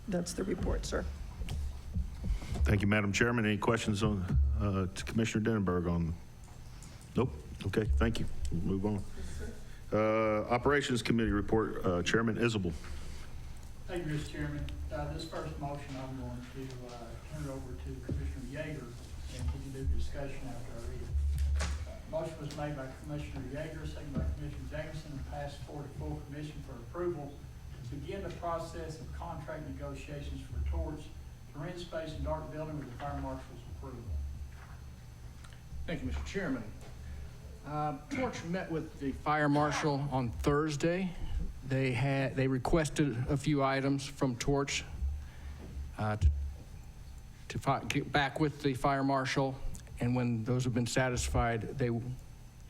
That's the report, sir. Thank you, Madam Chairman. Any questions on to Commissioner Denenberg on Nope. Okay, thank you. We'll move on. Operations Committee report, Chairman Isabel. Thank you, Mr. Chairman. This first motion, I'm going to turn it over to Commissioner Yeager, and he can do discussion after I read it. Motion was made by Commissioner Yeager, second by Commissioner Jameson, and passed for the full commission for approval to begin the process of contract negotiations for torch, Terrain Space, and Dark Building with the Fire Marshal's approval. Thank you, Mr. Chairman. Torch met with the fire marshal on Thursday. They requested a few items from Torch to get back with the fire marshal, and when those have been satisfied, they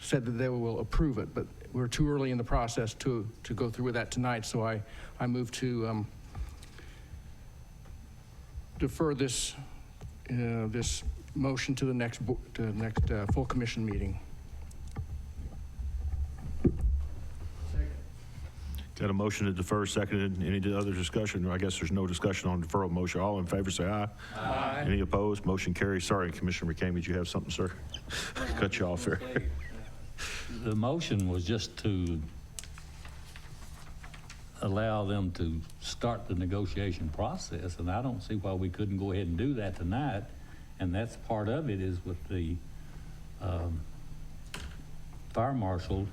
said that they will approve it, but we're too early in the process to go through with that tonight, so I move to defer this motion to the next full commission meeting. Got a motion to defer, seconded. Any other discussion? I guess there's no discussion on deferral motion. All in favor, say aye. Aye. Any opposed? Motion carries. Sorry, Commissioner McCamey, did you have something, sir? Cut you off there. The motion was just to allow them to start the negotiation process, and I don't see why we couldn't go ahead and do that tonight. And that's part of it, is with the fire marshal.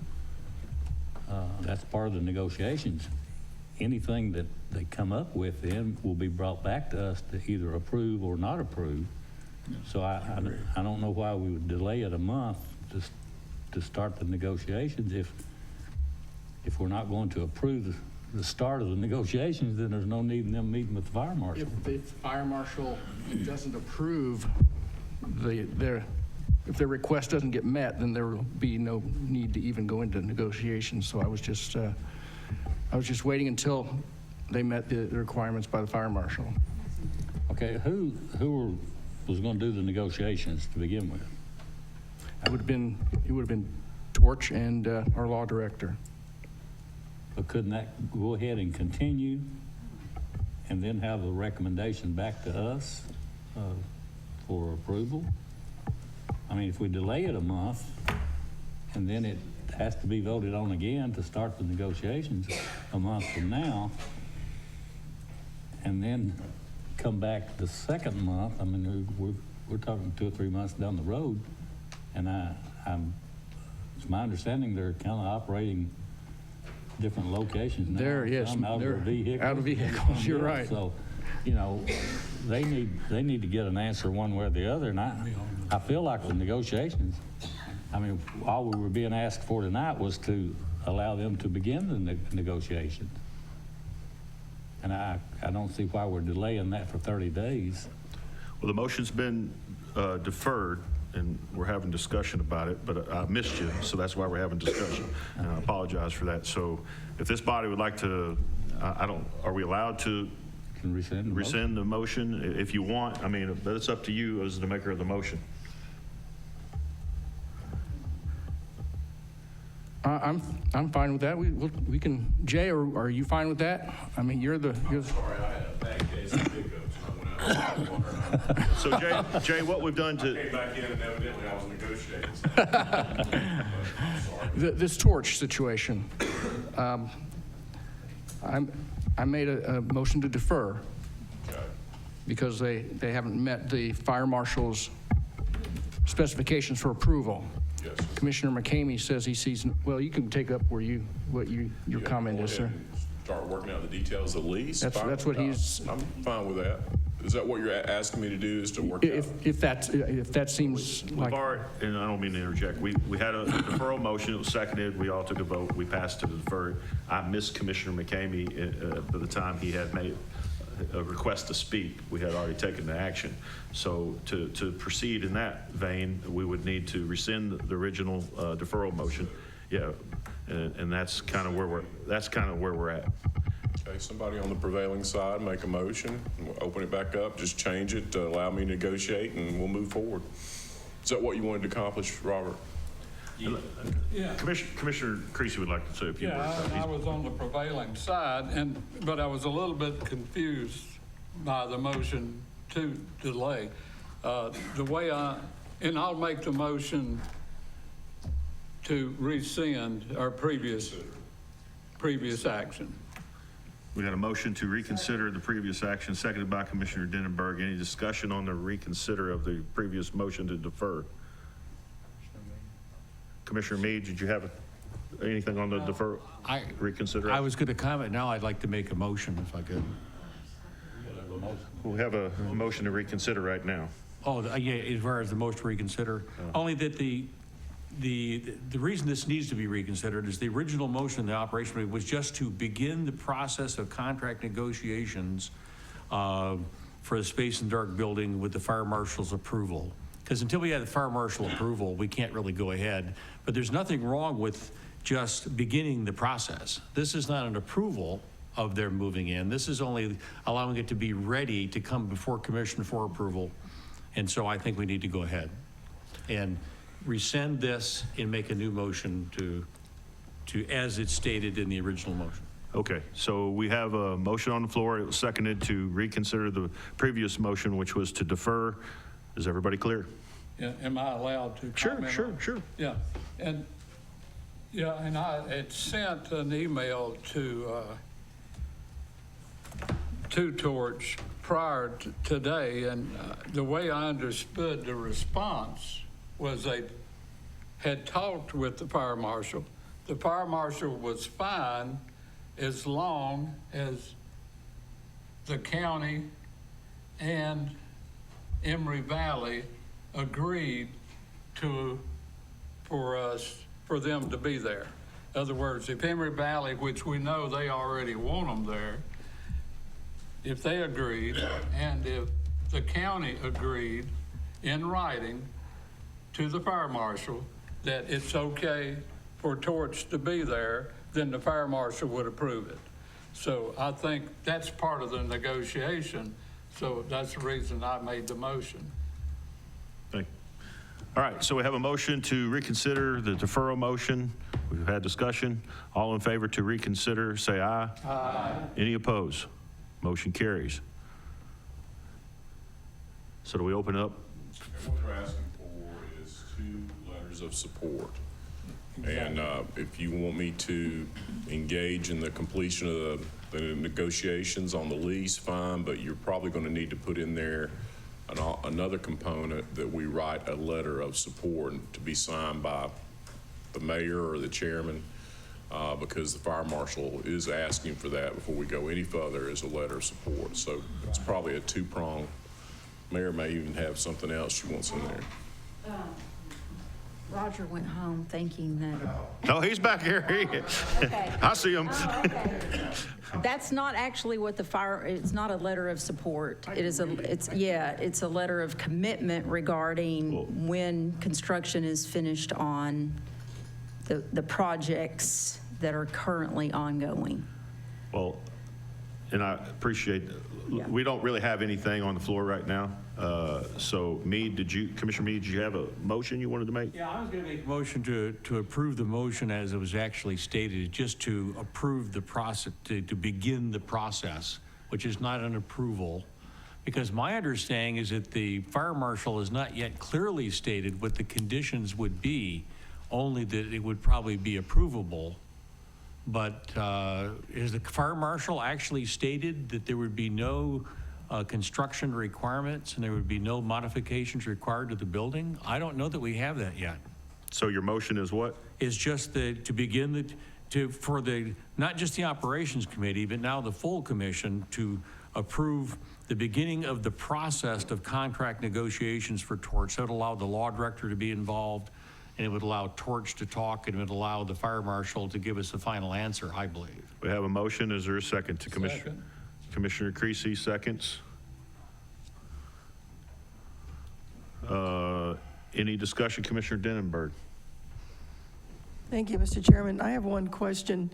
That's part of the negotiations. Anything that they come up with then will be brought back to us to either approve or not approve. So I don't know why we would delay it a month to start the negotiations. If we're not going to approve the start of the negotiations, then there's no need in them meeting with the fire marshal. If the fire marshal doesn't approve if their request doesn't get met, then there will be no need to even go into negotiations. So I was just waiting until they met the requirements by the fire marshal. Okay, who was going to do the negotiations to begin with? It would have been Torch and our law director. But couldn't that go ahead and continue and then have a recommendation back to us for approval? I mean, if we delay it a month and then it has to be voted on again to start the negotiations a month from now, and then come back the second month, I mean, we're talking 2 or 3 months down the road, and it's my understanding they're kind of operating different locations now. Yes, some out they're of vehicles. out of vehicles, you're right. So, they need to get an answer one way or the other, and I feel like the negotiations, I mean, all we were being asked for tonight was to allow them to begin the negotiations. And I don't see why we're delaying that for 30 days. Well, the motion's been deferred, and we're having discussion about it, but I missed you, so that's why we're having discussion. And I apologize for that. So if this body would like to, are we allowed to rescind the motion if you want? I mean, but it's up to you as the maker of the motion. I'm fine with that. We can, Jay, are you fine with that? I mean, you're the. I'm sorry, I had a bad case of hiccups. I went out. So Jay, what we've done to. I came back in and evidently I was negotiating. I'm sorry. This Torch situation, I made a motion to defer because they haven't met the fire marshal's specifications for approval. Yes. Commissioner McCamey says he sees, well, you can take up where your comment is, sir. Start working out the details of the lease. That's what he's. I'm fine with that. Is that what you're asking me to do, is to work out? If that seems like. We've already, and I don't mean to interject, we had a deferral motion, it was seconded, we all took a vote, we passed to defer. I missed Commissioner McCamey by the time he had made a request to speak. We had already taken the action. So to proceed in that vein, we would need to rescind the original deferral motion. Yeah, and that's kind of where we're at. Okay, somebody on the prevailing side make a motion, we'll open it back up, just change it to allow me to negotiate, and we'll move forward. Is that what you wanted to accomplish, Robert? Yeah. Commissioner Creasy would like to say a few words. Yeah, I was on the prevailing side, but I was a little bit confused by the motion to delay. The way I'll make the motion to rescind our previous action. We got a motion to reconsider the previous action, seconded by Commissioner Denenberg. Any discussion on the reconsider of the previous motion to defer? Commissioner Meade, did you have anything on the defer, reconsider? I was going to comment. Now I'd like to make a motion if I could. We have a motion to reconsider right now. Oh, yeah, as far as the motion to reconsider, only that the reason this needs to be reconsidered is the original motion in the operation committee was just to begin the process of contract negotiations for the Space and Dark building with the fire marshal's approval. Because until we have the fire marshal approval, we can't really go ahead. But there's nothing wrong with just beginning the process. This is not an approval of their moving in. This is only allowing it to be ready to come before commission for approval. And so I think we need to go ahead and rescind this and make a new motion to as it's stated in the original motion. Okay, so we have a motion on the floor. It was seconded to reconsider the previous motion, which was to defer. Is everybody clear? Yeah, am I allowed to comment? Sure. Yeah, and I had sent an email to Torch prior to today, and the way I understood the response was they had talked with the fire marshal. The fire marshal was fine as long as the county and Emory Valley agreed for them to be there. In other words, if Emory Valley, which we know they already want them there, if they agreed, and if the county agreed in writing to the fire marshal that it's okay for Torch to be there, then the fire marshal would approve it. So I think that's part of the negotiation. So that's the reason I made the motion. Thank you. All right, so we have a motion to reconsider the deferral motion. We've had discussion. All in favor to reconsider, say aye. Aye. Any opposed? Motion carries. So do we open up? And what we're asking for is 2 letters of support. And if you want me to engage in the completion of the negotiations on the lease, fine, but you're probably going to need to put in there another component that we write a letter of support to be signed by the mayor or the chairman, because the fire marshal is asking for that before we go any further as a letter of support. So it's probably a 2-pronged. Mayor may even have something else she wants in there. Roger went home thinking that. No, he's back here. Okay. I see him. Oh, okay. That's not actually what it's not a letter of support. It's a letter of commitment regarding when construction is finished on the projects that are currently ongoing. Well, and I appreciate, we don't really have anything on the floor right now. So Meade, Commissioner Meade, did you have a motion you wanted to make? Yeah, I was going to make a motion to approve the motion as it was actually stated, just to approve the process, to begin the process, which is not an approval. Because my understanding is that the fire marshal has not yet clearly stated what the conditions would be, only that it would probably be approvable. But has the fire marshal actually stated that there would be no construction requirements and there would be no modifications required to the building? I don't know that we have that yet. So your motion is what? Is just to begin for not just the operations committee, but now the full commission to approve the beginning of the process of contract negotiations for Torch. That would allow the law director to be involved, and it would allow Torch to talk, and it would allow the fire marshal to give us a final answer, I believe. We have a motion. Is there a second to Commissioner? Second. Commissioner Creasy seconds. Any discussion, Commissioner Denenberg? Thank you, Mr. Chairman. I have one question.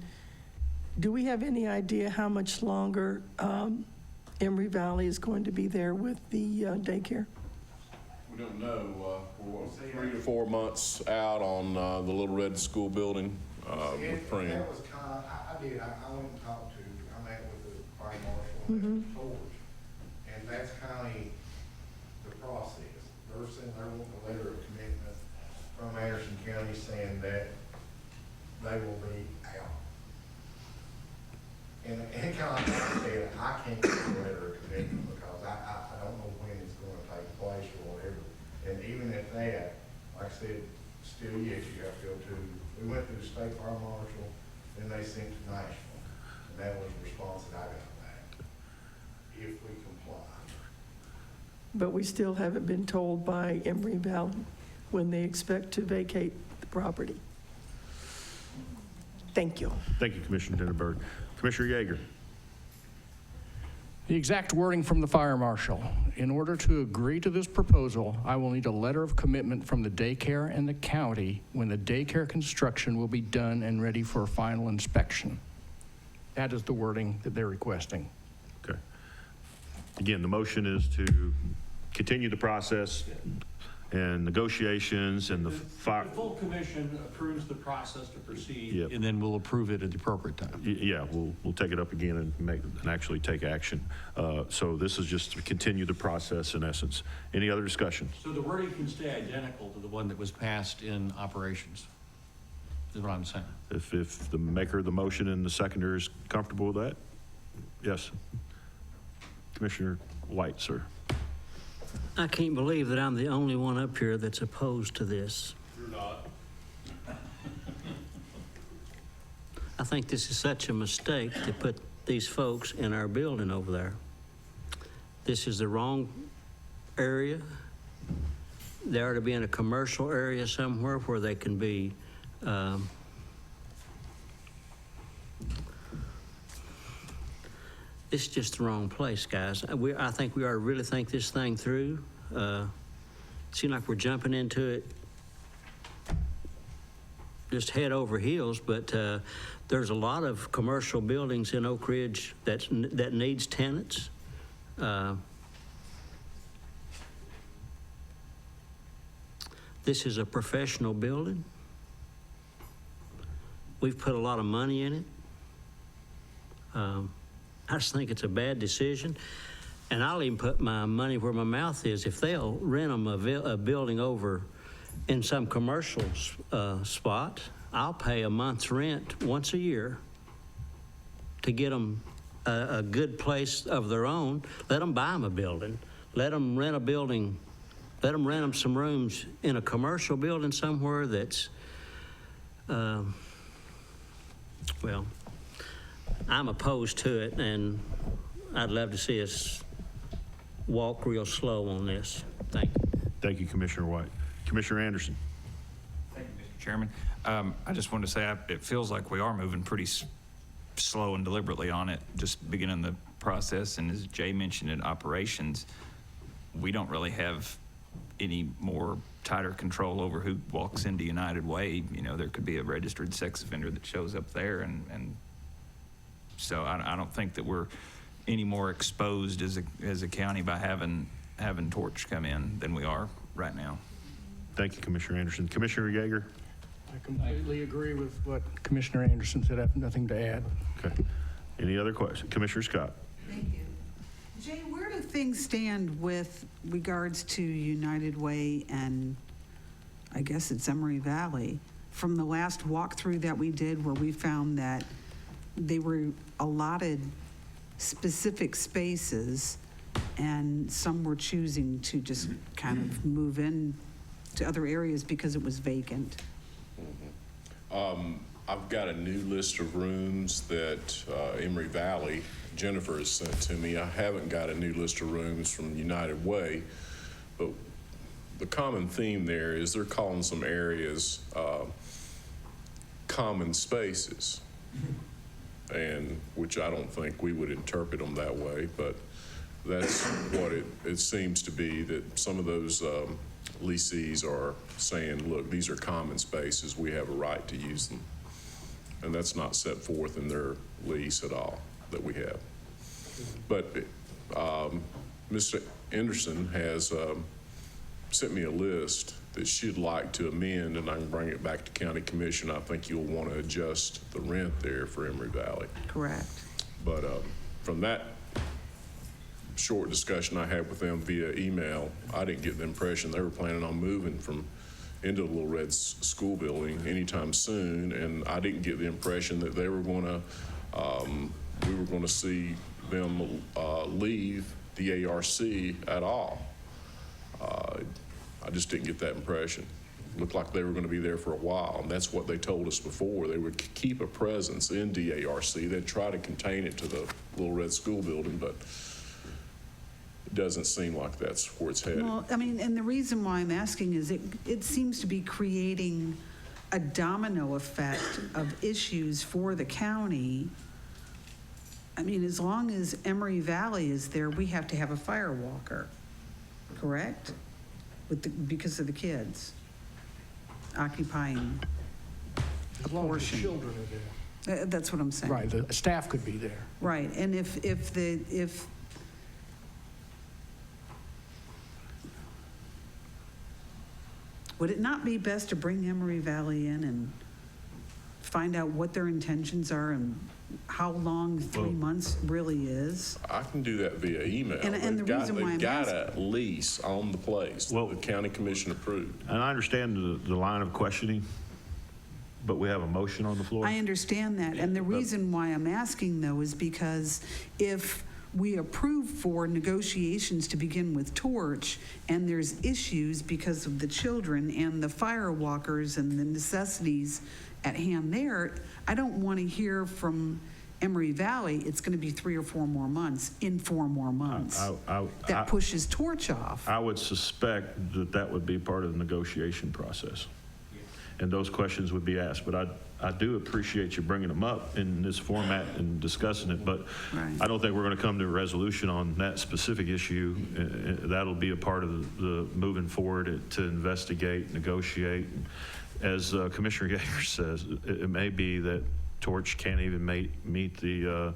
Do we have any idea how much longer Emory Valley is going to be there with the daycare? We don't know. We're 3 to 4 months out on the Little Red School building with Pring. That was kind of, I went and talked to, I met with the fire marshal and Torch, and that's kind of the process. They're wanting a letter of commitment from Anderson County saying that they will be out. And kind of like I said, I can't get a letter of commitment because I don't know when it's gonna take place or whatever. And even at that, like I said, still yes, you have to go to, we went to the state fire marshal, then they sent to Nashville. And that was the response that I got back, if we comply. But we still haven't been told by Emory Valley when they expect to vacate the property. Thank you. Thank you, Commissioner Denenberg. Commissioner Yeager. The exact wording from the fire marshal. In order to agree to this proposal, I will need a letter of commitment from the daycare and the county when the daycare construction will be done and ready for final inspection. That is the wording that they're requesting. Okay. Again, the motion is to continue the process and negotiations and the fire. The full commission approves the process to proceed. Yep. And then we'll approve it at the appropriate time. Yeah, we'll take it up again and actually take action. So this is just to continue the process in essence. Any other discussion? So the wording can stay identical to the one that was passed in operations, is what I'm saying. If the maker of the motion and the seconder is comfortable with that? Yes. Commissioner White, sir. I can't believe that I'm the only one up here that's opposed to this. You're not. I think this is such a mistake to put these folks in our building over there. This is the wrong area. They ought to be in a commercial area somewhere where they can be it's just the wrong place, guys. I think we ought to really think this thing through. Seems like we're jumping into it just head over heels, but there's a lot of commercial buildings in Oak Ridge that needs tenants. This is a professional building. We've put a lot of money in it. I just think it's a bad decision. And I'll even put my money where my mouth is. If they'll rent them a building over in some commercial spot, I'll pay a month's rent once a year to get them a good place of their own. Let them buy them a building. Let them rent a building. Let them rent them some rooms in a commercial building somewhere that's, well, I'm opposed to it, and I'd love to see us walk real slow on this. Thank you. Thank you, Commissioner White. Commissioner Anderson. Thank you, Mr. Chairman. I just wanted to say it feels like we are moving pretty slow and deliberately on it, just beginning the process. And as Jay mentioned in operations, we don't really have any more tighter control over who walks into United Way. You know, there could be a registered sex offender that shows up there, and so I don't think that we're any more exposed as a county by having Torch come in than we are right now. Thank you, Commissioner Anderson. Commissioner Yeager. I completely agree with what Commissioner Anderson said. I have nothing to add. Okay. Any other questions? Commissioner Scott. Thank you. Jay, where do things stand with regards to United Way and I guess it's Emory Valley? From the last walkthrough that we did where we found that they were allotted specific spaces and some were choosing to just kind of move in to other areas because it was vacant. I've got a new list of rooms that Emory Valley, Jennifer has sent to me. I haven't got a new list of rooms from United Way, but the common theme there is they're calling some areas common spaces, and which I don't think we would interpret them that way, but that's what it seems to be, that some of those leasees are saying, look, these are common spaces, we have a right to use them. And that's not set forth in their lease at all that we have. But Mr. Anderson has sent me a list that she'd like to amend, and I can bring it back to County Commission. I think you'll want to adjust the rent there for Emory Valley. Correct. But from that short discussion I had with them via email, I didn't get the impression they were planning on moving from into the Little Red School building anytime soon, and I didn't get the impression that they were going to, we were going to see them leave the ARC at all. I just didn't get that impression. It looked like they were going to be there for a while, and that's what they told us before. They would keep a presence in DARC. They'd try to contain it to the Little Red School building, but it doesn't seem like that's where it's headed. Well, I mean, and the reason why I'm asking is it seems to be creating a domino effect of issues for the county. I mean, as long as Emory Valley is there, we have to have a fire walker, correct? Because of the kids occupying a As long as the portion. children are there. That's what I'm saying. Right, the staff could be there. Right, and if would it not be best to bring Emory Valley in and find out what their intentions are and how long 3 months really is? I can do that via email. And the reason why I'm They've got asking- a lease on the place that the county commission approved. And I understand the line of questioning, but we have a motion on the floor. I understand that, and the reason why I'm asking, though, is because if we approve for negotiations to begin with Torch, and there's issues because of the children and the fire walkers and the necessities at hand there, I don't want to hear from Emory Valley, it's going to be 3 or 4 more months, in 4 more months. That pushes Torch off. I would suspect that that would be part of the negotiation process. And those questions would be asked. But I do appreciate you bringing them up in this format and discussing it. But I don't think we're going to come to a resolution on that specific issue. That'll be a part of the moving forward to investigate, negotiate. As Commissioner Yeager says, it may be that Torch can't even meet the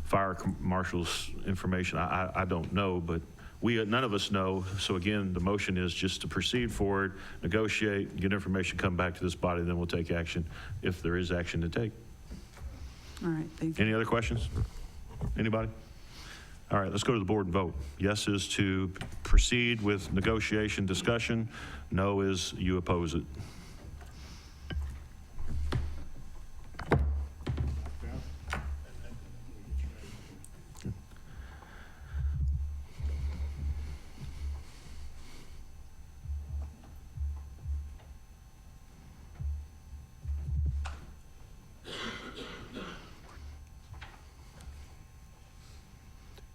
fire marshal's information. I don't know, but none of us know. So again, the motion is just to proceed forward, negotiate, get information, come back to this body, then we'll take action if there is action to take. All right, thank you. Any other questions? Anybody? All right, let's go to the board and vote. Yes is to proceed with negotiation discussion. No is you oppose it.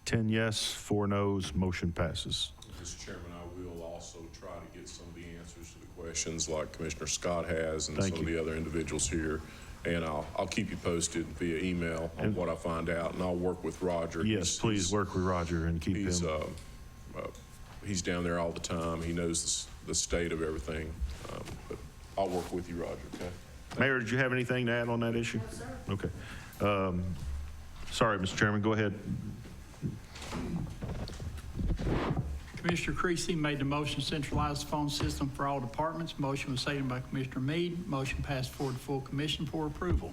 Ten yes, 4 no's, motion passes. Mr. Chairman, I will also try to get some of the answers to the questions like Commissioner Scott has and some of the other individuals here. And I'll keep you posted via email on what I find out, and I'll work with Roger. Yes, please work with Roger and keep him. He's down there all the time. He knows the state of everything. But I'll work with you, Roger, okay? Mayor, did you have anything to add on that issue? No, sir. Okay. Sorry, Mr. Chairman, go ahead. Commissioner Creasy made the motion to centralize the phone system for all departments. Motion was seconded by Commissioner Meade. Motion passed forward to full commission for approval.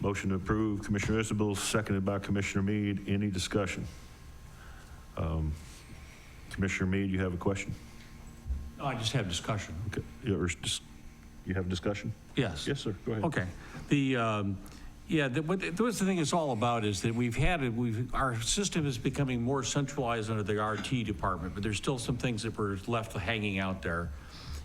Motion to approve, Commissioner Isabel, seconded by Commissioner Meade. Any discussion? Commissioner Meade, you have a question? I just have discussion. Okay. You have discussion? Yes. Yes, sir. Go ahead. Okay. What the thing is all about is that our system is becoming more centralized under the RT department, but there's still some things that were left hanging out there.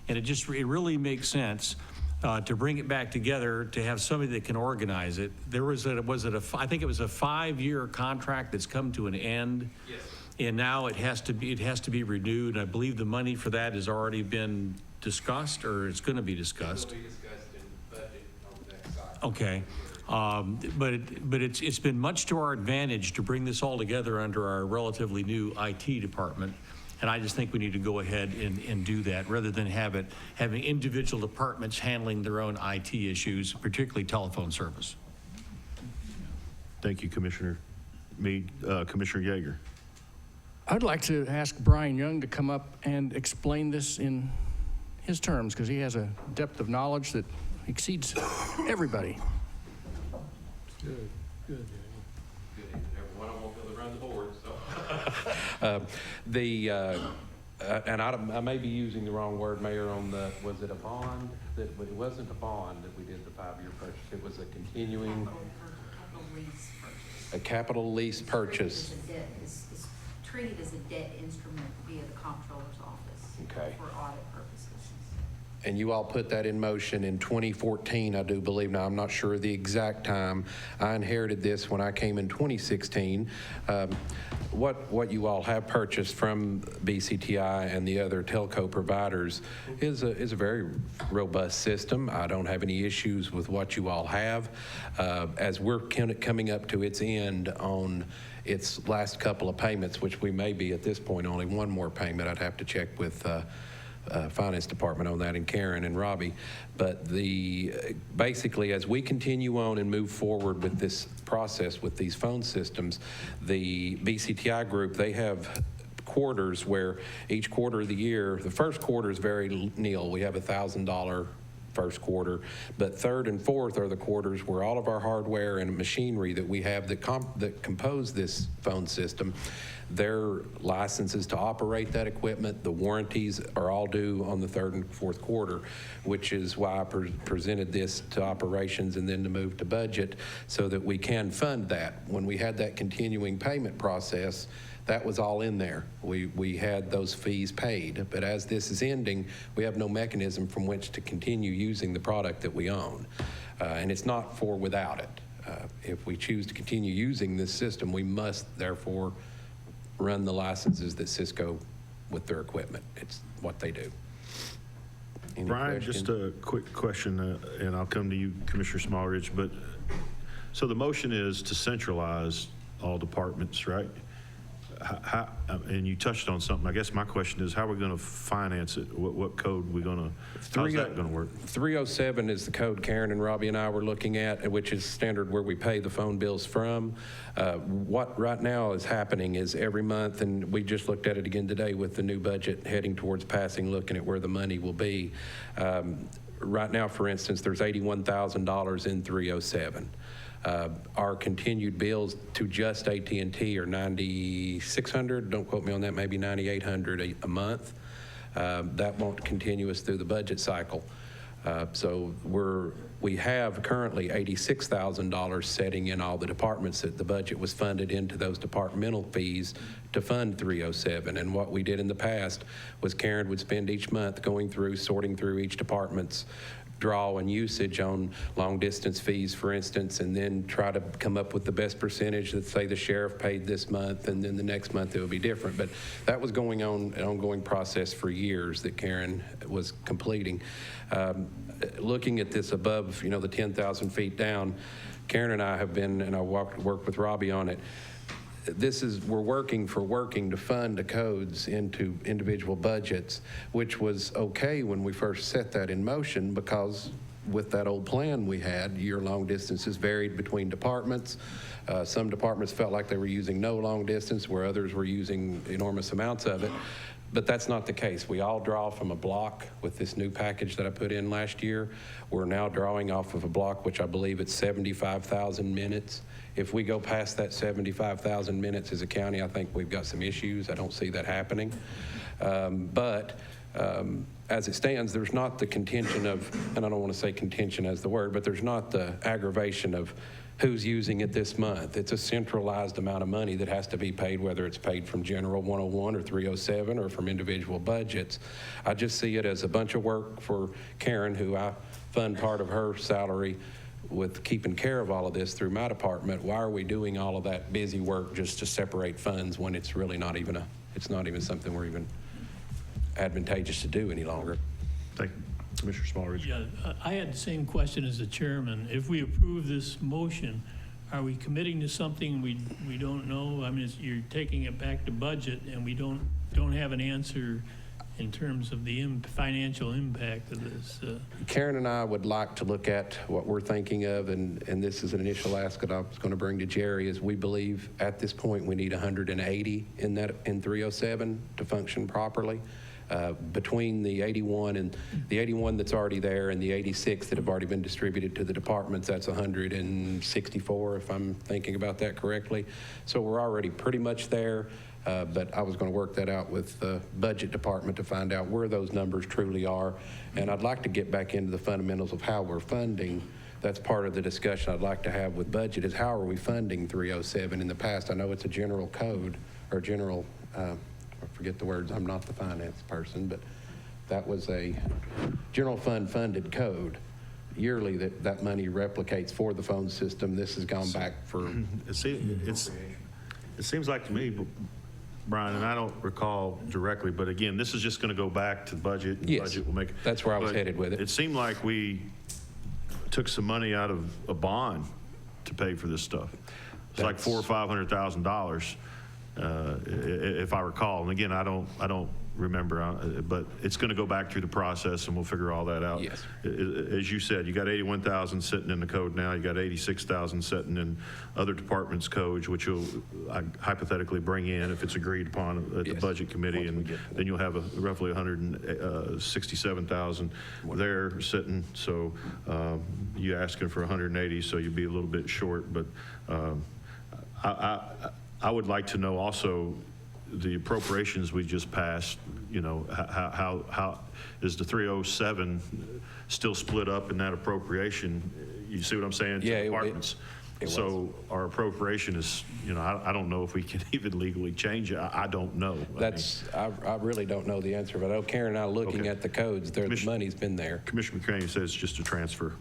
And it really makes sense to bring it back together, to have somebody that can organize it. I think it was a 5-year contract that's come to an end. Yes. And now it has to be renewed. I believe the money for that has already been discussed, or it's going to be discussed. It will be discussed in the budget on the next cycle. Okay. But it's been much to our advantage to bring this all together under our relatively new IT department. And I just think we need to go ahead and do that rather than having individual departments handling their own IT issues, particularly telephone service. Thank you, Commissioner Meade. Commissioner Yeager. I'd like to ask Brian Young to come up and explain this in his terms, because he has a depth of knowledge that exceeds everybody. Good. Good, everyone. I won't be able to run the board, so. and I may be using the wrong word, Mayor, on the, was it a bond? It wasn't a bond that we did the 5-year purchase. It was a continuing, a capital lease purchase. It's treated as a debt instrument via the comptroller's office. Okay. For audit purposes. And you all put that in motion in 2014, I do believe. Now, I'm not sure of the exact time. I inherited this when I came in 2016. What you all have purchased from BCTI and the other telco providers is a very robust system. I don't have any issues with what you all have. As we're coming up to its end on its last couple of payments, which we may be at this point only one more payment. I'd have to check with Finance Department on that, and Karen and Robbie. But basically, as we continue on and move forward with this process with these phone systems, the BCTI group, they have quarters where each quarter of the year, the first quarter is very nil. We have $1,000 first quarter, but third and fourth are the quarters where all of our hardware and machinery that we have that compose this phone system, their licenses to operate that equipment, the warranties are all due on the third and fourth quarter, which is why I presented this to operations and then to move to budget so that we can fund that. When we had that continuing payment process, that was all in there. We had those fees paid, but as this is ending, we have no mechanism from which to continue using the product that we own. And it's not for without it. If we choose to continue using this system, we must therefore run the licenses that Cisco with their equipment. It's what they do. Any Brian, questions? just a quick question, and I'll come to you, Commissioner Smallridge. But so the motion is to centralize all departments, right? And you touched on something. I guess my question is, how are we going to finance it? What code are we going to, how's that going to work? 307 is the code Karen and Robbie and I were looking at, which is standard where we pay the phone bills from. What right now is happening is every month, and we just looked at it again today with the new budget heading towards passing, looking at where the money will be. Right now, for instance, there's $81,000 in 307. Our continued bills to just AT&T are $9,600. Don't quote me on that. Maybe $9,800 a month. That won't continue us through the budget cycle. So we have currently $86,000 setting in all the departments that the budget was funded into those departmental fees to fund 307. And what we did in the past was Karen would spend each month going through, sorting through each department's draw and usage on long distance fees, for instance, and then try to come up with the best percentage that, say, the sheriff paid this month, and then the next month it would be different. But that was going on, an ongoing process for years that Karen was completing. Looking at this above, the 10,000 feet down, Karen and I have been, and I worked with Robbie on it. We're working to fund the codes into individual budgets, which was okay when we first set that in motion, because with that old plan we had, year-long distances varied between departments. Some departments felt like they were using no long distance, where others were using enormous amounts of it. But that's not the case. We all draw from a block with this new package that I put in last year. We're now drawing off of a block, which I believe it's 75,000 minutes. If we go past that 75,000 minutes as a county, I think we've got some issues. I don't see that happening. But as it stands, there's not the contention of, and I don't want to say contention as the word, but there's not the aggravation of who's using it this month. It's a centralized amount of money that has to be paid, whether it's paid from General 101 or 307 or from individual budgets. I just see it as a bunch of work for Karen, who I fund part of her salary with keeping care of all of this through my department. Why are we doing all of that busy work just to separate funds when it's really not even something we're even advantageous to do any longer? Thank you. Commissioner Smallridge. Yeah, I had the same question as the chairman. If we approve this motion, are we committing to something we don't know? I mean, you're taking it back to budget, and we don't have an answer in terms of the financial impact of this. Karen and I would like to look at what we're thinking of, and this is an initial ask that I was going to bring to Jerry, is we believe at this point we need 180 in 307 to function properly. Between the 81 and the 81 that's already there and the 86 that have already been distributed to the departments, that's 164, if I'm thinking about that correctly. So we're already pretty much there. But I was going to work that out with the budget department to find out where those numbers truly are. And I'd like to get back into the fundamentals of how we're funding. That's part of the discussion I'd like to have with budget is how are we funding 307 in the past? I know it's a general code or general, I forget the words, I'm not the finance person, but that was a general fund funded code. Yearly that money replicates for the phone system. This has gone back for. It seems like to me, Brian, and I don't recall directly, but again, this is just going to go back to the budget. And Yes, budget will make. that's where I was but headed with it. It seemed like we took some money out of a bond to pay for this stuff. It's like $400,000 or $500,000, if I recall. And again, I don't remember, but it's going to go back through the process, and we'll figure all that out. Yes. As you said, you got 81,000 sitting in the code now. You got 86,000 sitting in other departments' codes, which you'll hypothetically bring in if it's agreed upon at the Yes. budget committee, and then you'll have roughly 167,000 there sitting. So you asking for 180, so you'd be a little bit short. But I would like to know also the appropriations we just passed, you know, how is the 307 still split up in that appropriation? You see what I'm saying? To Yeah, departments. So our appropriation is, you know, I don't know if we can even legally change it. I don't know. I really don't know the answer, but I know Karen and I looking at the codes, the money's been there. Commissioner McCraney says it's just a transfer.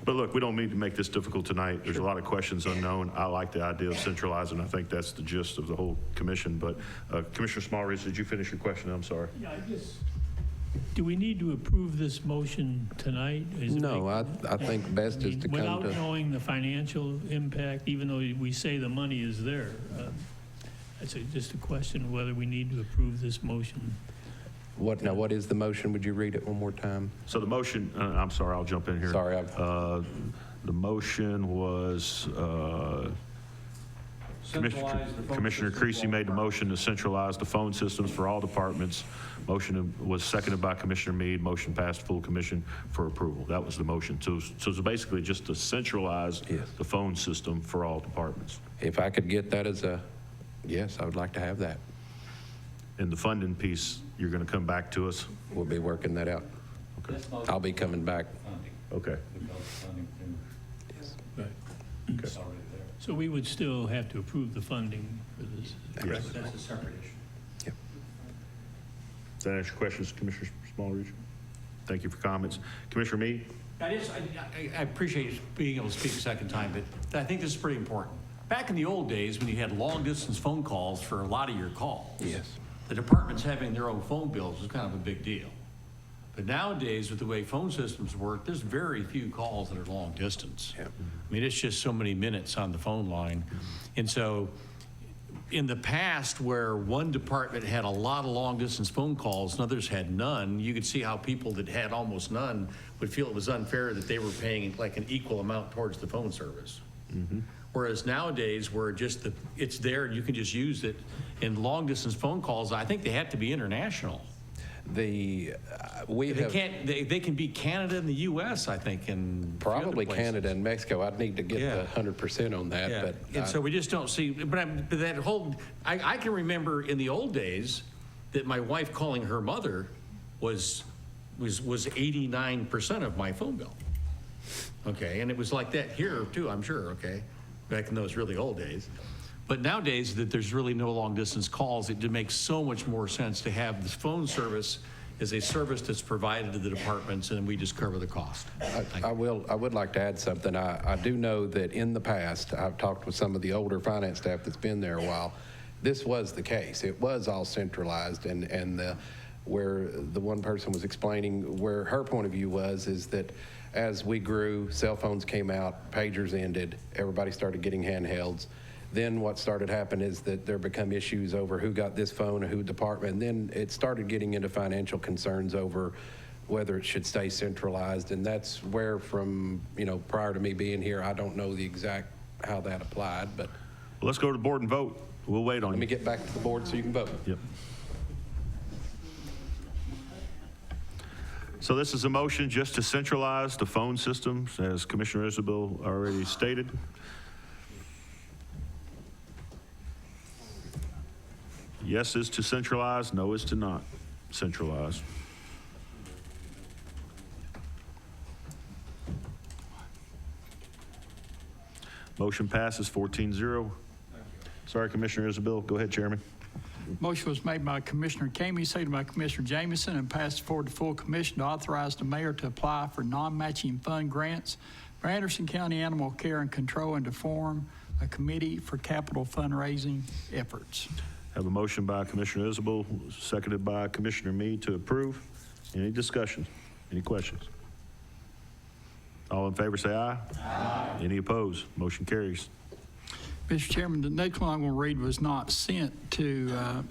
But look, we don't need to make this difficult tonight. There's a lot of questions unknown. I like the idea of centralizing. I think that's the gist of the whole commission. But Commissioner Smallridge, did you finish your question? I'm sorry. Yeah, do we need to approve this motion tonight? No, I think best is to come Without to. knowing the financial impact, even though we say the money is there, it's just a question of whether we need to approve this motion. What is the motion? Would you read it one more time? So the motion, I'm sorry, I'll jump in here. Sorry. The motion was, Commissioner Creasy made the motion to centralize the phone systems for all departments. Motion was seconded by Commissioner Meade. Motion passed full commission for approval. That was the motion. So it's basically just to centralize the phone system for all departments. If I could get that as a, yes, I would like to have that. And the funding piece, you're going to come back to us? We'll be working that out. Okay. I'll be coming back. Okay. Right. Okay. So we would still have to approve the funding for this. Yes. That's a separate issue. Does that answer your questions, Commissioner Smallridge? Thank you for comments. Commissioner Meade? I appreciate being able to speak a second time, but I think this is pretty important. Back in the old days, when you had long-distance phone calls for a lot of your calls, yes, the departments having their own phone bills was kind of a big deal. But nowadays, with the way phone systems work, there's very few calls that are long distance. Yep. I mean, it's just so many minutes on the phone line. And so in the past, where one department had a lot of long-distance phone calls and others had none, you could see how people that had almost none would feel it was unfair that they were paying like an equal amount towards the phone service. Mm-hmm. Whereas nowadays, where just it's there, you can just use it. In long-distance phone calls, I think they have to be international. They can be Canada and the U.S., I think, and probably Canada and Mexico. I'd need to get the 100% on that. Yeah. But and so we just don't see. But that whole, I can remember in the old days that my wife calling her mother was 89% of my phone bill. Okay, and it was like that here too, I'm sure. Okay, back in those really old days. But nowadays that there's really no long distance calls, it makes so much more sense to have this phone service as a service that's provided to the departments, and we just cover the cost. I would like to add something. I do know that in the past, I've talked with some of the older finance staff that's been there a while. This was the case. It was all centralized, and where the one person was explaining where her point of view was is that as we grew, cell phones came out, pagers ended, everybody started getting handhelds. Then what started happening is that there become issues over who got this phone or who department. And then it started getting into financial concerns over whether it should stay centralized. And that's where from, prior to me being here, I don't know the exact how that applied, but. Well, let's go to the board and vote. We'll wait on you. Let me get back to the board so you can vote. Yep. So this is a motion just to centralize the phone systems, as Commissioner Isabel already stated. Yes is to centralize, no is to not centralize. Motion passes 14-0. Sorry, Commissioner Isabel. Go ahead, Chairman. Motion was made by Commissioner Kamey, seconded by Commissioner Jamison, and passed forward to full commission to authorize the mayor to apply for non-matching fund grants for Anderson County Animal Care and Control and to form a committee for capital fundraising efforts. Have a motion by Commissioner Isabel, seconded by Commissioner Meade to approve. Any discussion? Any questions? All in favor say aye. Aye. Any opposed? Motion carries. Mr. Chairman, the next one I'm going to read was not sent to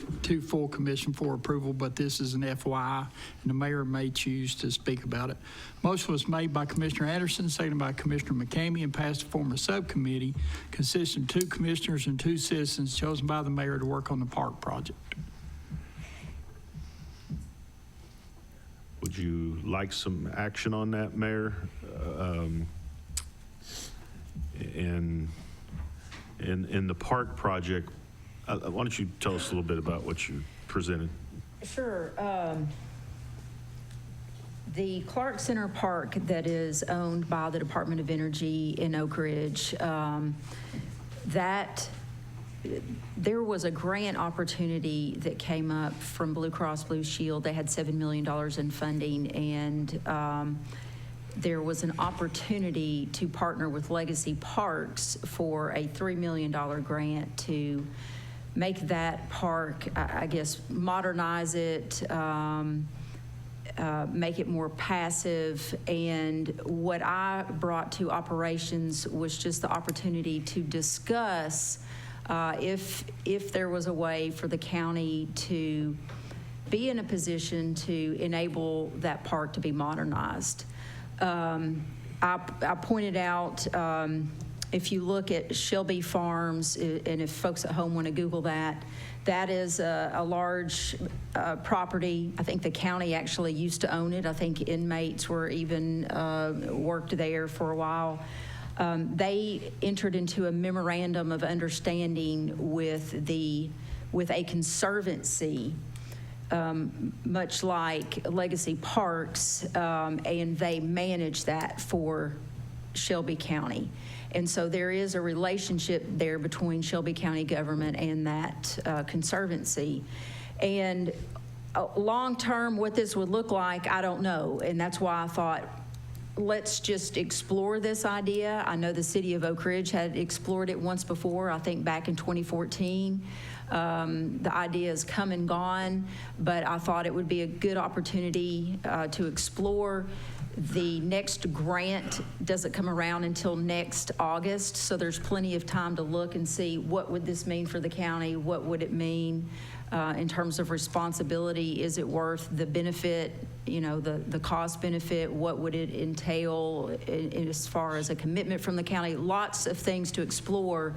full commission for approval, but this is an FYI, and the mayor may choose to speak about it. Motion was made by Commissioner Anderson, seconded by Commissioner McCamey, and passed to form a subcommittee consisting of 2 commissioners and 2 citizens chosen by the mayor to work on the park project. Would you like some action on that, Mayor? In the park project, why don't you tell us a little bit about what you presented? Sure. The Clark Center Park that is owned by the Department of Energy in Oak Ridge, there was a grant opportunity that came up from Blue Cross Blue Shield. They had $7 million in funding, and there was an opportunity to partner with Legacy Parks for a $3 million grant to make that park, I guess, modernize it, make it more passive. And what I brought to operations was just the opportunity to discuss if there was a way for the county to be in a position to enable that park to be modernized. I pointed out, if you look at Shelby Farms, and if folks at home want to Google that, that is a large property. I think the county actually used to own it. I think inmates were even worked there for a while. They entered into a memorandum of understanding with a conservancy, much like Legacy Parks, and they manage that for Shelby County. And so there is a relationship there between Shelby County government and that conservancy. And long-term, what this would look like, I don't know. And that's why I thought, let's just explore this idea. I know the city of Oak Ridge had explored it once before, I think back in 2014. The idea has come and gone, but I thought it would be a good opportunity to explore. The next grant doesn't come around until next August, so there's plenty of time to look and see what would this mean for the county, what would it mean in terms of responsibility. Is it worth the benefit, you know, the cost benefit? What would it entail as far as a commitment from the county? Lots of things to explore,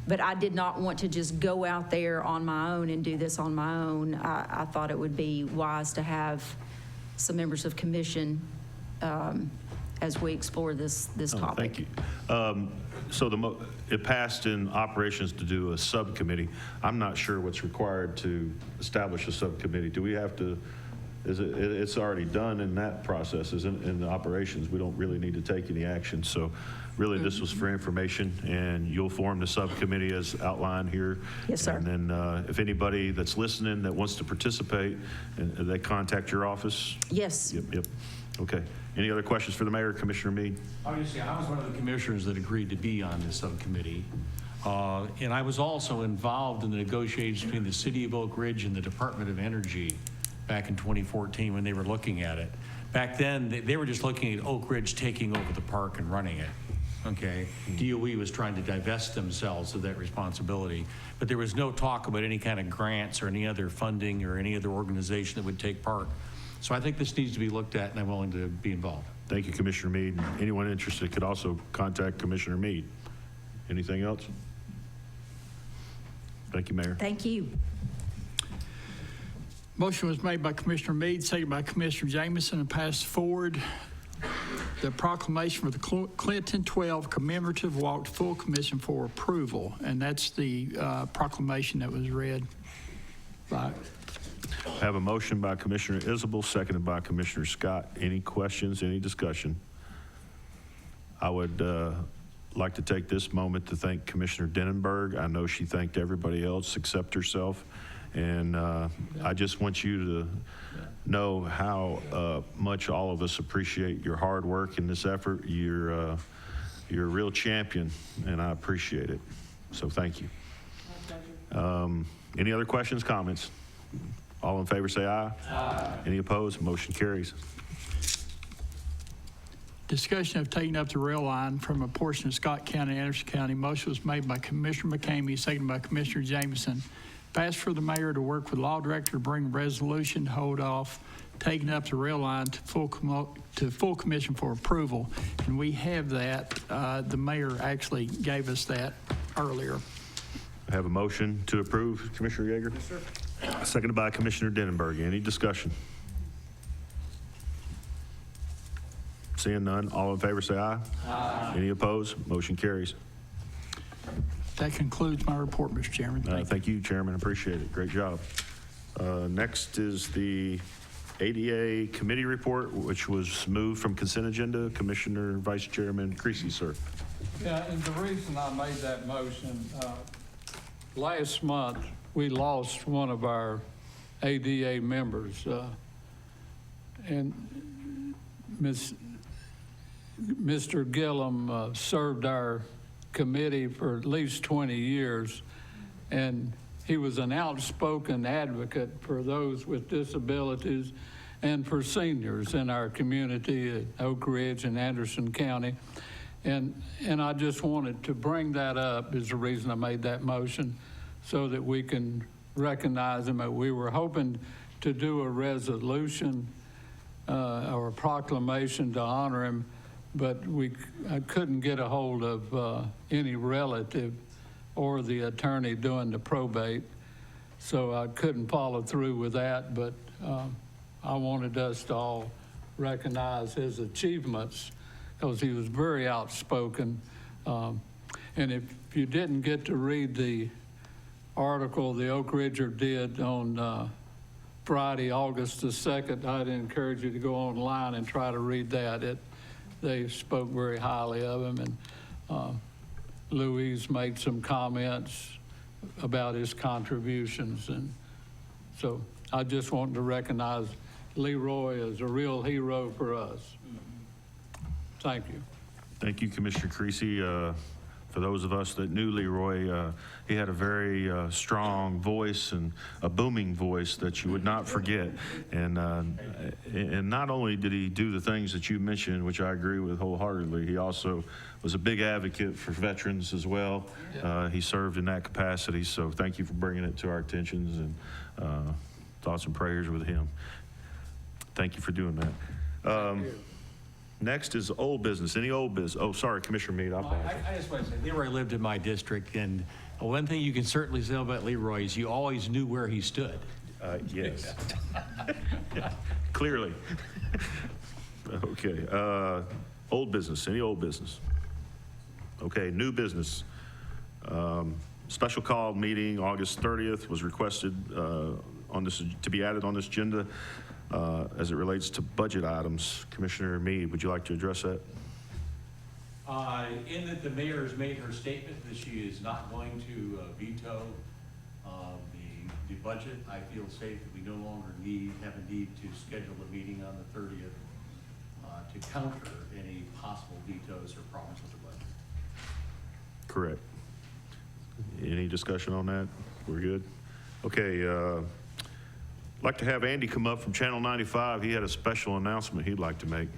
but I did not want to just go out there on my own and do this on my own. I thought it would be wise to have some members of commission as we explore this topic. Thank you. So it passed in operations to do a subcommittee. I'm not sure what's required to establish a subcommittee. Do we have to, it's already done in that process, isn't it, in the operations? We don't really need to take any action. So really this was for information, and you'll form the subcommittee as outlined here. Yes, sir. And then if anybody that's listening that wants to participate, and they contact your office? Yes. Yep. Okay. Any other questions for the mayor, Commissioner Meade? Obviously, I was one of the commissioners that agreed to be on this subcommittee. And I was also involved in the negotiations between the city of Oak Ridge and the Department of Energy back in 2014 when they were looking at it. Back then, they were just looking at Oak Ridge taking over the park and running it. Okay, DOE was trying to divest themselves of that responsibility, but there was no talk about any kind of grants or any other funding or any other organization that would take part. So I think this needs to be looked at, and I'm willing to be involved. Thank you, Commissioner Meade. Anyone interested could also contact Commissioner Meade. Anything else? Thank you, Mayor. Thank you. Motion was made by Commissioner Meade, seconded by Commissioner Jameson, and passed forward the proclamation for the Clinton 12 commemorative walk to full commission for approval. And that's the proclamation that was read by. I have a motion by Commissioner Isabel, seconded by Commissioner Scott. Any questions, any discussion? I would like to take this moment to thank Commissioner Denenberg. I know she thanked everybody else except herself. And I just want you to know how much all of us appreciate your hard work in this effort. You're a real champion, and I appreciate it. So thank you. Any other questions, comments? All in favor say aye. Aye. Any opposed? Motion carries. Discussion of taking up the rail line from a portion of Scott County and Anderson County. Motion was made by Commissioner McCamey, seconded by Commissioner Jameson. Ask for the mayor to work with law director to bring a resolution to hold off taking up the rail line to full commission for approval. And we have that. The mayor actually gave us that earlier. I have a motion to approve. Commissioner Yeager? Yes, sir. Seconded by Commissioner Denenberg. Any discussion? Seeing none, all in favor say aye. Aye. Any opposed? Motion carries. That concludes my report, Mr. Chairman. Thank you, Chairman. Appreciate it. Great job. Next is the ADA committee report, which was moved from consent agenda. Commissioner Vice Chairman Creasy, sir. Yeah, and the reason I made that motion, last month, we lost one of our ADA members, and Mr. Gillum served our committee for at least 20 years, and he was an outspoken advocate for those with disabilities and for seniors in our community at Oak Ridge and Anderson County. And I just wanted to bring that up is the reason I made that motion, so that we can recognize him. We were hoping to do a resolution or a proclamation to honor him, but I couldn't get a hold of any relative or the attorney doing the probate, so I couldn't follow through with that. But I wanted us to all recognize his achievements, because he was very outspoken. And if you didn't get to read the article the Oak Ridger did on Friday, August the 2nd, I'd encourage you to go online and try to read that. They spoke very highly of him, and Louise made some comments about his contributions. And so I just want to recognize Leroy as a real hero for us. Thank you. Thank you, Commissioner Creasy. For those of us that knew Leroy, he had a very strong voice and a booming voice that you would not forget. And not only did he do the things that you mentioned, which I agree with wholeheartedly, he also was a big advocate for veterans as well. He served in that capacity, so thank you for bringing it to our attentions, and thoughts and prayers with him. Thank you for doing that. Next is old business. Any old business? Oh, sorry, Commissioner Meade. I apologize. I just want to say, Leroy lived in my district, and one thing you can certainly say about Leroy is you always knew where he stood. Yes. Clearly. Okay. Old business. Any old business? Okay. New business. Special call meeting August 30th was requested on this to be added on this agenda. As it relates to budget items. Commissioner Meade, would you like to address that? In that the mayor has made her statement that she is not going to veto the budget, I feel safe that we no longer have a need to schedule a meeting on the 30th to counter any possible vetoes or problems with the budget. Correct. Any discussion on that? We're good? Okay. I'd like to have Andy come up from Channel 95. He had a special announcement he'd like to make.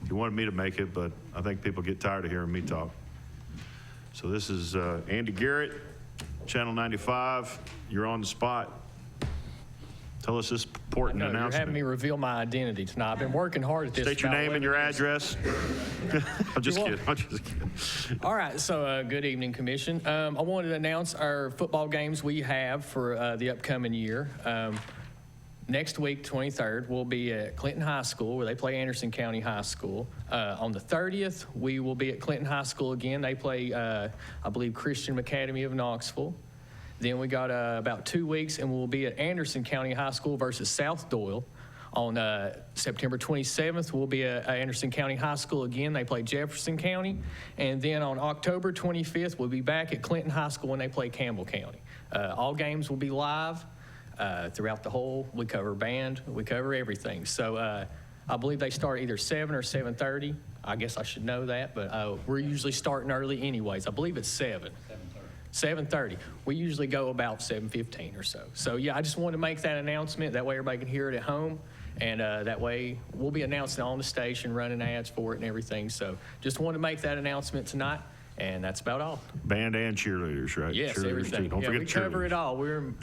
He wanted me to make it, but I think people get tired of hearing me talk. So this is Andy Garrett, Channel 95. You're on the spot. Tell us this important announcement. You're having me reveal my identity tonight. I've been working hard at this. State your name and your address. I'm just kidding. All right. So good evening, Commission. I wanted to announce our football games we have for the upcoming year. Next week, 23rd, we'll be at Clinton High School, where they play Anderson County High School. On the 30th, we will be at Clinton High School again. They play, I believe, Christian Academy of Knoxville. Then we got about 2 weeks, and we'll be at Anderson County High School versus South Doyle. On September 27th, we'll be at Anderson County High School again. They play Jefferson County. And then on October 25th, we'll be back at Clinton High School when they play Campbell County. All games will be live. Throughout the whole, we cover band, we cover everything. So I believe they start either 7 or 7:30. I guess I should know that, but we're usually starting early anyways. I believe it's 7. 7:30. We usually go about 7:15 or so. So yeah, I just wanted to make that announcement. That way everybody can hear it at home. And that way we'll be announcing on the station, running ads for it and everything. So just wanted to make that announcement tonight. And that's about all. Band and cheerleaders, right? Yes, Cheerleaders, everything. too. Don't Yeah, forget we the cover cheerleaders. it all. We're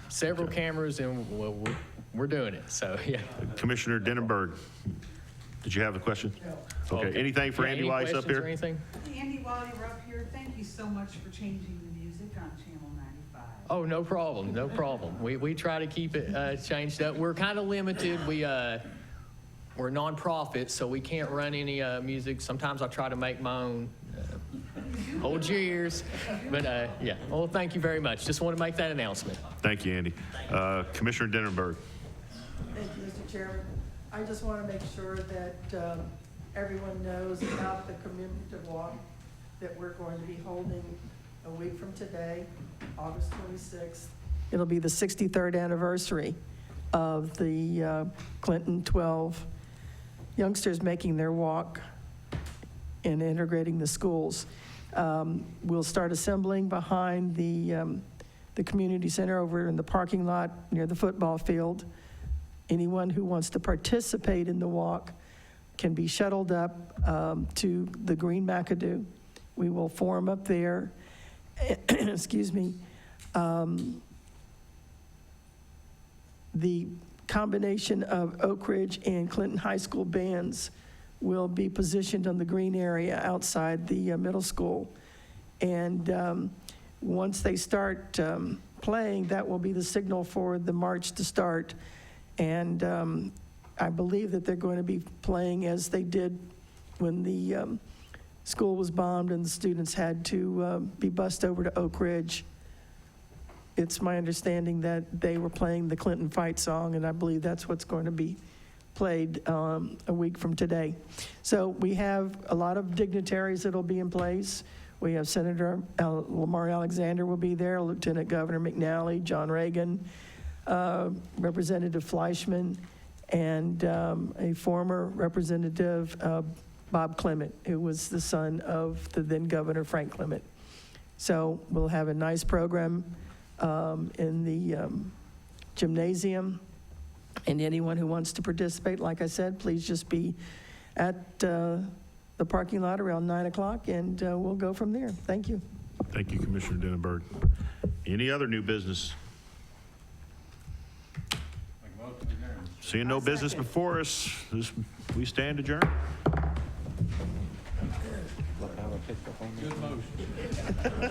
several cameras, and we're doing it. So yeah. Commissioner Denenberg, did you have a question? No. Okay. Anything for Yeah, Andy any Weiss up questions or here? anything? Andy, while you're up here, thank you so much for changing the music on Channel 95. Oh, no problem. No problem. We try to keep it changed up. We're kind of limited. We're a nonprofit, so we can't run any music. Sometimes I try to make my own. Hold your ears. But yeah. Well, thank you very much. Just want to make that announcement. Thank you, Andy. Commissioner Denenberg. Thank you, Mr. Chairman. I just want to make sure that everyone knows about the commemorative walk that we're going to be holding a week from today, August 26th. It'll be the 63rd anniversary of the Clinton 12 youngsters making their walk and integrating the schools. We'll start assembling behind the community center over in the parking lot near the football field. Anyone who wants to participate in the walk can be shuttled up to the Green McAdoo. We will form up there. Excuse me. The combination of Oak Ridge and Clinton High School bands will be positioned on the green area outside the middle school. And once they start playing, that will be the signal for the march to start. And I believe that they're going to be playing as they did when the school was bombed and the students had to be bused over to Oak Ridge. It's my understanding that they were playing the Clinton Fight song, and I believe that's what's going to be played a week from today. So we have a lot of dignitaries that'll be in place. We have Senator Lamar Alexander will be there, Lieutenant Governor McNally, John Reagan, Representative Fleischman, and a former Representative Bob Clement, who was the son of the then Governor Frank Clement. So we'll have a nice program in the gymnasium. And anyone who wants to participate, like I said, please just be at the parking lot around 9 o'clock, and we'll go from there. Thank you. Thank you, Commissioner Denenberg. Any other new business? Seeing no business before us, we stand adjourned. Good motion.